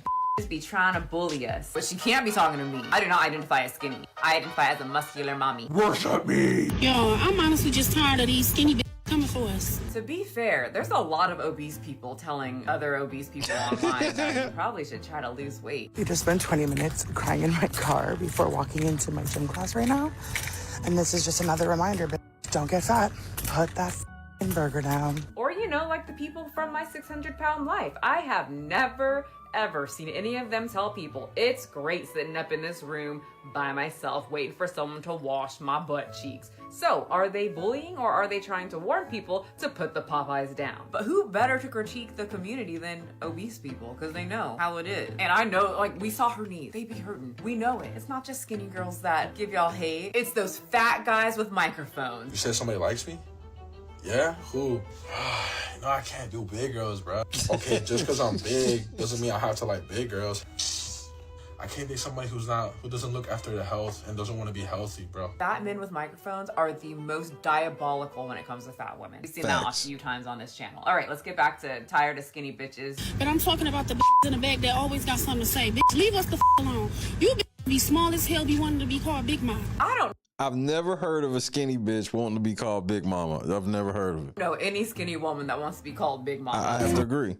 be trying to bully us. But she can't be talking to me. I do not identify as skinny. I identify as a muscular mommy. Worship me. Yo, I'm honestly just tired of these skinny coming for us. To be fair, there's a lot of obese people telling other obese people online that you probably should try to lose weight. I just spent 20 minutes crying in my car before walking into my gym class right now. And this is just another reminder, but don't get fat. Put that burger down. Or, you know, like the people from my 600-pound life. I have never, ever seen any of them tell people it's great sitting up in this room by myself waiting for someone to wash my butt cheeks. So, are they bullying or are they trying to warn people to put the Popeyes down? But who better to critique the community than obese people? Because they know how it is. And I know, like, we saw her knees. They be hurting. We know it. It's not just skinny girls that give y'all hate. It's those fat guys with microphones. You said somebody likes me? Yeah? Who? No, I can't do big girls, bro. Okay, just because I'm big doesn't mean I have to like big girls. I can't date somebody who doesn't look after their health and doesn't want to be healthy, bro. Fat men with microphones are the most diabolical when it comes to fat women. We've seen that a few times on this channel. All right, let's get back to tired of skinny bitches. But I'm talking about the in the back that always got something to say. Bitch, leave us the alone. You be small as hell, be wanting to be called Big Mom. I've never heard of a skinny bitch wanting to be called Big Mama. I've never heard of it. No, any skinny woman that wants to be called Big Mama. I have to agree.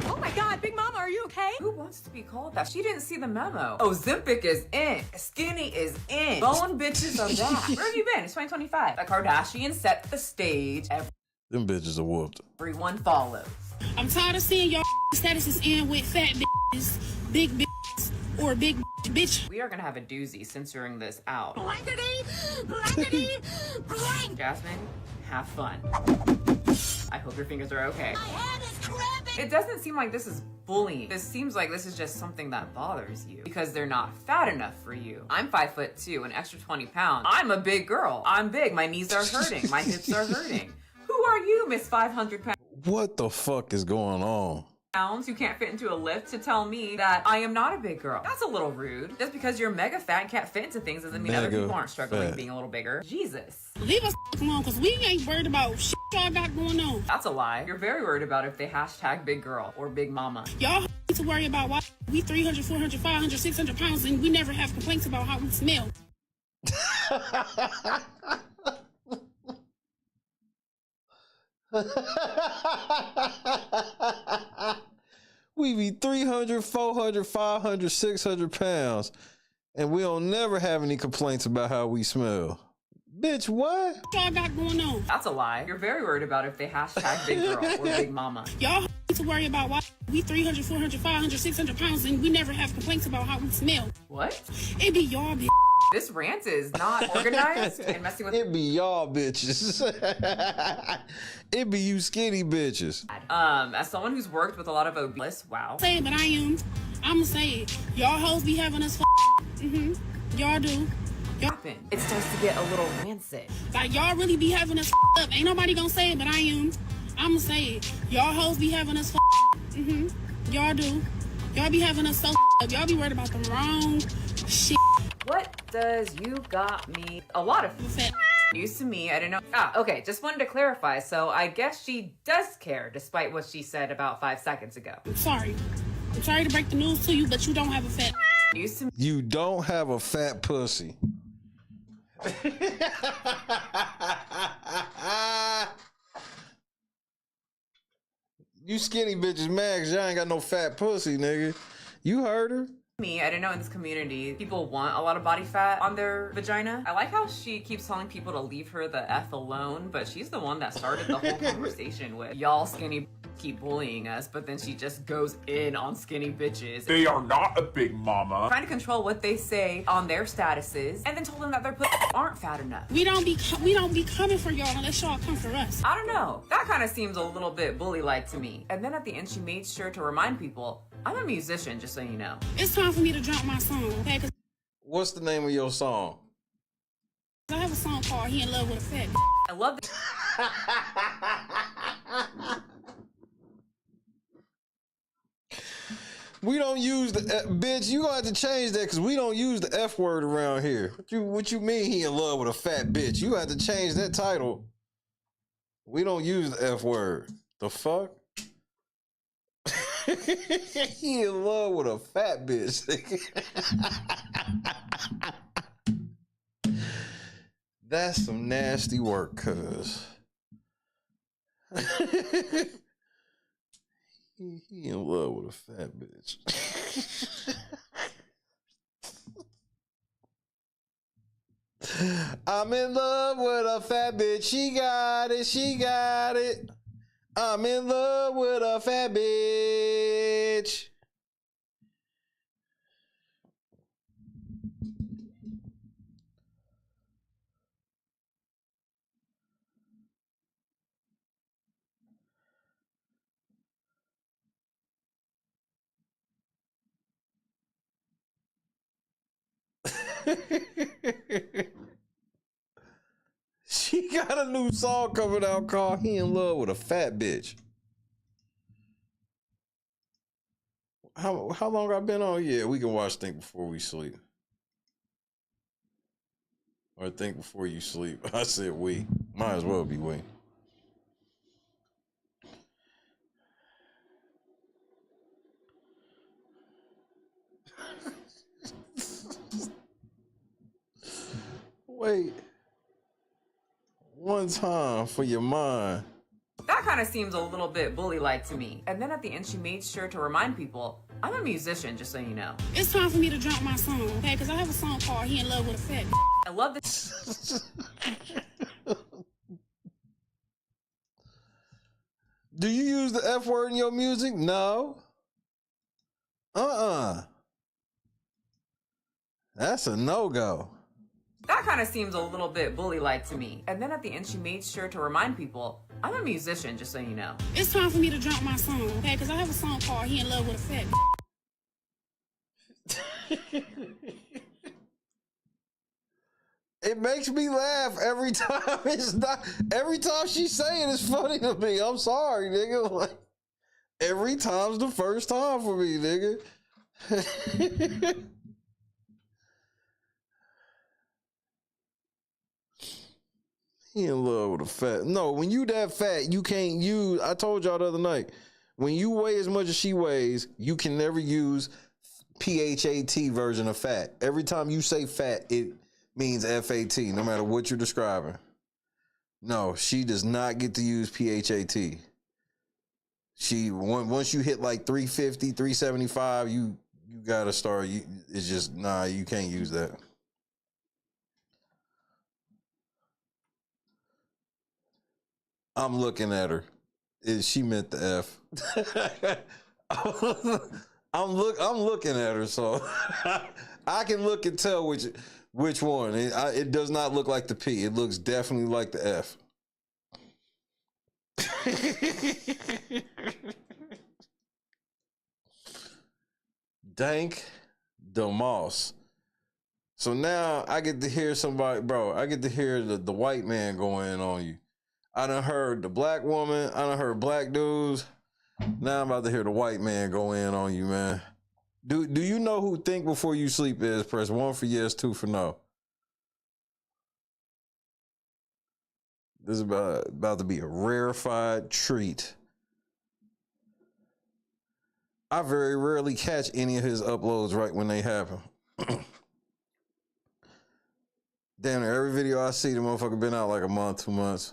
Oh my God, Big Mama, are you okay? Who wants to be called that? She didn't see the memo. Ozempic is in. Skinny is in. Bone bitches are back. Where have you been? It's 2025. The Kardashians set the stage. Them bitches are whooped. Everyone follows. I'm tired of seeing y'all statuses in with fat bitches, big bitches, or big bitch. We are gonna have a doozy censoring this out. Jasmine, have fun. I hope your fingers are okay. My head is cramping. It doesn't seem like this is bullying. This seems like this is just something that bothers you because they're not fat enough for you. I'm 5'2", an extra 20 pounds. I'm a big girl. I'm big. My knees are hurting. My hips are hurting. Who are you, Miss 500 pounds? What the fuck is going on? Who can't fit into a lift to tell me that I am not a big girl. That's a little rude. Just because you're mega fat and can't fit into things doesn't mean other people aren't struggling being a little bigger. Jesus. Leave us alone, because we ain't worried about shit y'all got going on. That's a lie. You're very worried about if they hashtag big girl or big mama. Y'all need to worry about why we 300, 400, 500, 600 pounds and we never have complaints about how we smell. We be 300, 400, 500, 600 pounds, and we don't never have any complaints about how we smell. Bitch, what? Y'all got going on? That's a lie. You're very worried about if they hashtag big girl or big mama. Y'all need to worry about why we 300, 400, 500, 600 pounds and we never have complaints about how we smell. What? It be y'all, bitch. This rant is not organized and messing with. It be y'all bitches. It be you skinny bitches. As someone who's worked with a lot of obese, wow. Say it, but I'ma say it. Y'all hoes be having us Y'all do. It starts to get a little rancid. Like, y'all really be having us up. Ain't nobody gonna say it, but I'ma say it. Y'all hoes be having us Y'all do. Y'all be having us so up. Y'all be worried about the wrong shit. What does you got me? A lot of news to me. I don't know. Okay. Just wanted to clarify. So I guess she does care, despite what she said about 5 seconds ago. I'm sorry to break the news to you, but you don't have a fat. News to me. You don't have a fat pussy. You skinny bitches mad 'cause y'all ain't got no fat pussy, nigga. You heard her. Me, I didn't know in this community, people want a lot of body fat on their vagina. I like how she keeps telling people to leave her the F alone, but she's the one that started the whole conversation with, y'all skinny keep bullying us, but then she just goes in on skinny bitches. They are not a big mama. Trying to control what they say on their statuses, and then told them that their pussies aren't fat enough. We don't be coming for y'all unless y'all come for us. I don't know. That kind of seems a little bit bully-like to me. And then at the end, she made sure to remind people, I'm a musician, just so you know. It's time for me to drop my song, okay? 'Cause What's the name of your song? I have a song called He in Love with a Fat. I love this. We don't use the bitch. You gonna have to change that because we don't use the F word around here. What you mean he in love with a fat bitch? You have to change that title. We don't use the F word. The fuck? He in love with a fat bitch. That's some nasty work, cuz. He in love with a fat bitch. I'm in love with a fat bitch. She got it. She got it. I'm in love with a fat bitch. She got a new song coming out called He in Love with a Fat Bitch. How long I been on? Yeah, we can watch Think Before We Sleep. Or Think Before You Sleep. I said we. Might as well be we. Wait. One time for your mind. That kind of seems a little bit bully-like to me. And then at the end, she made sure to remind people, I'm a musician, just so you know. It's time for me to drop my song, okay? Because I have a song called He in Love with a Fat. I love this. Do you use the F word in your music? No. That's a no-go. That kind of seems a little bit bully-like to me. And then at the end, she made sure to remind people, I'm a musician, just so you know. It's time for me to drop my song, okay? Because I have a song called He in Love with a Fat. It makes me laugh every time. It's not every time she say it, it's funny to me. I'm sorry, nigga. Like every time's the first time for me, nigga. He in love with a fat. No, when you that fat, you can't use. I told y'all the other night. When you weigh as much as she weighs, you can never use PHAT version of fat. Every time you say fat, it means FAT, no matter what you're describing. No, she does not get to use PHAT. She once you hit like 350, 375, you gotta start. It's just you can't use that. I'm looking at her. She meant the F. I'm looking at her, so I can look and tell which one. It does not look like the P. It looks definitely like the F. Dank DeMoss. So now I get to hear somebody, bro. I get to hear the white man going on you. I done heard the black woman. I done heard black dudes. Now I'm about to hear the white man go in on you, man. Do you know who Think Before You Sleep is? Press 1 for yes, 2 for no. This is about to be a rarefied treat. I very rarely catch any of his uploads right when they happen. Damn, every video I see, the motherfucker been out like a month, 2 months.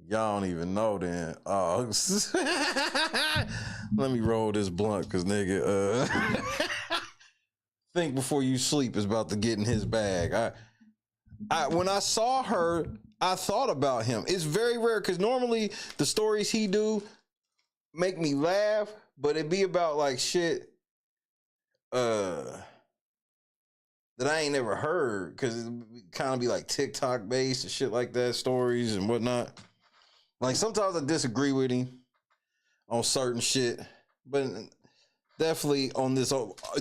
Y'all don't even know then. Oh, let me roll this blunt, cause nigga, think before you sleep is about to get in his bag. When I saw her, I thought about him. It's very rare, cause normally the stories he do make me laugh, but it be about like shit that I ain't never heard, cause it kind of be like TikTok based and shit like that, stories and whatnot. Like sometimes I disagree with him on certain shit, but definitely on this,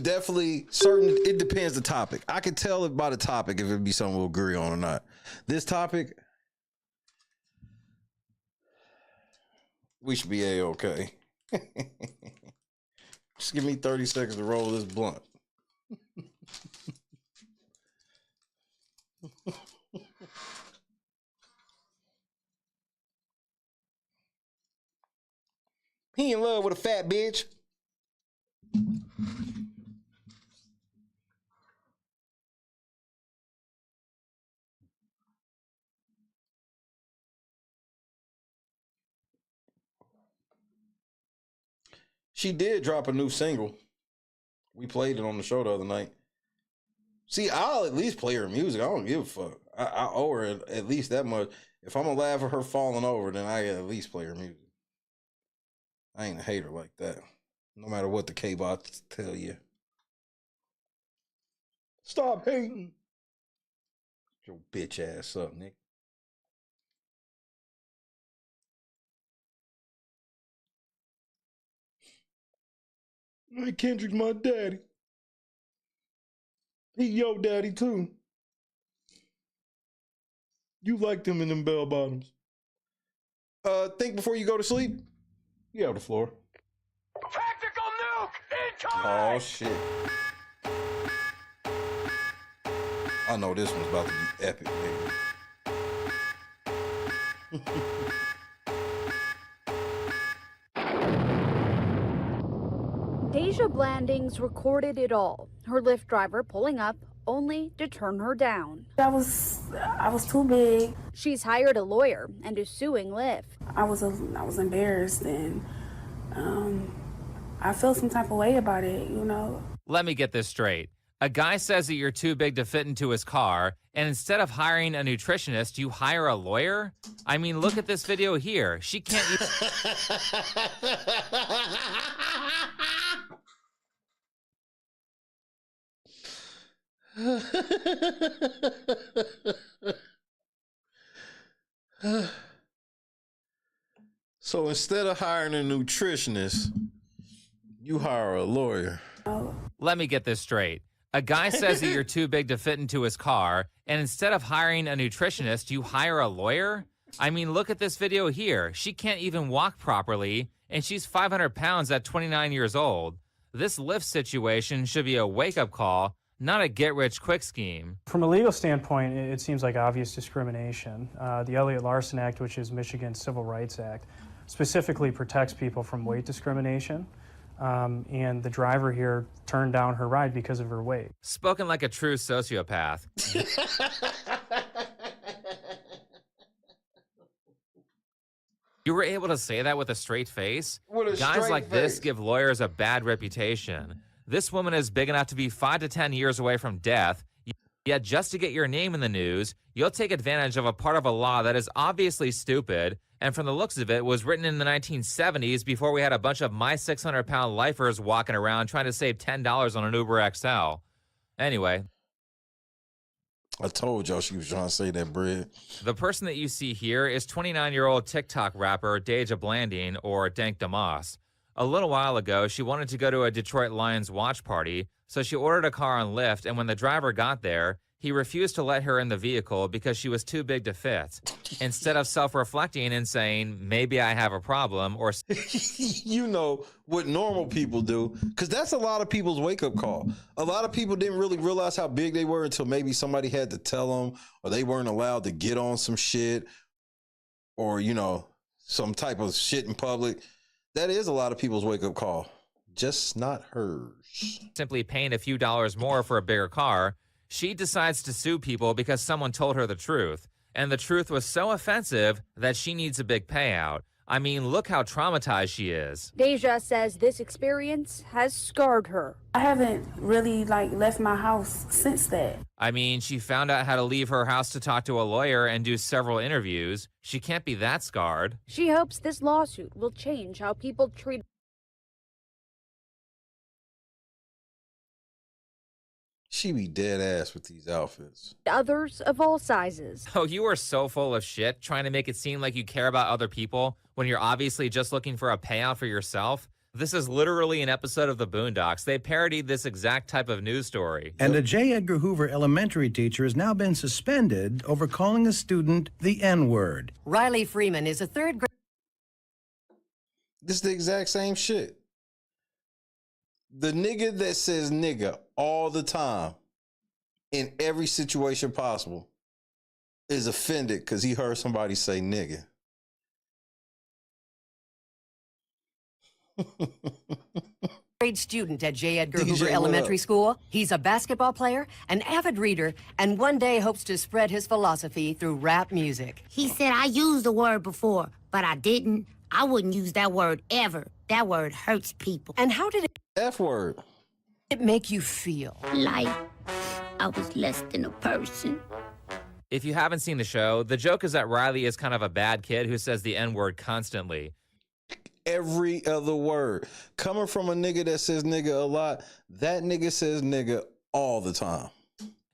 definitely certain. It depends the topic. I can tell it by the topic if it'd be something we'll agree on or not. This topic, we should be A-okay. Just give me 30 seconds to roll this blunt. He in love with a fat bitch. She did drop a new single. We played it on the show the other night. See, I'll at least play her music. I don't give a fuck. I owe her at least that much. If I'm gonna laugh at her falling over, then I at least play her music. I ain't a hater like that. No matter what the K-bots tell you. Stop hating. Get your bitch ass up, Nick. Hey, Kendrick's my daddy. He your daddy too. You liked him in them bell bottoms. Think before you go to sleep. You have the floor. Tactical nuke incoming! Oh shit. I know this one's about to be epic, nigga. Deja Blandings recorded it all. Her Lyft driver pulling up only to turn her down. I was too big. She's hired a lawyer and is suing Lyft. I was embarrassed, and I felt some type of way about it, you know. Let me get this straight. A guy says that you're too big to fit into his car, and instead of hiring a nutritionist, you hire a lawyer? I mean, look at this video here. She can't even... So instead of hiring a nutritionist, you hire a lawyer. Let me get this straight. A guy says that you're too big to fit into his car, and instead of hiring a nutritionist, you hire a lawyer? I mean, look at this video here. She can't even walk properly, and she's 500 pounds at 29 years old. This Lyft situation should be a wake-up call, not a get-rich-quick scheme. From a legal standpoint, it seems like obvious discrimination. The Elliott-Larsen Act, which is Michigan's Civil Rights Act, specifically protects people from weight discrimination. And the driver here turned down her ride because of her weight. Spoken like a true sociopath. You were able to say that with a straight face? Guys like this give lawyers a bad reputation. This woman is big enough to be 5 to 10 years away from death, yet just to get your name in the news, you'll take advantage of a part of a law that is obviously stupid, and from the looks of it, was written in the 1970s before we had a bunch of my 600-pound lifers walking around trying to save $10 on an Uber XL. Anyway. I told y'all she was trying to say that bread. The person that you see here is 29-year-old TikTok rapper Deja Blanding, or Dank Damas. A little while ago, she wanted to go to a Detroit Lions watch party, so she ordered a car on Lyft, and when the driver got there, he refused to let her in the vehicle because she was too big to fit. Instead of self-reflecting and saying, maybe I have a problem, or... You know what normal people do, because that's a lot of people's wake-up call. A lot of people didn't really realize how big they were until maybe somebody had to tell them, or they weren't allowed to get on some shit, or, you know, some type of shit in public. That is a lot of people's wake-up call, just not hers. Simply paying a few dollars more for a bigger car, she decides to sue people because someone told her the truth. And the truth was so offensive that she needs a big payout. I mean, look how traumatized she is. Deja says this experience has scarred her. I haven't really left my house since that. I mean, she found out how to leave her house to talk to a lawyer and do several interviews. She can't be that scarred. She hopes this lawsuit will change how people treat She be dead ass with these outfits. others of all sizes. Oh, you are so full of shit trying to make it seem like you care about other people when you're obviously just looking for a payout for yourself. This is literally an episode of The Boondocks. They parodied this exact type of news story. And a J. Edgar Hoover elementary teacher has now been suspended over calling a student the N-word. Riley Freeman is a third grade. This is the exact same shit. The nigga that says nigga all the time in every situation possible is offended because he heard somebody say nigga. Grade student at J. Edgar Hoover Elementary School. He's a basketball player, an avid reader, and one day hopes to spread his philosophy through rap music. He said I used the word before, but I didn't. I wouldn't use that word ever. That word hurts people. And how did F word. it make you feel? Like I was less than a person. If you haven't seen the show, the joke is that Riley is kind of a bad kid who says the N-word constantly. Every other word. Coming from a nigga that says nigga a lot, that nigga says nigga all the time.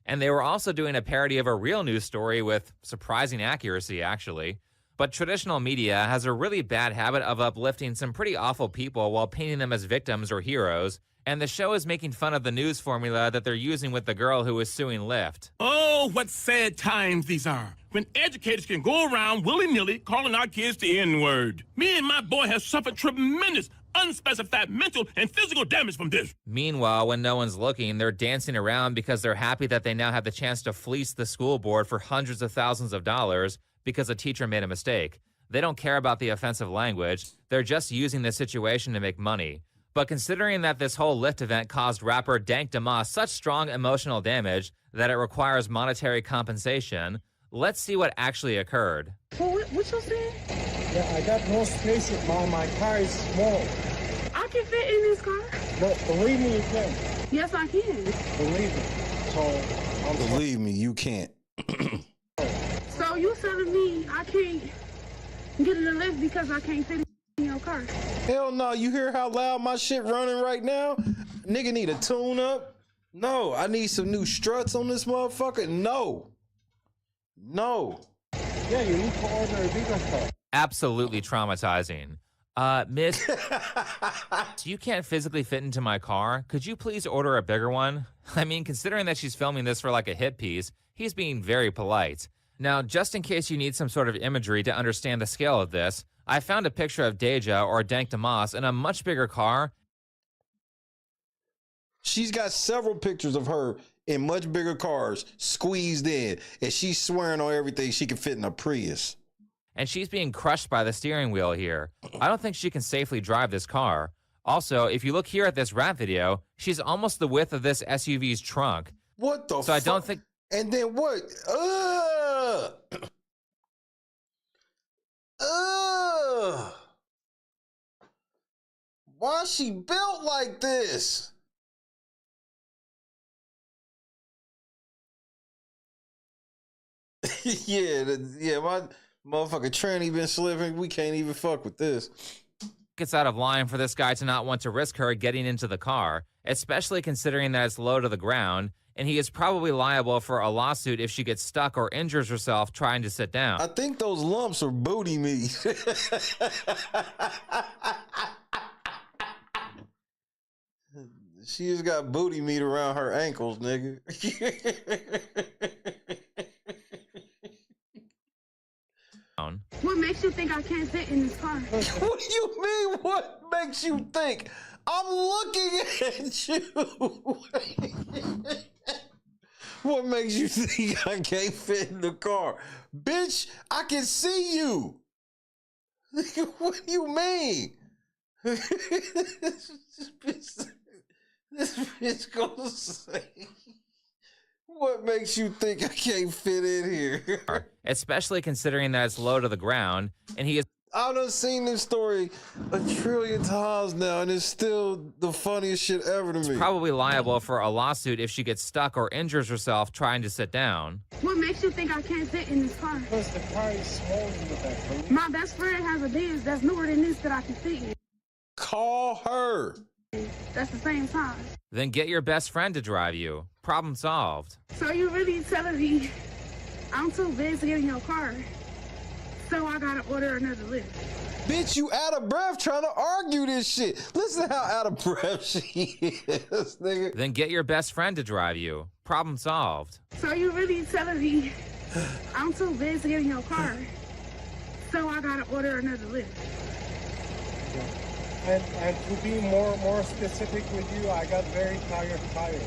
And they were also doing a parody of a real news story with surprising accuracy, actually. But traditional media has a really bad habit of uplifting some pretty awful people while painting them as victims or heroes. And the show is making fun of the news formula that they're using with the girl who is suing Lyft. Oh, what sad times these are. When educators can go around willy-nilly calling our kids the N-word. Me and my boy have suffered tremendous unspecified mental and physical damage from this. Meanwhile, when no one's looking, they're dancing around because they're happy that they now have the chance to fleece the school board for hundreds of thousands of dollars because a teacher made a mistake. They don't care about the offensive language. They're just using the situation to make money. But considering that this whole Lyft event caused rapper Dank Damas such strong emotional damage that it requires monetary compensation, let's see what actually occurred. What you saying? Yeah, I got no space, Mom. My car is small. I can fit in this car. But believe me, you can. Yes, I can. Believe me. So, believe me, you can't. So you telling me I can't get in the lift because I can't fit in your car? Hell no, you hear how loud my shit running right now? Nigga need a tune up? No, I need some new struts on this motherfucker? No. Yeah, you need to order a bigger car. Absolutely traumatizing. Miss, you can't physically fit into my car. Could you please order a bigger one? I mean, considering that she's filming this for like a hit piece, he's being very polite. Now, just in case you need some sort of imagery to understand the scale of this, I found a picture of Deja or Dank Damas in a much bigger car. She's got several pictures of her in much bigger cars squeezed in, and she's swearing on everything she can fit in a Prius. And she's being crushed by the steering wheel here. I don't think she can safely drive this car. Also, if you look here at this rap video, she's almost the width of this SUV's trunk. What the fuck? So I don't think... And then what? Why is she built like this? yeah, my motherfucking tranny been slipping. We can't even fuck with this. It's out of line for this guy to not want to risk her getting into the car, especially considering that it's low to the ground, and he is probably liable for a lawsuit if she gets stuck or injures herself trying to sit down. I think those lumps are booty meat. She just got booty meat around her ankles, nigga. What makes you think I can't fit in this car? What do you mean, what makes you think? I'm looking at you. What makes you think I can't fit in the car? Bitch, I can see you. What do you mean? This bitch gonna say, What makes you think I can't fit in here? Especially considering that it's low to the ground, and he is. I've done seen this story a trillion times now, and it's still the funniest shit ever to me. Probably liable for a lawsuit if she gets stuck or injures herself trying to sit down. What makes you think I can't fit in this car? Because the car is smaller than the back. My best friend has a Benz that's newer than this that I can fit in. Call her. That's the same size. Then get your best friend to drive you. Problem solved. So you really telling me I'm too big to get in your car? So I gotta order another lift. Bitch, you out of breath trying to argue this shit. Listen how out of breath she is, nigga. Then get your best friend to drive you. Problem solved. So you really telling me I'm too big to get in your car? So I gotta order another lift. And to be more specific with you, I got very tired tires.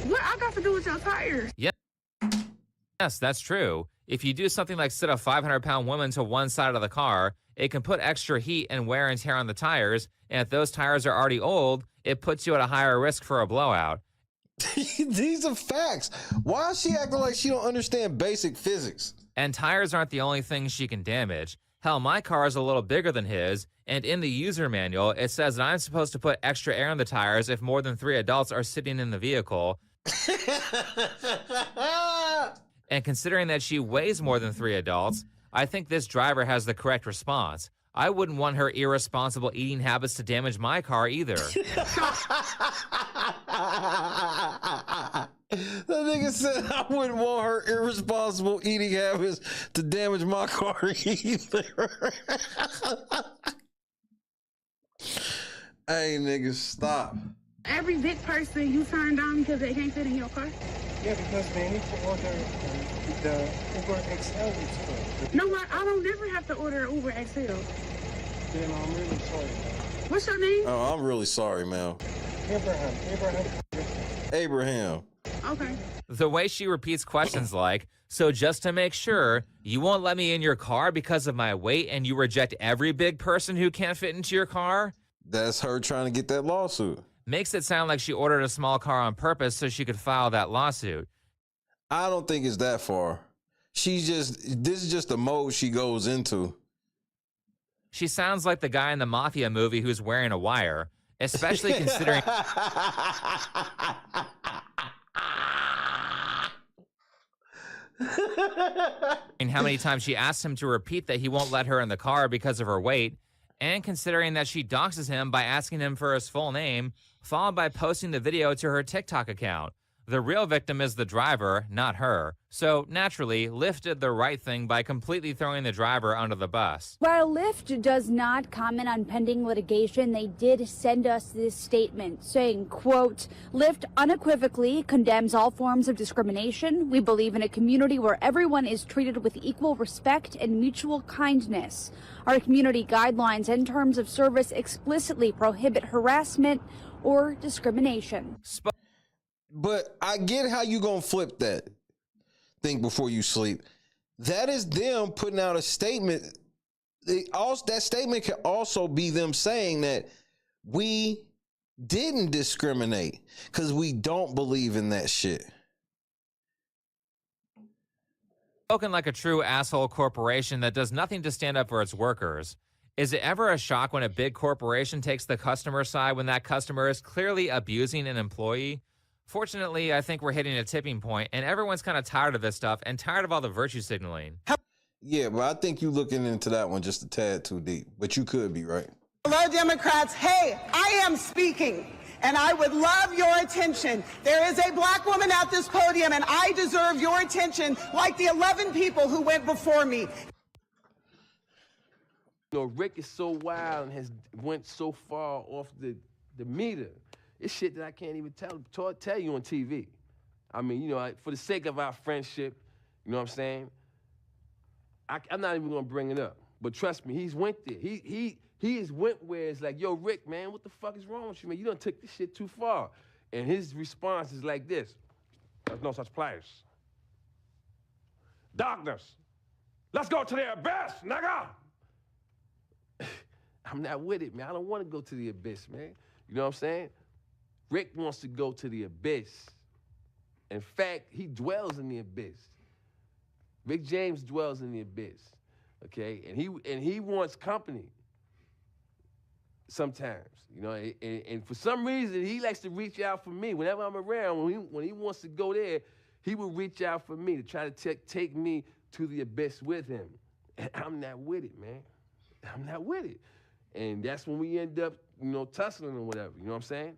What I got to do with your tires? Yeah. Yes, that's true. If you do something like sit a 500-pound woman to one side of the car, it can put extra heat and wear and tear on the tires, and if those tires are already old, it puts you at a higher risk for a blowout. These are facts. Why is she acting like she don't understand basic physics? And tires aren't the only thing she can damage. Hell, my car is a little bigger than his, and in the user manual, it says that I'm supposed to put extra air in the tires if more than 3 adults are sitting in the vehicle. And considering that she weighs more than 3 adults, I think this driver has the correct response. I wouldn't want her irresponsible eating habits to damage my car either. That nigga said I wouldn't want her irresponsible eating habits to damage my car either. Hey, nigga, stop. Every big person you turn down because they can't fit in your car? Yeah, because they need to order the Uber XL instead. No, I don't never have to order Uber XL. Then I'm really sorry. What's your name? Oh, I'm really sorry, man. Abraham. Okay. The way she repeats questions like, so just to make sure, you won't let me in your car because of my weight and you reject every big person who can't fit into your car? That's her trying to get that lawsuit. Makes it sound like she ordered a small car on purpose so she could file that lawsuit. I don't think it's that far. This is just the mode she goes into. She sounds like the guy in the Mafia movie who's wearing a wire, especially considering how many times she asks him to repeat that he won't let her in the car because of her weight, and considering that she doxes him by asking him for his full name, followed by posting the video to her TikTok account. The real victim is the driver, not her. So, naturally, Lyft did the right thing by completely throwing the driver under the bus. While Lyft does not comment on pending litigation, they did send us this statement saying, quote, Lyft unequivocally condemns all forms of discrimination. We believe in a community where everyone is treated with equal respect and mutual kindness. Our community guidelines and terms of service explicitly prohibit harassment or discrimination. But I get how you gonna flip that. Think before you sleep. That is them putting out a statement. That statement can also be them saying that we didn't discriminate because we don't believe in that shit. Spoken like a true asshole corporation that does nothing to stand up for its workers. Is it ever a shock when a big corporation takes the customer side when that customer is clearly abusing an employee? Fortunately, I think we're hitting a tipping point, and everyone's kind of tired of this stuff and tired of all the virtue signaling. Yeah, but I think you're looking into that one just a tad too deep. But you could be right. Hello, Democrats. Hey, I am speaking, and I would love your attention. There is a black woman at this podium, and I deserve your attention like the 11 people who went before me. You know, Rick is so wild and has went so far off the meter. It's shit that I can't even tell you on TV. I mean, you know, for the sake of our friendship, you know what I'm saying? I'm not even gonna bring it up. But trust me, he's went there. He has went where it's like, yo, Rick, man, what the fuck is wrong with you, man? You done took this shit too far. And his response is like this: there's no such place. Darkness. Let's go to the abyss, nigga. I'm not with it, man. I don't want to go to the abyss, man. You know what I'm saying? Rick wants to go to the abyss. In fact, he dwells in the abyss. Rick James dwells in the abyss, okay? And he wants company sometimes, you know. And for some reason, he likes to reach out for me. Whenever I'm around, when he wants to go there, he will reach out for me to try to take me to the abyss with him. And I'm not with it, man. I'm not with it. And that's when we end up, you know, tussling or whatever. You know what I'm saying?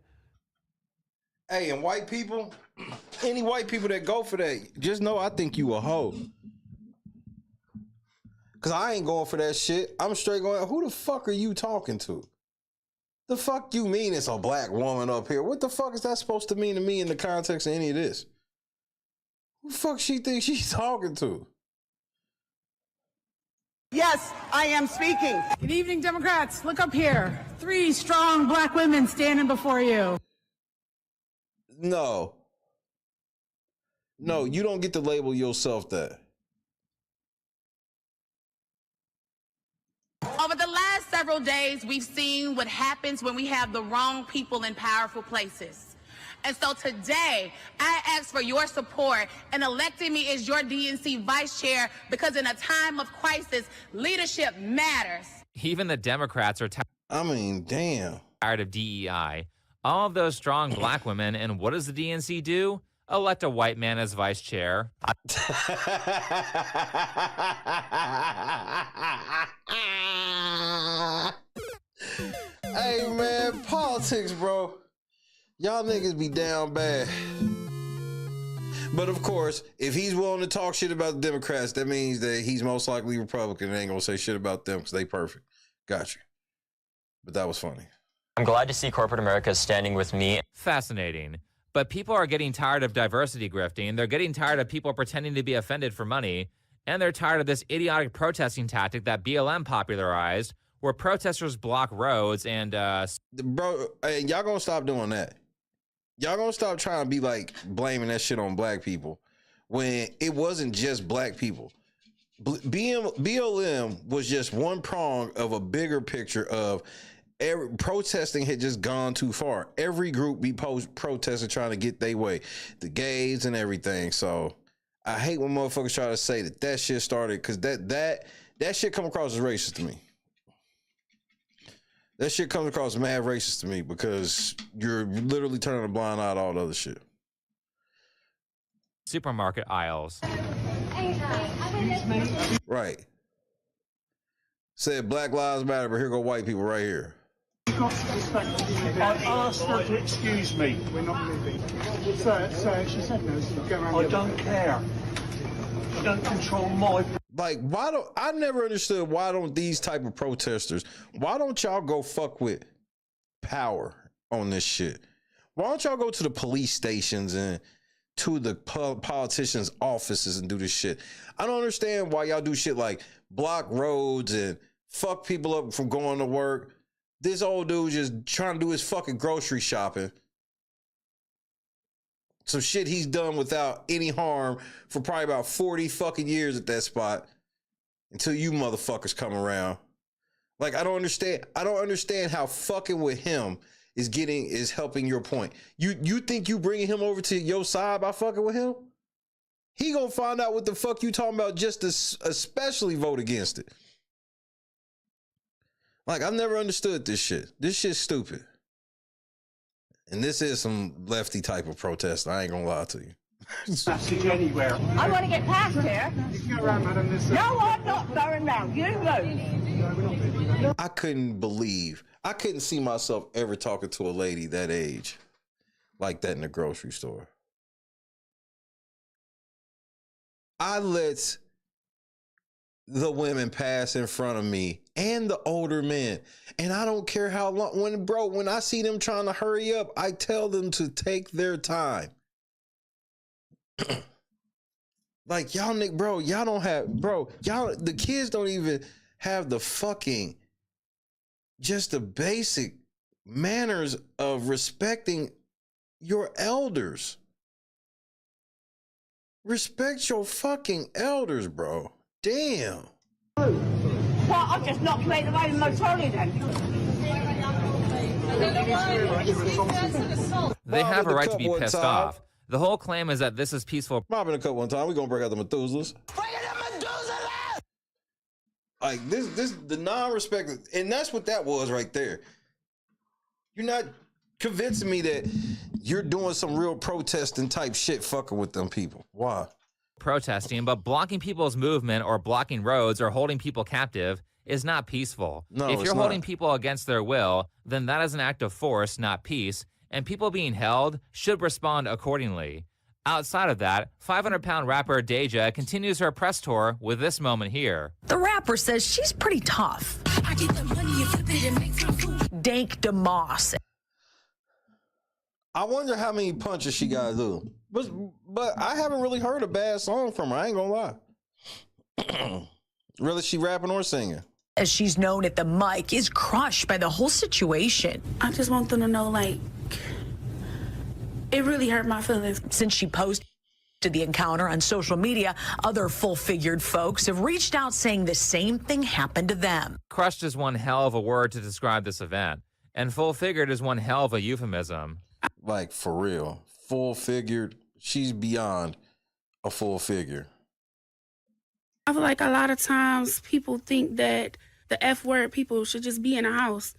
Hey, and white people, any white people that go for that, just know I think you a hoe. Cause I ain't going for that shit. I'm straight going, who the fuck are you talking to? The fuck you mean it's a black woman up here? What the fuck is that supposed to mean to me in the context of any of this? Who the fuck she thinks she's talking to? Yes, I am speaking. Good evening, Democrats. Look up here. 3 strong black women standing before you. No. No, you don't get to label yourself that. Over the last several days, we've seen what happens when we have the wrong people in powerful places. And so today, I ask for your support in electing me as your DNC vice chair, because in a time of crisis, leadership matters. Even the Democrats are tired of DEI. All of those strong black women, and what does the DNC do? Elect a white man as vice chair. Hey, man, politics, bro. Y'all niggas be down bad. But of course, if he's willing to talk shit about the Democrats, that means that he's most likely Republican and ain't gonna say shit about them because they perfect. Got you. But that was funny. I'm glad to see corporate America standing with me. Fascinating. But people are getting tired of diversity grifting. They're getting tired of people pretending to be offended for money. And they're tired of this idiotic protesting tactic that BLM popularized, where protesters block roads and... Bro, hey, y'all gonna stop doing that. Y'all gonna stop trying to be like blaming that shit on black people when it wasn't just black people. BLM was just one prong of a bigger picture of protesting had just gone too far. Every group be protesting trying to get their way, the gays and everything. So I hate when motherfuckers try to say that shit started, because that shit come across as racist to me. That shit comes across mad racist to me, because you're literally turning a blind eye to all the other shit. Supermarket aisles. Right. Said Black Lives Matter, but here go white people right here. I asked her to excuse me. We're not moving. So she said no. I don't care. I don't control my... Like, I never understood why don't these type of protesters, why don't y'all go fuck with power on this shit? Why don't y'all go to the police stations and to the politicians' offices and do this shit? I don't understand why y'all do shit like block roads and fuck people up from going to work. This old dude just trying to do his fucking grocery shopping. Some shit he's done without any harm for probably about 40 fucking years at that spot until you motherfuckers come around. Like, I don't understand how fucking with him is helping your point. You think you bringing him over to your side by fucking with him? He gonna find out what the fuck you talking about just to especially vote against it. Like, I've never understood this shit. This shit's stupid. And this is some lefty type of protest. I ain't gonna lie to you. Anywhere. I want to get past here. Go around, madam. No, I'm not going round. You move. I couldn't see myself ever talking to a lady that age like that in the grocery store. I let the women pass in front of me and the older men. And I don't care how long, when I see them trying to hurry up, I tell them to take their time. Like, y'all, Nick, bro, y'all don't have, the kids don't even have the fucking, just the basic manners of respecting your elders. Respect your fucking elders, bro. Damn. Well, I'll just knock you out of the way with my trolley then. They have a right to be one pissed time. off. The whole claim is that this is peaceful. Mobbing a cup one time. We gonna break out the Methuselahs. Like this, the non-respect, and that's what that was right there. You're not convincing me that you're doing some real protesting type shit, fucking with them people. Why? Protesting, but blocking people's movement or blocking roads or holding people captive is not peaceful. No, if it's you're holding not. people against their will, then that is an act of force, not peace, and people being held should respond accordingly. Outside of that, 500-pound rapper Deja continues her press tour with this moment here. The rapper says she's pretty tough. I get the money and flip it and make some food. Dank DeMoss. I wonder how many punches she got to do. But I haven't really heard a bad song from her. I ain't gonna lie. Whether she rapping or singing. As she's known at the mic, is crushed by the whole situation. I just want them to know, like, it really hurt my feelings. Since she posted the encounter on social media, other full-figured folks have reached out saying the same thing happened to them. Crushed is one hell of a word to describe this event, and full-figured is one hell of a euphemism. Like, for real. Full-figured. She's beyond a full figure. I feel like a lot of times people think that the F word people should just be in a house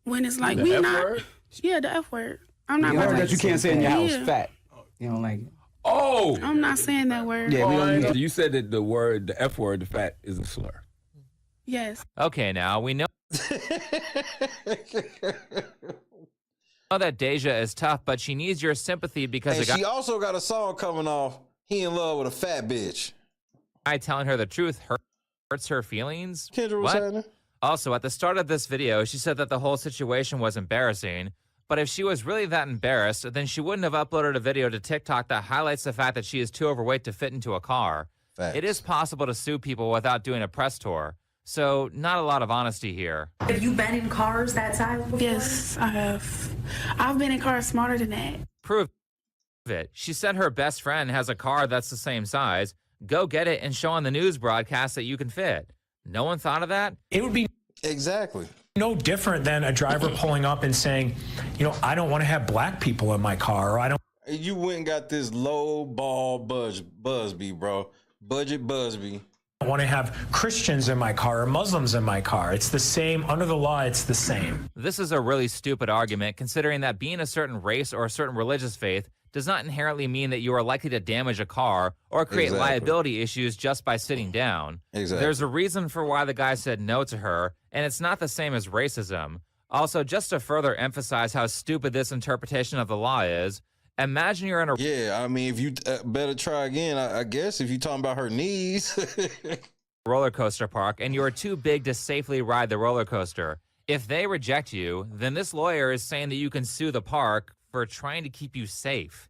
when it's like, we not. Word? Yeah, the F word. I'm not. The word that you can't say in your house, fat. You don't like it. Oh! I'm not saying that word. Yeah, we don't use it. You said that the F word, the fat, is a slur. Yes. Okay, now we know that Deja is tough, but she needs your sympathy because And she also got a song coming off, He in Love with a Fat Bitch. guy telling her the truth hurts her feelings. Kendra, what's happening? Also, at the start of this video, she said that the whole situation was embarrassing. But if she was really that embarrassed, then she wouldn't have uploaded a video to TikTok that highlights the fact that she is too overweight to fit into a car. Facts. It is possible to sue people without doing a press tour. So, not a lot of honesty here. Have you been in cars that size before? Yes, I have. I've been in cars smarter than that. Prove it. She said her best friend has a car that's the same size. Go get it and show on the news broadcast that you can fit. No one thought of that? It would be exactly no different than a driver pulling up and saying, you know, I don't want to have black people in my car, or I don't. You went and got this low ball Busby, bro. Budget Busby. I want to have Christians in my car or Muslims in my car. It's the same. Under the law, it's the same. This is a really stupid argument, considering that being a certain race or a certain religious faith does not inherently mean that you are likely to damage a car or create liability issues just by sitting down. Exactly. There's a reason for why the guy said no to her, and it's not the same as racism. Also, just to further emphasize how stupid this interpretation of the law is, imagine you're in a... Yeah, I mean, if you better try again, I guess, if you're talking about her knees. roller coaster park and you are too big to safely ride the roller coaster. If they reject you, then this lawyer is saying that you can sue the park for trying to keep you safe.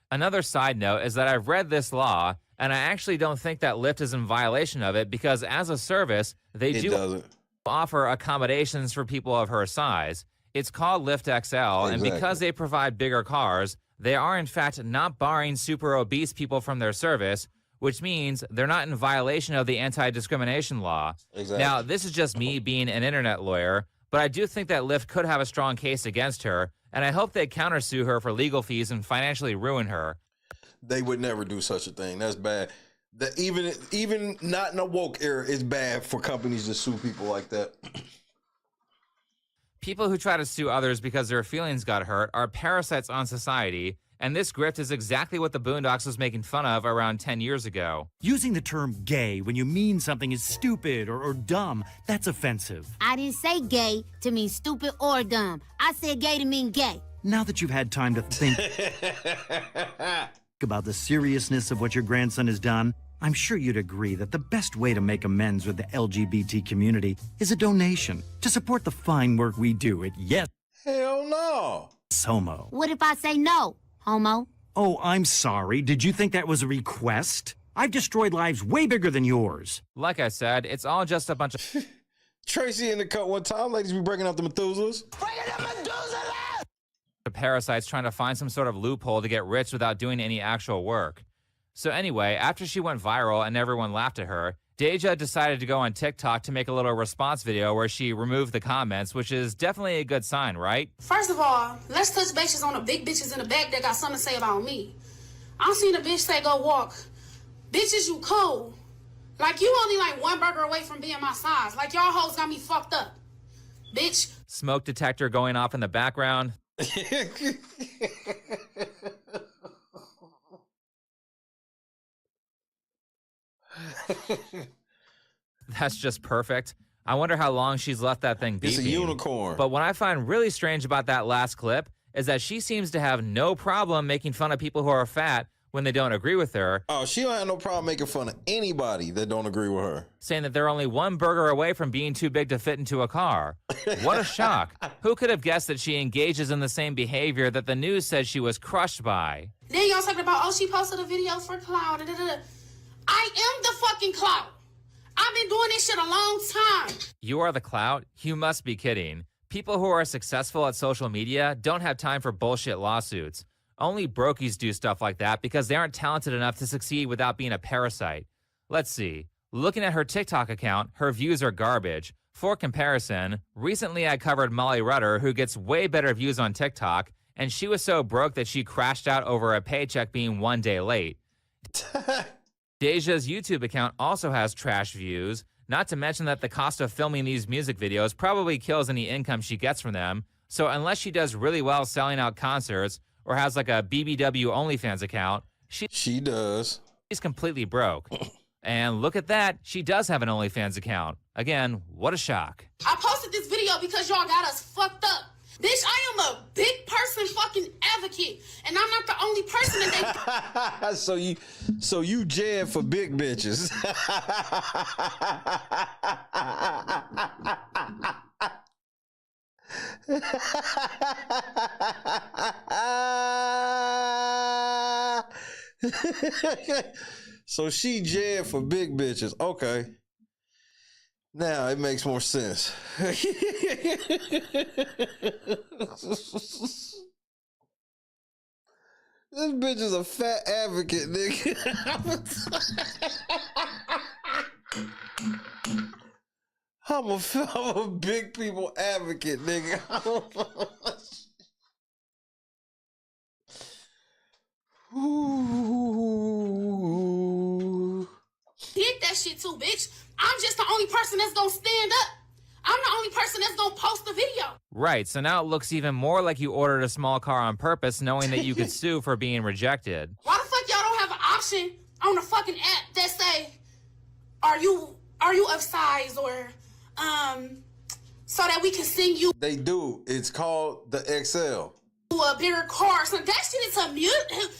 Another side note is that I've read this law, and I actually don't think that Lyft is in violation of it because as a service, they do offer accommodations for people of her size. It's called Lyft XL, and because they provide bigger cars, they are in fact not barring super obese people from their service, which means they're not in violation of the anti-discrimination law. Now, this is just me being an internet lawyer, but I do think that Lyft could have a strong case against her, and I hope they countersue her for legal fees and financially ruin her. They would never do such a thing. That's bad. Even not in a woke era, it's bad for companies to sue people like that. People who try to sue others because their feelings got hurt are parasites on society, and this grift is exactly what the Boondocks was making fun of around 10 years ago. Using the term gay when you mean something is stupid or dumb, that's offensive. I didn't say gay to mean stupid or dumb. I said gay to mean gay. Now that you've had time to think about the seriousness of what your grandson has done, I'm sure you'd agree that the best way to make amends with the LGBT community is a donation to support the fine work we do at Yes. Hell no. Homo. What if I say no, homo? Oh, I'm sorry. Did you think that was a request? I've destroyed lives way bigger than yours. Like I said, it's all just a bunch of... Tracy in the cut one time. Ladies be breaking up the Methuselahs. parasites trying to find some sort of loophole to get rich without doing any actual work. So anyway, after she went viral and everyone laughed at her, Deja decided to go on TikTok to make a little response video where she removed the comments, which is definitely a good sign, right? First of all, let's touch bases on the big bitches in the back that got something to say about me. I seen a bitch say go walk. Bitches, you cold. Like, you only like one burger away from being my size. Like, y'all hoes got me fucked up. Bitch. Smoke detector going off in the background. That's just perfect. I wonder how long she's left that thing beeping. It's a unicorn. But what I find really strange about that last clip is that she seems to have no problem making fun of people who are fat when they don't agree with her. Oh, she don't have no problem making fun of anybody that don't agree with her. Saying that they're only one burger away from being too big to fit into a car. What a shock. Who could have guessed that she engages in the same behavior that the news said she was crushed by? Then y'all talking about, oh, she posted a video for clout. I am the fucking clout. I've been doing this shit a long time. You are the clout? You must be kidding. People who are successful at social media don't have time for bullshit lawsuits. Only brokies do stuff like that because they aren't talented enough to succeed without being a parasite. Let's see. Looking at her TikTok account, her views are garbage. For comparison, recently I covered Molly Rudder, who gets way better views on TikTok, and she was so broke that she crashed out over a paycheck being 1 day late. Deja's YouTube account also has trash views, not to mention that the cost of filming these music videos probably kills any income she gets from them, so unless she does really well selling out concerts or has like a BBW OnlyFans account, she does. She's completely broke. And look at that, she does have an OnlyFans account. Again, what a shock. I posted this video because y'all got us fucked up. Bitch, I am a big person fucking advocate, and I'm not the only person that they... So you jammed for big bitches. So she jammed for big bitches. Okay. Now it makes more sense. This bitch is a fat advocate, nigga. I'm a big people advocate, nigga. Did that shit too, bitch. I'm just the only person that's gonna stand up. I'm the only person that's gonna post the video. Right, so now it looks even more like you ordered a small car on purpose knowing that you could sue for being rejected. Why the fuck y'all don't have an option on the fucking app that say, are you of size or, so that we can send you They do. It's called the XL. a bigger car. So that shit is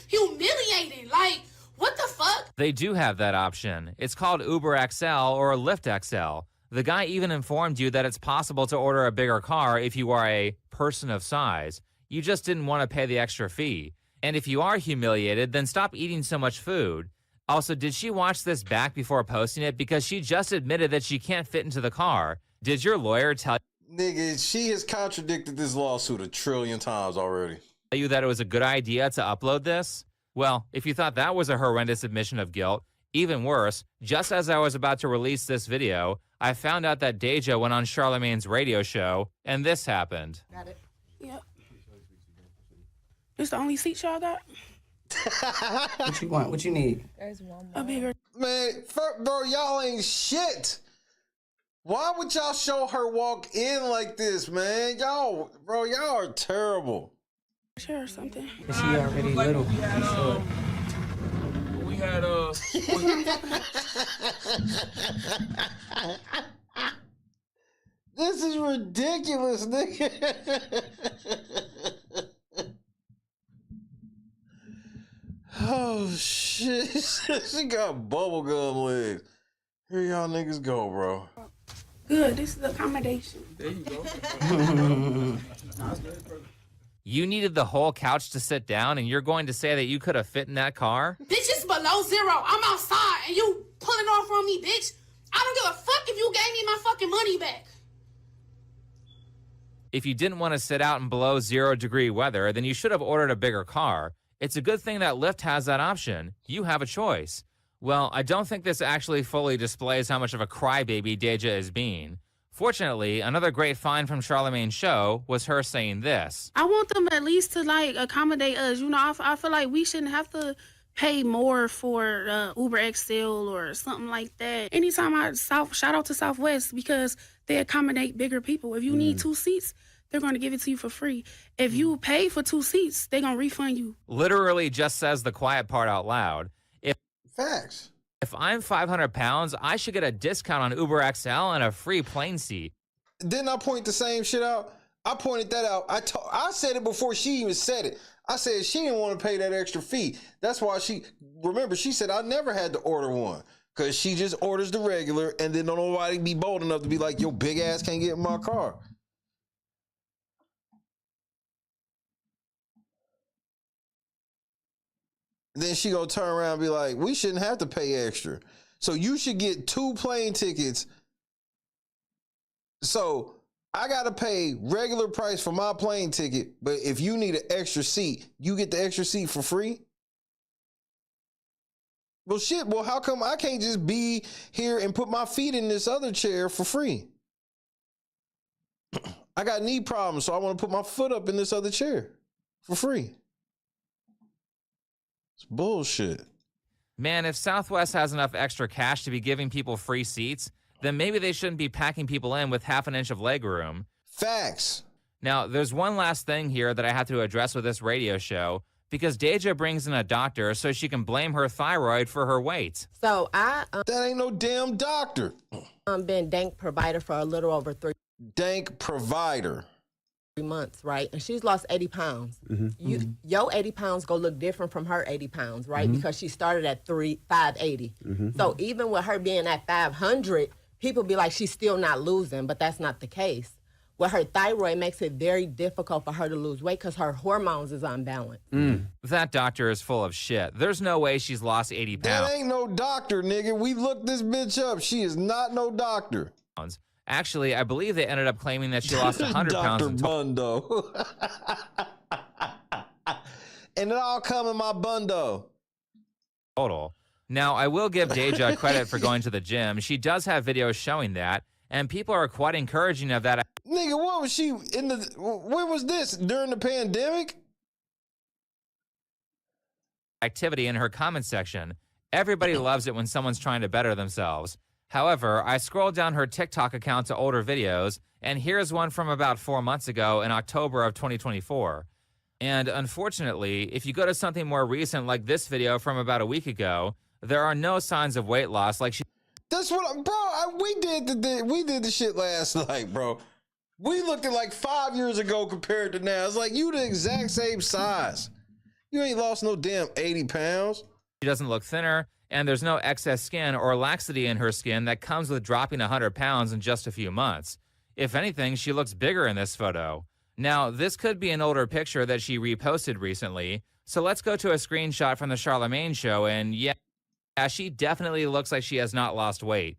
humiliating. Like, what the fuck? They do have that option. It's called Uber XL or Lyft XL. The guy even informed you that it's possible to order a bigger car if you are a person of size. You just didn't want to pay the extra fee. And if you are humiliated, then stop eating so much food. Also, did she watch this back before posting it? Because she just admitted that she can't fit into the car. Did your lawyer tell Nigga, she has contradicted this lawsuit 1 trillion times already. you that it was a good idea to upload this? Well, if you thought that was a horrendous admission of guilt, even worse, just as I was about to release this video, I found out that Deja went on Charlamagne's radio show, and this happened. Got it. Yep. This the only seat y'all got? What you want? What you need? There's one more. A bigger. Man, bro, y'all ain't shit. Why would y'all show her walk in like this, man? Y'all are terrible. Sure, or something. Is she already little? We had This is ridiculous, nigga. Oh shit. She got bubblegum legs. Here y'all niggas go, bro. Good, this is accommodation. There you go. You needed the whole couch to sit down, and you're going to say that you could have fit in that car? Bitch, it's below zero. I'm outside and you pulling off on me, bitch. I don't give a fuck if you gave me my fucking money back. If you didn't want to sit out in below 0-degree weather, then you should have ordered a bigger car. It's a good thing that Lyft has that option. You have a choice. Well, I don't think this actually fully displays how much of a crybaby Deja is being. Fortunately, another great find from Charlamagne's show was her saying this. I want them at least to like accommodate us. You know, I feel like we shouldn't have to pay more for Uber XL or something like that. Anytime shout out to Southwest because they accommodate bigger people. If you need 2 seats, they're going to give it to you for free. If you pay for 2 seats, they're going to refund you. Literally just says the quiet part out loud. Facts. If I'm 500 pounds, I should get a discount on Uber XL and a free plane seat. Didn't I point the same shit out? I pointed that out. I said it before she even said it. I said she didn't want to pay that extra fee. That's why she said I never had to order one. Because she just orders the regular and then don't nobody be bold enough to be like, your big ass can't get in my car. Then she gonna turn around and be like, we shouldn't have to pay extra. So you should get 2 plane tickets. So I gotta pay regular price for my plane ticket, but if you need an extra seat, you get the extra seat for free? Well, shit, well, how come I can't just be here and put my feet in this other chair for free? I got knee problems, so I want to put my foot up in this other chair for free. It's bullshit. Man, if Southwest has enough extra cash to be giving people free seats, then maybe they shouldn't be packing people in with half an inch of legroom. Facts. Now, there's one last thing here that I have to address with this radio show, because Deja brings in a doctor so she can blame her thyroid for her weight. So I that ain't no damn doctor. Been dank provider for a little over 3 dank provider 3 months, right? And she's lost 80 pounds. Your 80 pounds go look different from her 80 pounds, right? Because she started at 580. So even with her being at 500, people be like, she's still not losing, but that's not the case. With her thyroid makes it very difficult for her to lose weight because her hormones is unbalanced. That doctor is full of shit. There's no way she's lost 80 pounds. That ain't no doctor, nigga. We looked this bitch up. She is not no doctor. Actually, I believe they ended up claiming that she lost 100 pounds. Dr. Bundo. And it all come in my bundo. Total. Now, I will give Deja credit for going to the gym. She does have videos showing that, and people are quite encouraging of that. Nigga, what was she in the, where was this, during the pandemic? Activity in her comment section. Everybody loves it when someone's trying to better themselves. However, I scrolled down her TikTok account to older videos, and here's one from about 4 months ago in October of 2024. And unfortunately, if you go to something more recent like this video from about a week ago, there are no signs of weight loss like she... That's what, bro, we did the shit last night, bro. We looked at like 5 years ago compared to now. It's like you the exact same size. You ain't lost no damn 80 pounds. She doesn't look thinner, and there's no excess skin or laxity in her skin that comes with dropping 100 pounds in just a few months. If anything, she looks bigger in this photo. Now, this could be an older picture that she reposted recently, so let's go to a screenshot from the Charlamagne show, and yeah, she definitely looks like she has not lost weight.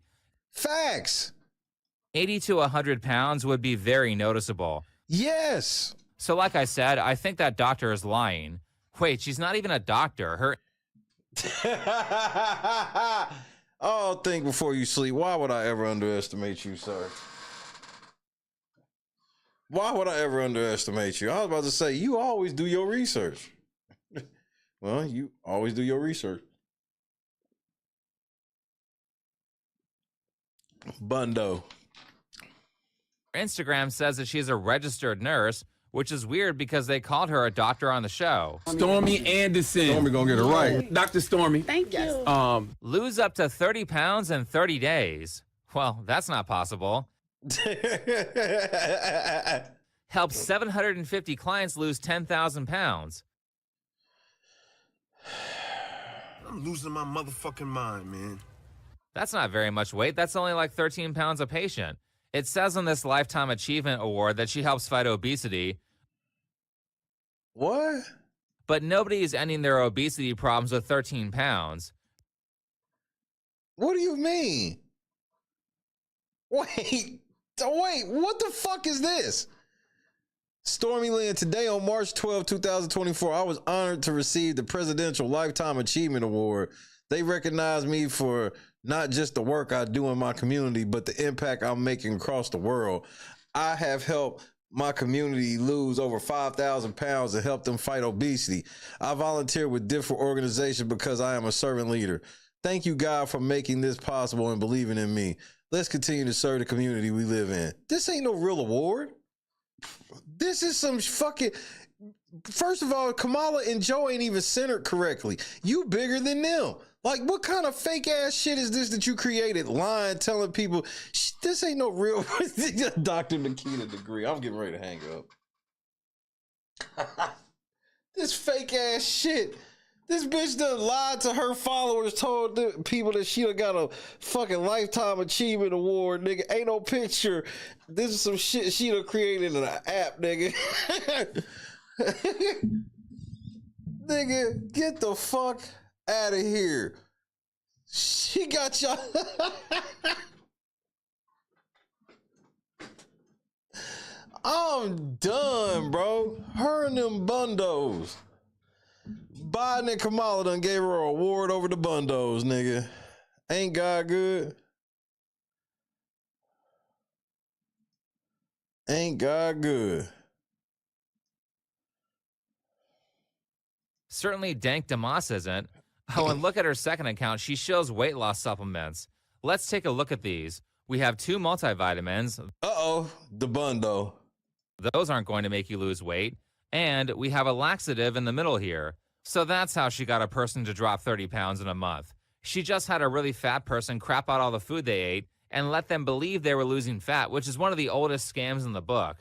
Facts. 80 to 100 pounds would be very noticeable. Yes. So like I said, I think that doctor is lying. Wait, she's not even a doctor. Her... Oh, think before you sleep. Why would I ever underestimate you, sir? Why would I ever underestimate you? I was about to say, you always do your research. Well, you always do your research. Bundo. Instagram says that she's a registered nurse, which is weird because they called her a doctor on the show. Stormy Anderson. Stormy gonna get it right. Dr. Stormy. Thank you. Lose up to 30 pounds in 30 days. Well, that's not possible. Helps 750 clients lose 10,000 pounds. I'm losing my motherfucking mind, man. That's not very much weight. That's only like 13 pounds a patient. It says on this Lifetime Achievement Award that she helps fight obesity. What? But nobody is ending their obesity problems with 13 pounds. What do you mean? Wait, what the fuck is this? Stormy Lynn, today on March 12, 2024, I was honored to receive the Presidential Lifetime Achievement Award, They recognize me for not just the work I do in my community, but the impact I'm making across the world. I have helped my community lose over 5,000 pounds and help them fight obesity. I volunteer with different organizations because I am a servant leader. Thank you, God, for making this possible and believing in me. Let's continue to serve the community we live in. This ain't no real award. This is some fucking... First of all, Kamala and Joe ain't even centered correctly. You bigger than them. Like, what kind of fake ass shit is this that you created? Lying, telling people, this ain't no real Dr. Nikita degree. I'm getting ready to hang up. This fake ass shit. This bitch done lied to her followers, told the people that she done got a fucking lifetime achievement award, nigga. Ain't no picture. This is some shit she done created in an app, nigga. Nigga, get the fuck out of here. She got y'all. I'm done, bro. Her and them bundos. Biden and Kamala done gave her an award over the bundos, nigga. Ain't God good? Ain't God good? Certainly Dank Damas isn't. Oh, and look at her second account. She shows weight loss supplements. Let's take a look at these. We have 2 multivitamins. Uh-oh, the bundo. Those aren't going to make you lose weight. And we have a laxative in the middle here. So that's how she got a person to drop 30 pounds in a month. She just had a really fat person crap out all the food they ate and let them believe they were losing fat, which is one of the oldest scams in the book.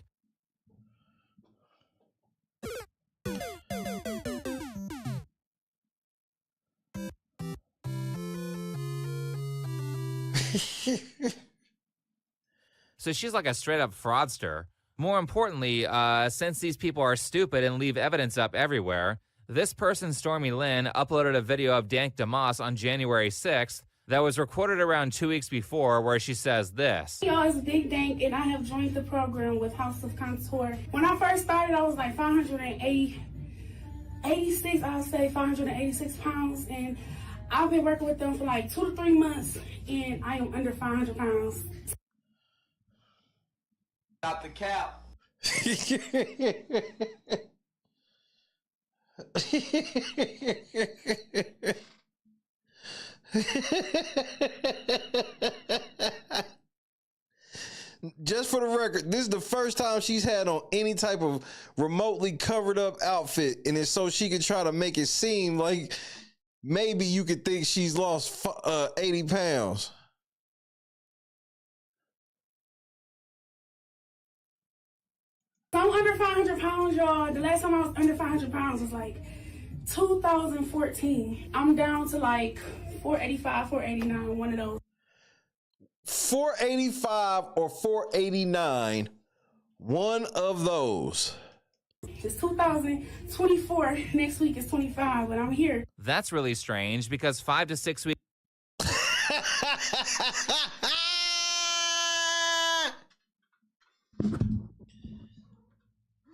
So she's like a straight-up fraudster. More importantly, since these people are stupid and leave evidence up everywhere, this person, Stormy Lynn, uploaded a video of Dank Damas on January 6th that was recorded around 2 weeks before, where she says this. Y'all, it's Big Dank, and I have joined the program with House of Contour. When I first started, I was like 586, I'll say 586 pounds, and I've been working with them for like 2 to 3 months, and I am under 500 pounds. Not the cap. Just for the record, this is the first time she's had on any type of remotely covered up outfit, and it's so she can try to make it seem like maybe you could think she's lost 80 pounds. So I'm under 500 pounds, y'all. The last time I was under 500 pounds was like 2014. I'm down to like 485, 489, one of those. 485 or 489, one of those. It's 2024. Next week is 25, but I'm here. That's really strange because 5 to 6 weeks.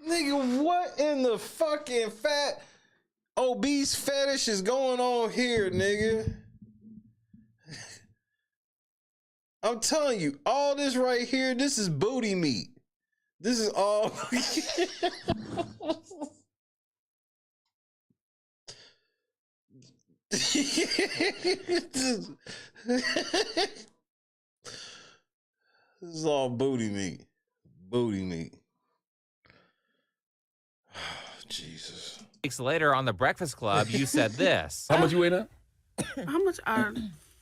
Nigga, what in the fucking fat obese fetish is going on here, nigga? I'm telling you, all this right here, this is booty meat. This is all. This is all booty meat. Booty meat. Jesus. Weeks later on the Breakfast Club, you said this. How much you weigh now? How much are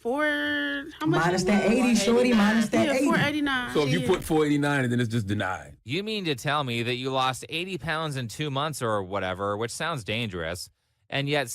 how much? Minus that 80, shorty, minus that 80. 489. So if you put 489 and then it's just denied. You mean to tell me that you lost 80 pounds in 2 months or whatever, which sounds dangerous, and yet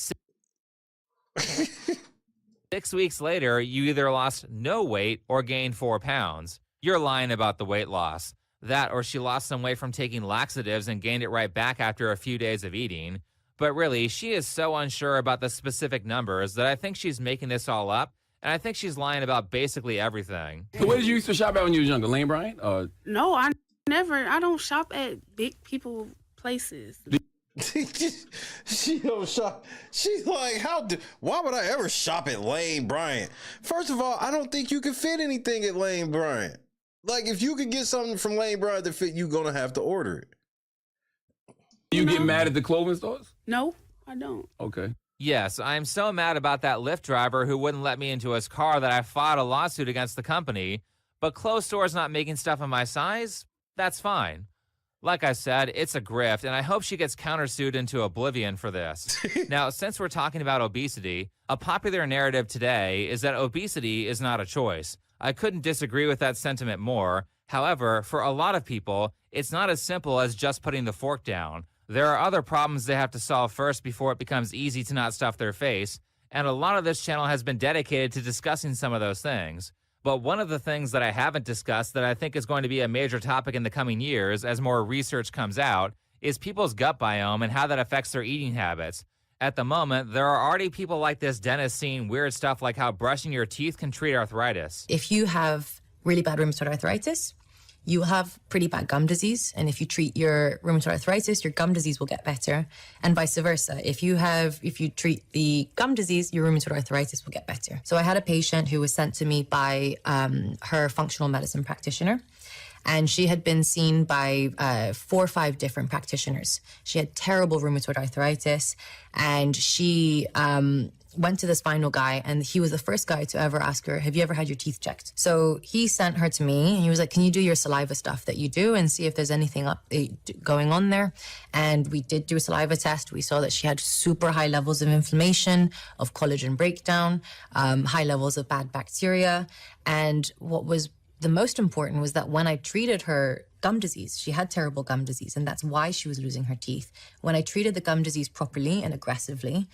6 weeks later, you either lost no weight or gained 4 pounds. You're lying about the weight loss. That or she lost some weight from taking laxatives and gained it right back after a few days of eating. But really, she is so unsure about the specific numbers that I think she's making this all up, and I think she's lying about basically everything. So where did you used to shop at when you was younger? Lane Bryant? No, I don't shop at big people places. She don't shop. She's like, why would I ever shop at Lane Bryant? First of all, I don't think you can fit anything at Lane Bryant. Like, if you could get something from Lane Bryant to fit, you're gonna have to order it. You get mad at the clothing stores? No, I don't. Okay. Yes, I'm so mad about that Lyft driver who wouldn't let me into his car that I filed a lawsuit against the company. But clothes stores not making stuff in my size? That's fine. Like I said, it's a grift, and I hope she gets countersued into oblivion for this. Now, since we're talking about obesity, a popular narrative today is that obesity is not a choice. I couldn't disagree with that sentiment more. However, for a lot of people, it's not as simple as just putting the fork down. There are other problems they have to solve first before it becomes easy to not stuff their face, and a lot of this channel has been dedicated to discussing some of those things. But one of the things that I haven't discussed that I think is going to be a major topic in the coming years as more research comes out is people's gut biome and how that affects their eating habits. At the moment, there are already people like this dentist seeing weird stuff like how brushing your teeth can treat arthritis. If you have really bad rheumatoid arthritis, you have pretty bad gum disease. And if you treat your rheumatoid arthritis, your gum disease will get better. And vice versa. If you treat the gum disease, your rheumatoid arthritis will get better. So I had a patient who was sent to me by her functional medicine practitioner. And she had been seen by 4 or 5 different practitioners. She had terrible rheumatoid arthritis. And she went to the spinal guy, and he was the first guy to ever ask her, have you ever had your teeth checked? So he sent her to me, and he was like, can you do your saliva stuff that you do and see if there's anything going on there? And we did do a saliva test. We saw that she had super high levels of inflammation, of collagen breakdown, high levels of bad bacteria. And what was the most important was that when I treated her gum disease, she had terrible gum disease, and that's why she was losing her teeth. When I treated the gum disease properly and aggressively,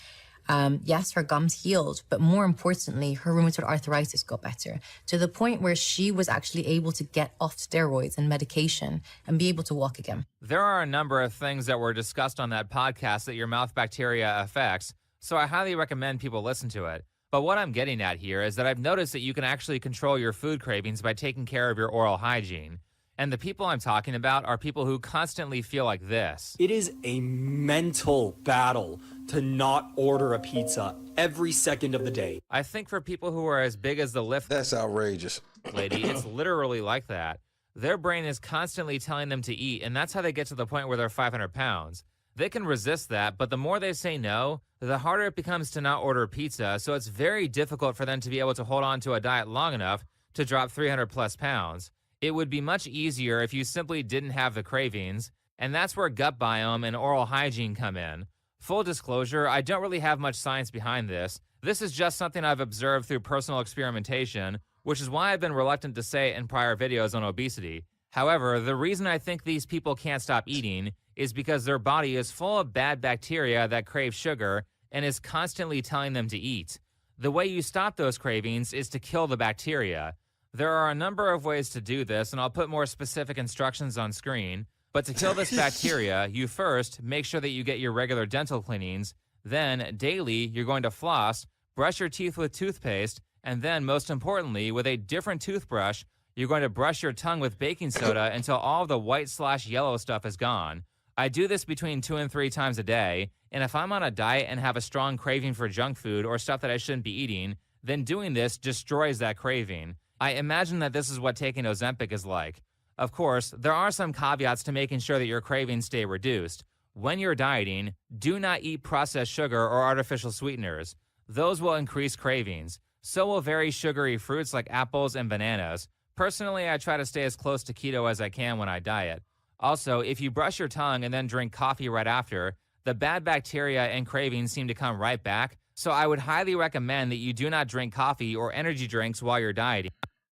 yes, her gums healed, but more importantly, her rheumatoid arthritis got better to the point where she was actually able to get off steroids and medication and be able to walk again. There are a number of things that were discussed on that podcast that your mouth bacteria affects, so I highly recommend people listen to it. But what I'm getting at here is that I've noticed that you can actually control your food cravings by taking care of your oral hygiene. And the people I'm talking about are people who constantly feel like this. It is a mental battle to not order a pizza every second of the day. I think for people who are as big as the Lyft... That's outrageous. ...lady, it's literally like that. Their brain is constantly telling them to eat, and that's how they get to the point where they're 500 pounds. They can resist that, but the more they say no, the harder it becomes to not order pizza, so it's very difficult for them to be able to hold on to a diet long enough to drop 300 plus pounds. It would be much easier if you simply didn't have the cravings, and that's where gut biome and oral hygiene come in. Full disclosure, I don't really have much science behind this. This is just something I've observed through personal experimentation, which is why I've been reluctant to say it in prior videos on obesity. However, the reason I think these people can't stop eating is because their body is full of bad bacteria that crave sugar and is constantly telling them to eat. The way you stop those cravings is to kill the bacteria. There are a number of ways to do this, and I'll put more specific instructions on screen. But to kill this bacteria, you first make sure that you get your regular dental cleanings. Then, daily, you're going to floss, brush your teeth with toothpaste, and then, most importantly, with a different toothbrush, you're going to brush your tongue with baking soda until all of the white/yellow stuff is gone. I do this between 2 and 3 times a day, and if I'm on a diet and have a strong craving for junk food or stuff that I shouldn't be eating, then doing this destroys that craving. I imagine that this is what taking Ozempic is like. Of course, there are some caveats to making sure that your cravings stay reduced. When you're dieting, do not eat processed sugar or artificial sweeteners. Those will increase cravings. So will very sugary fruits like apples and bananas. Personally, I try to stay as close to keto as I can when I diet. Also, if you brush your tongue and then drink coffee right after, the bad bacteria and cravings seem to come right back, so I would highly recommend that you do not drink coffee or energy drinks while you're dieting.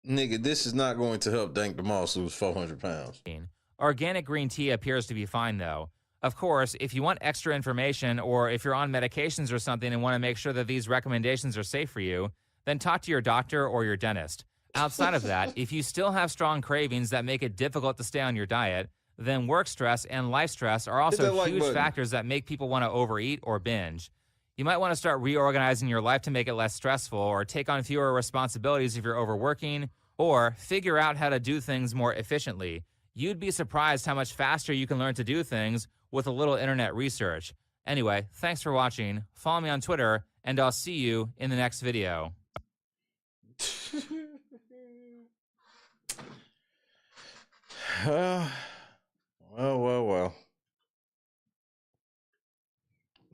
Nigga, this is not going to help Dank the Moss lose 400 pounds. Organic green tea appears to be fine, though. Of course, if you want extra information or if you're on medications or something and want to make sure that these recommendations are safe for you, then talk to your doctor or your dentist. Outside of that, if you still have strong cravings that make it difficult to stay on your diet, then work stress and life stress are also huge factors that make people want to overeat or binge. You might want to start reorganizing your life to make it less stressful, or take on fewer responsibilities if you're overworking, or figure out how to do things more efficiently. You'd be surprised how much faster you can learn to do things with a little internet research. Anyway, thanks for watching. Follow me on Twitter, and I'll see you in the next video. Well.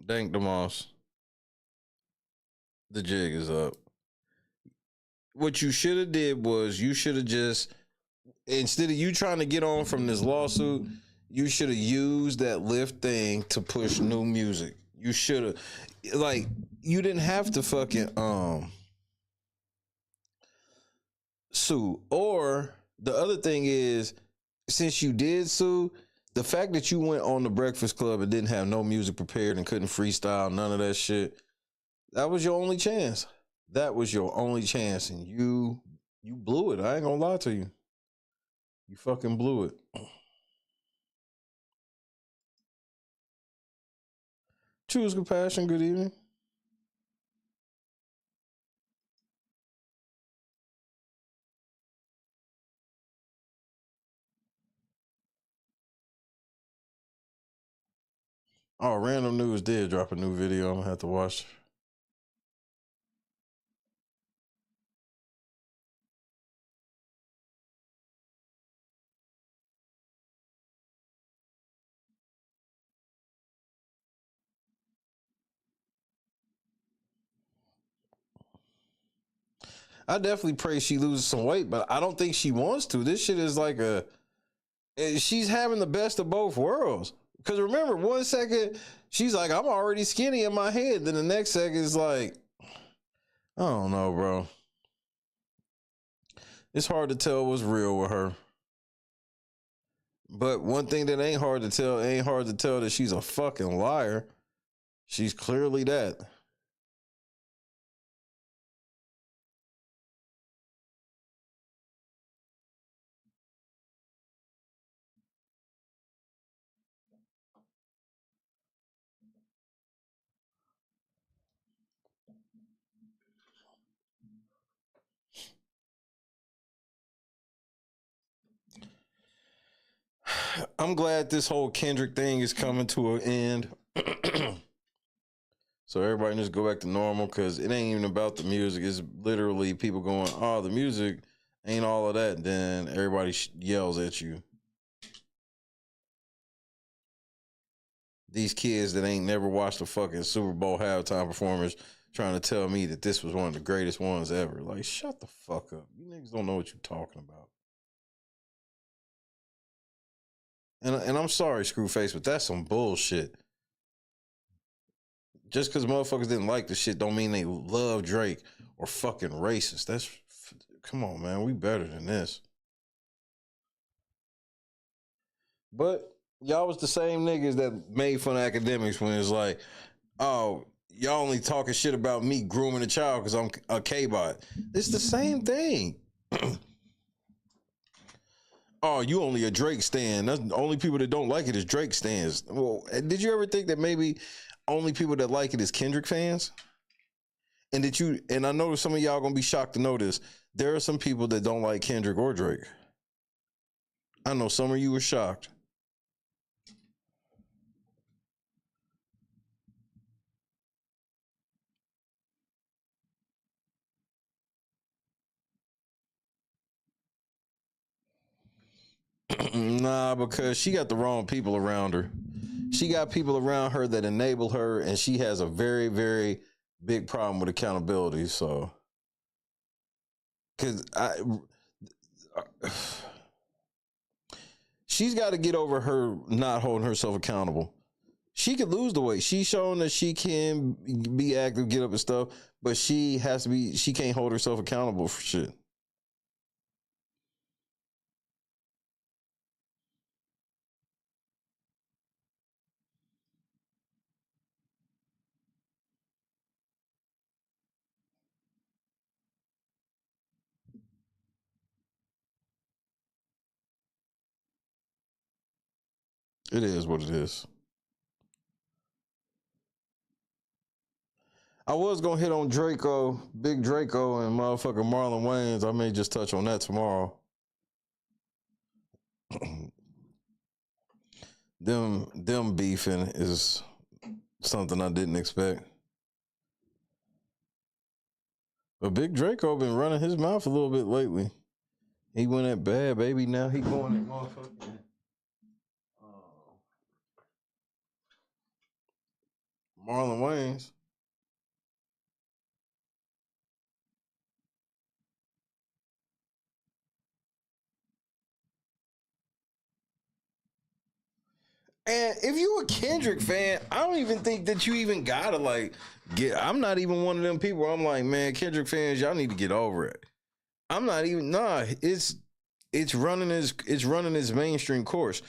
Dank the moss. The jig is up. What you should have did was you should have just, instead of you trying to get on from this lawsuit, you should have used that Lyft thing to push new music. You should have, like, you didn't have to fucking sue. Or the other thing is, since you did sue, the fact that you went on the Breakfast Club and didn't have no music prepared and couldn't freestyle, none of that shit, that was your only chance. That was your only chance, and you blew it. I ain't gonna lie to you. You fucking blew it. Choose compassion. Good evening. Oh, Random News did drop a new video. I'm gonna have to watch. I definitely pray she loses some weight, but I don't think she wants to. This shit is like she's having the best of both worlds. Because remember, 1 second, she's like, I'm already skinny in my head. Then the next second is like, I don't know, bro. It's hard to tell what's real with her. But one thing that ain't hard to tell that she's a fucking liar. She's clearly that. I'm glad this whole Kendrick thing is coming to an end. So everybody just go back to normal, because it ain't even about the music. It's literally people going, oh, the music ain't all of that. Then everybody yells at you. These kids that ain't never watched a fucking Super Bowl halftime performance trying to tell me that this was one of the greatest ones ever. Like, shut the fuck up. You niggas don't know what you're talking about. And I'm sorry, Screwface, but that's some bullshit. Just because motherfuckers didn't like the shit don't mean they love Drake or fucking racist. Come on, man. We better than this. But y'all was the same niggas that made fun of academics when it's like, oh, y'all only talking shit about me grooming a child because I'm a K-bot. It's the same thing. Oh, you only a Drake stan. That's the only people that don't like it is Drake stans. Well, did you ever think that maybe only people that like it is Kendrick fans? And I know some of y'all gonna be shocked to know this. There are some people that don't like Kendrick or Drake. I know some of you were shocked. Nah, because she got the wrong people around her. She got people around her that enable her, and she has a very, very big problem with accountability. So, because she's got to get over her not holding herself accountable. She could lose the weight. She's shown that she can be active, get up and stuff, but she can't hold herself accountable for shit. It is what it is. I was gonna hit on Draco, Big Draco, and motherfucking Marlon Wayans. I may just touch on that tomorrow. Them beefing is something I didn't expect. But Big Draco been running his mouth a little bit lately. He went at Bad Baby, now he going at motherfucking Marlon Wayans. And if you a Kendrick fan, I don't even think that you even gotta I'm not even one of them people. I'm like, man, Kendrick fans, y'all need to get over it. I'm not even it's running his mainstream course.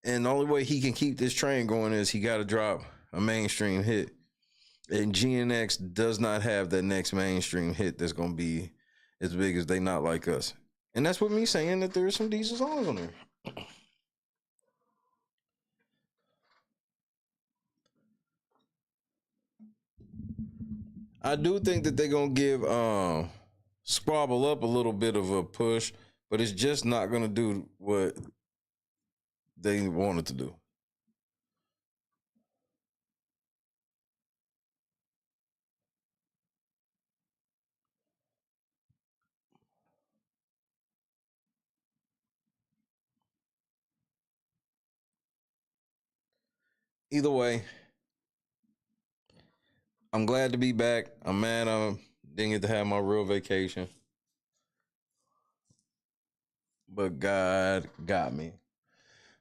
And the only way he can keep this train going is he gotta drop a mainstream hit. And GNX does not have that next mainstream hit that's gonna be as big as They Not Like Us. And that's with me saying that there's some decent songs on there. I do think that they're going to give Squabble Up a little bit of a push, but it's just not going to do what they wanted to do. Either way, I'm glad to be back. I'm mad I didn't get to have my real vacation. But God got me.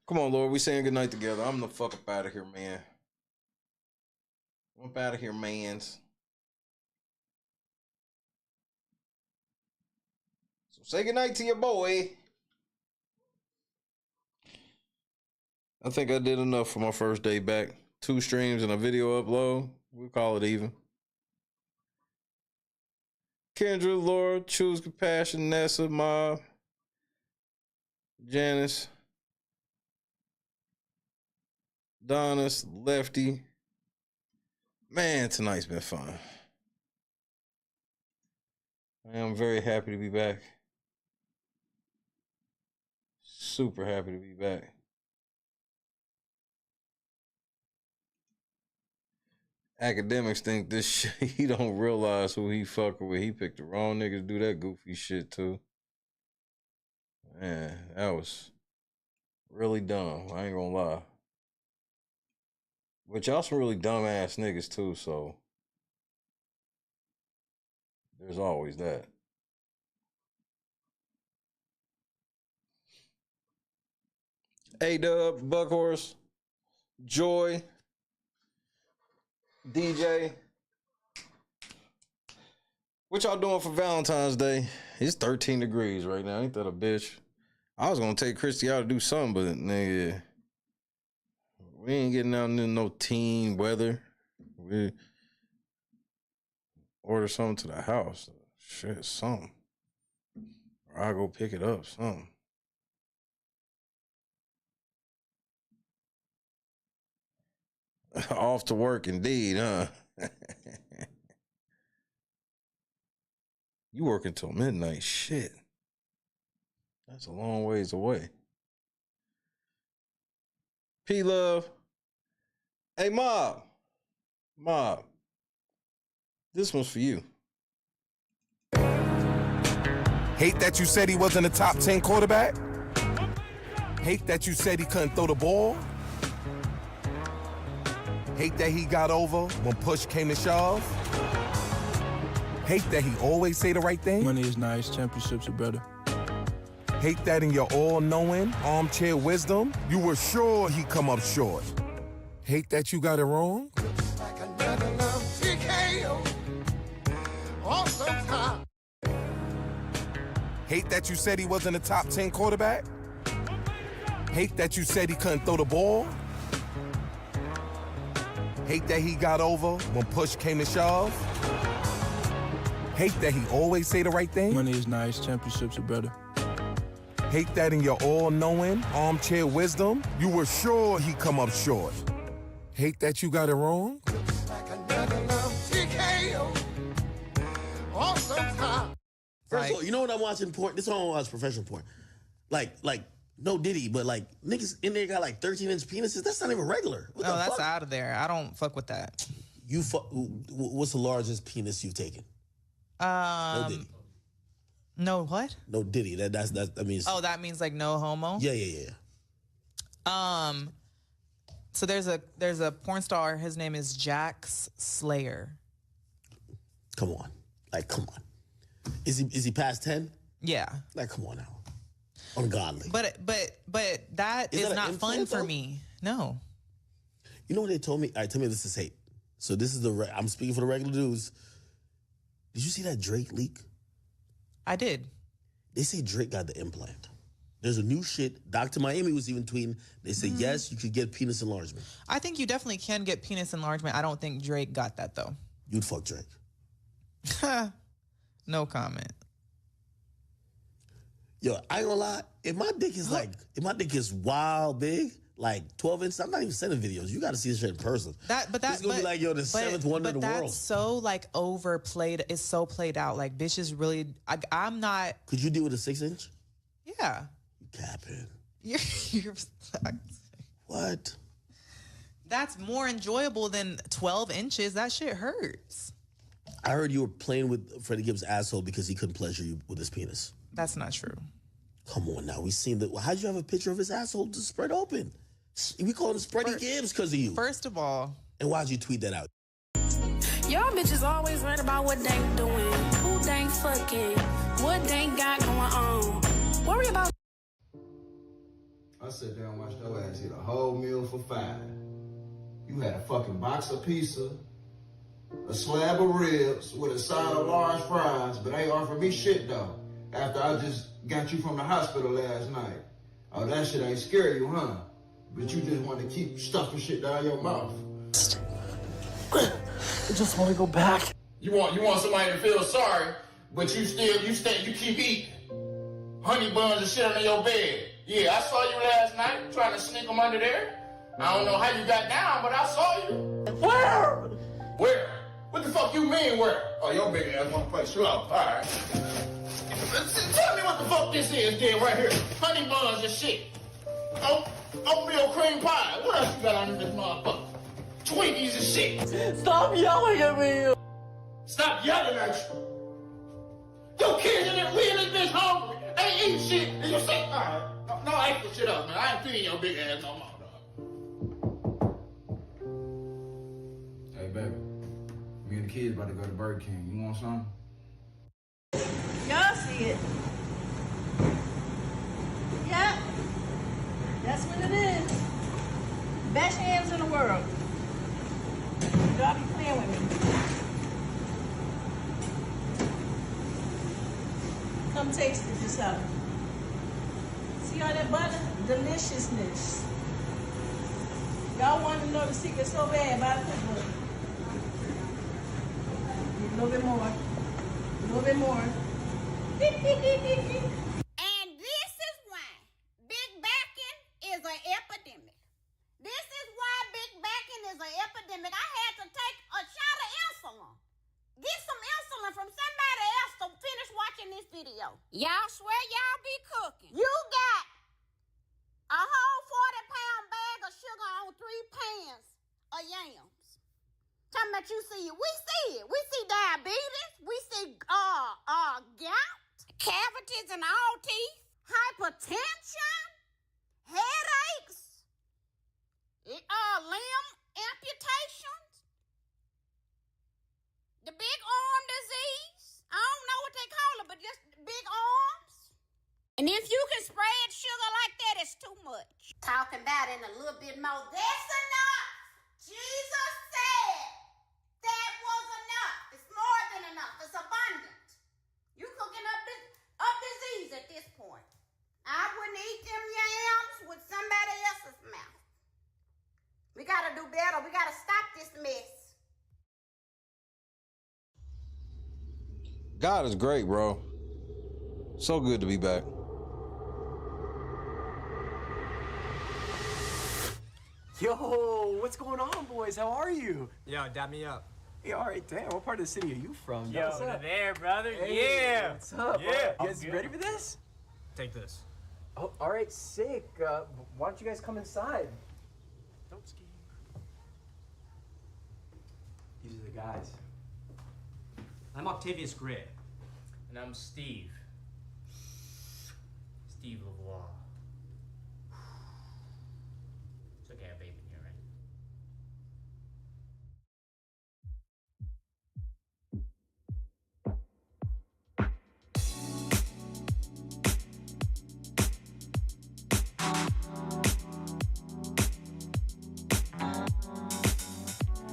Come on, Lord. We saying goodnight together. I'm the fuck up out of here, man. I'm up out of here, mans. So say goodnight to your boy. I think I did enough for my first day back. 2 streams and a video upload. We'll call it even. Kendra, Laura, Choose Compassion, Nessa, Mob, Janice, Donis, Lefty. Man, tonight's been fun. I am very happy to be back. Super happy to be back. Academics think this shit, he don't realize who he fucking with. He picked the wrong niggas to do that goofy shit too. Man, that was really dumb. I ain't gonna lie. But y'all some really dumb ass niggas too, so there's always that. A-Dub, Buckhorse, Joy, DJ. What y'all doing for Valentine's Day? It's 13 degrees right now. Ain't that a bitch? I was gonna take Christy out to do something, but nigga, we ain't getting out in no teen weather. We order something to the house. Shit, something. Or I'll go pick it up, something. Off to work indeed, huh? You working till midnight, shit. That's a long ways away. P-Love. Hey, Mob. Mob. This one's for you. Hate that you said he wasn't a top 10 quarterback? Hate that you said he couldn't throw the ball? Hate that he got over when push came to shove? Hate that he always say the right thing? Money is nice, championships are better. Hate that in your all-knowing, armchair wisdom, you were sure he'd come up short. Hate that you got it wrong? Hate that you said he wasn't a top 10 quarterback? Hate that you said he couldn't throw the ball? Hate that he got over when push came to shove? Hate that he always say the right thing? Money is nice, championships are better. Hate that in your all-knowing, armchair wisdom, you were sure he'd come up short. Hate that you got it wrong? First of all, you know what I'm watching porn? This is how I watch professional porn. Like No Diddy, but like niggas in there got like 13-inch penises. That's not even regular. What No, the that's fuck? out of there. I don't fuck with that. You fuck. What's the largest penis you've taken? No Diddy. No what? No Diddy. That means. Oh, that means like no homo. Yeah. So there's a porn star. His name is Jax Slayer. Come on. Is he past 10? Yeah. Like, come on now. Ungodly. But that is not fun for me. No. You know what they told me? All right, tell me if this is hate. So this is I'm speaking for the regular dudes. Did you see that Drake leak? I did. They say Drake got the implant. There's a new shit. Dr. Miami was even tweeting. They said, yes, you could get penis enlargement. I think you definitely can get penis enlargement. I don't think Drake got that, though. You'd fuck Drake. No comment. Yo, I ain't gonna lie. If my dick is wild big, like 12 inches, I'm not even sending videos. You gotta see this shit in person. It's gonna be like, yo, the seventh wonder of the world. That's so like overplayed. It's so played out. Like bitches really, I'm not. Could you deal with a 6-inch? Yeah. You capping. You're what? That's more enjoyable than 12 inches. That shit hurts. I heard you were playing with Freddie Gibbs' asshole because he couldn't pleasure you with his penis. That's not true. Come on now. We seen that. How'd you have a picture of his asshole just spread open? We call him Freddie Gibbs because of you. First of all. And why'd you tweet that out? Y'all bitches always right about what they doing, who they fucking, what they got going on. Worry about. I sat down and watched your ass eat a whole meal for $5. You had a fucking box of pizza, a slab of ribs with a side of large fries, but ain't offered me shit though. After I just got you from the hospital last night. Oh, that shit ain't scare you, huh? But you just want to keep stuffing shit down your mouth. I just want to go back. You want somebody to feel sorry, but you keep eating honey buns and shit under your bed. Yeah, I saw you last night trying to sneak them under there. I don't know how you got down, but I saw you. Where? Where? What the fuck you mean where? Oh, your big ass wanna play slow. All right. Tell me what the fuck this is, then, right here. Honey buns and shit. Oatmeal cream pie. What else you got under this motherfucker? Twinkies and shit. Stop yelling at me. Stop yelling at you. Your kids in there, we in this bitch hungry. Ain't eating shit. And you say, all right. No extra shit up, man. I ain't feeding your big ass no more, dog. Hey, baby. Me and the kids about to go to Burger King. You want something? Y'all see it. Yep. That's what it is. Best hands in the world. Y'all be playing with me. Come taste it yourself. See all that butter? Deliciousness. Y'all want to know the secret so bad about the cookbook. A little bit more. A little bit more. And this is why big backing is an epidemic. This is why big backing is an epidemic. I had to take a shot of insulin. Get some insulin from somebody else to finish watching this video. Y'all swear y'all be cooking. You got a whole 40-pound bag of sugar on 3 pans of yams. Talking about you see it. We see it. We see diabetes. We see gout. Cavities in all teeth, hypertension, headaches, limb amputations, the big arm disease. I don't know what they call it, but just big arms. And if you can spread sugar like that, it's too much. Talking about it in a little bit more. That's enough. Jesus said that was enough. It's more than enough. It's abundant. You cooking up disease at this point. I wouldn't eat them yams with somebody else's mouth. We gotta do better. We gotta stop this mess. God is great, bro. So good to be back. Yo, what's going on, boys? How are you? Yo, dab me up. Hey, all right, damn. What part of the city are you from? Yo, what's up? there, brother. Hey, yeah. What's up? Yeah. You guys ready for this? Take this. Oh, all right, sick. Why don't you guys come inside? Don't ski. These are the guys. I'm Octavius Gray. And I'm Steve. Steve LeVois. It's okay, I have babe in here, right?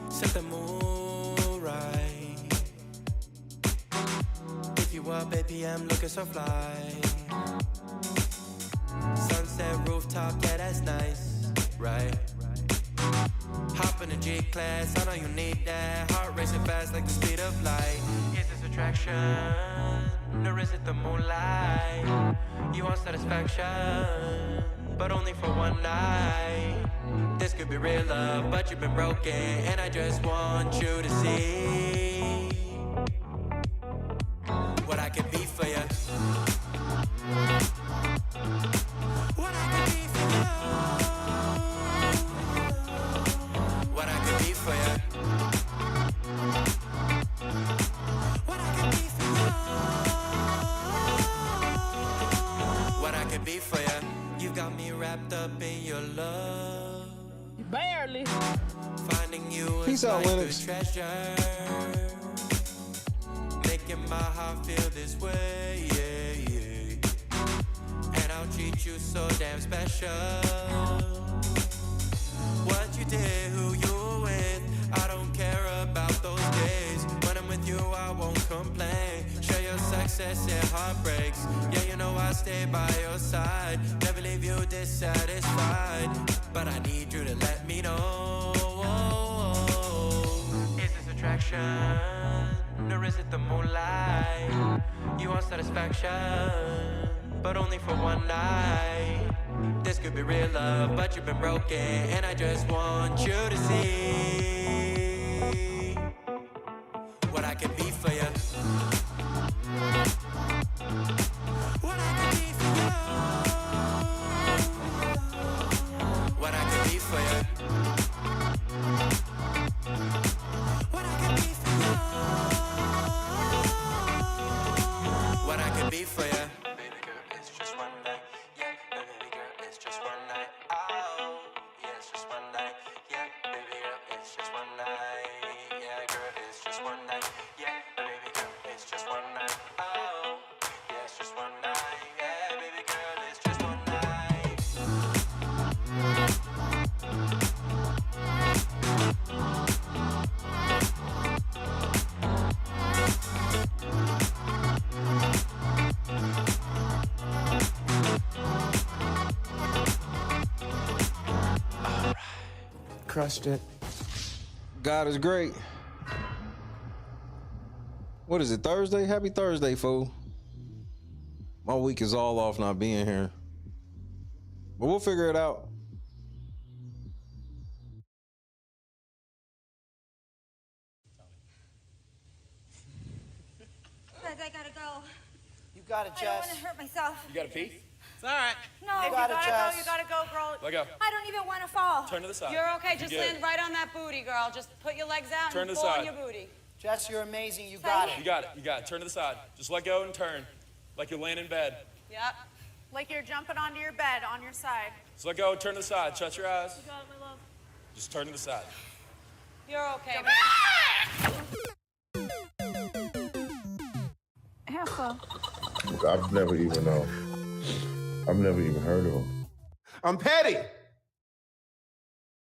Set the mood right. Pick you up, baby, I'm looking so fly. Sunset rooftop, yeah, that's nice, right? Hop in the G-Class, I know you need that. Heart racing fast like the speed of light. Is this attraction, or is it the moonlight? You want satisfaction, but only for one night. This could be real love, but you've been broken, and I just want you to see what I can be for you. What I can be for you. What I can be for you. What I can be for you. What I can be for you. You got me wrapped up in your love. Barely. Finding you Peace is out, like Lennox. a treasure. Making my heart feel this way, yeah, yeah. And I'll treat you so damn special. What you did, who you were with, I don't care about those days. When I'm with you, I won't complain. Share your success and heartbreaks. Yeah, you know I stay by your side. Never leave you dissatisfied. But I need you to let me know. Is this attraction, or is it the moonlight? You want satisfaction, but only for one night. This could be real love, but you've been broken, and I just want you to see what I can be for you. What I can be for you. What I can be for you. What I can be for you. What I can be for you. Baby girl, it's just one night. Yeah, baby girl, it's just one night. Oh, yeah, it's just one night. Yeah, baby girl, it's just one night. Yeah, girl, it's just one night. Yeah, baby girl, it's just one night. Oh, yeah, it's just one night. Yeah, baby girl, it's just one night. Crushed it. God is great. What is it, Thursday? Happy Thursday, fool. My week is all off not being here. But we'll figure it out. Guys, I gotta go. You got it, I don't Jess. want to hurt myself. You got to pee? It's all right. No, You got it, Jess. You gotta go, girl. Let go. I don't even want to fall. Turn to the side. You're okay. You Just good. land right on that booty, girl. Just put your legs out Turn and to the fall side. on your booty. Jess, you're amazing. You got it. You got it. You got it. Turn to the side. Just let go and turn. Like you're laying in bed. Yep. Like you're jumping onto your bed on your side. Just let go. Turn to the side. Shut your eyes. You got it, my love. Just turn to the side. You're okay. Heifer. I've never even heard of him. I'm petty.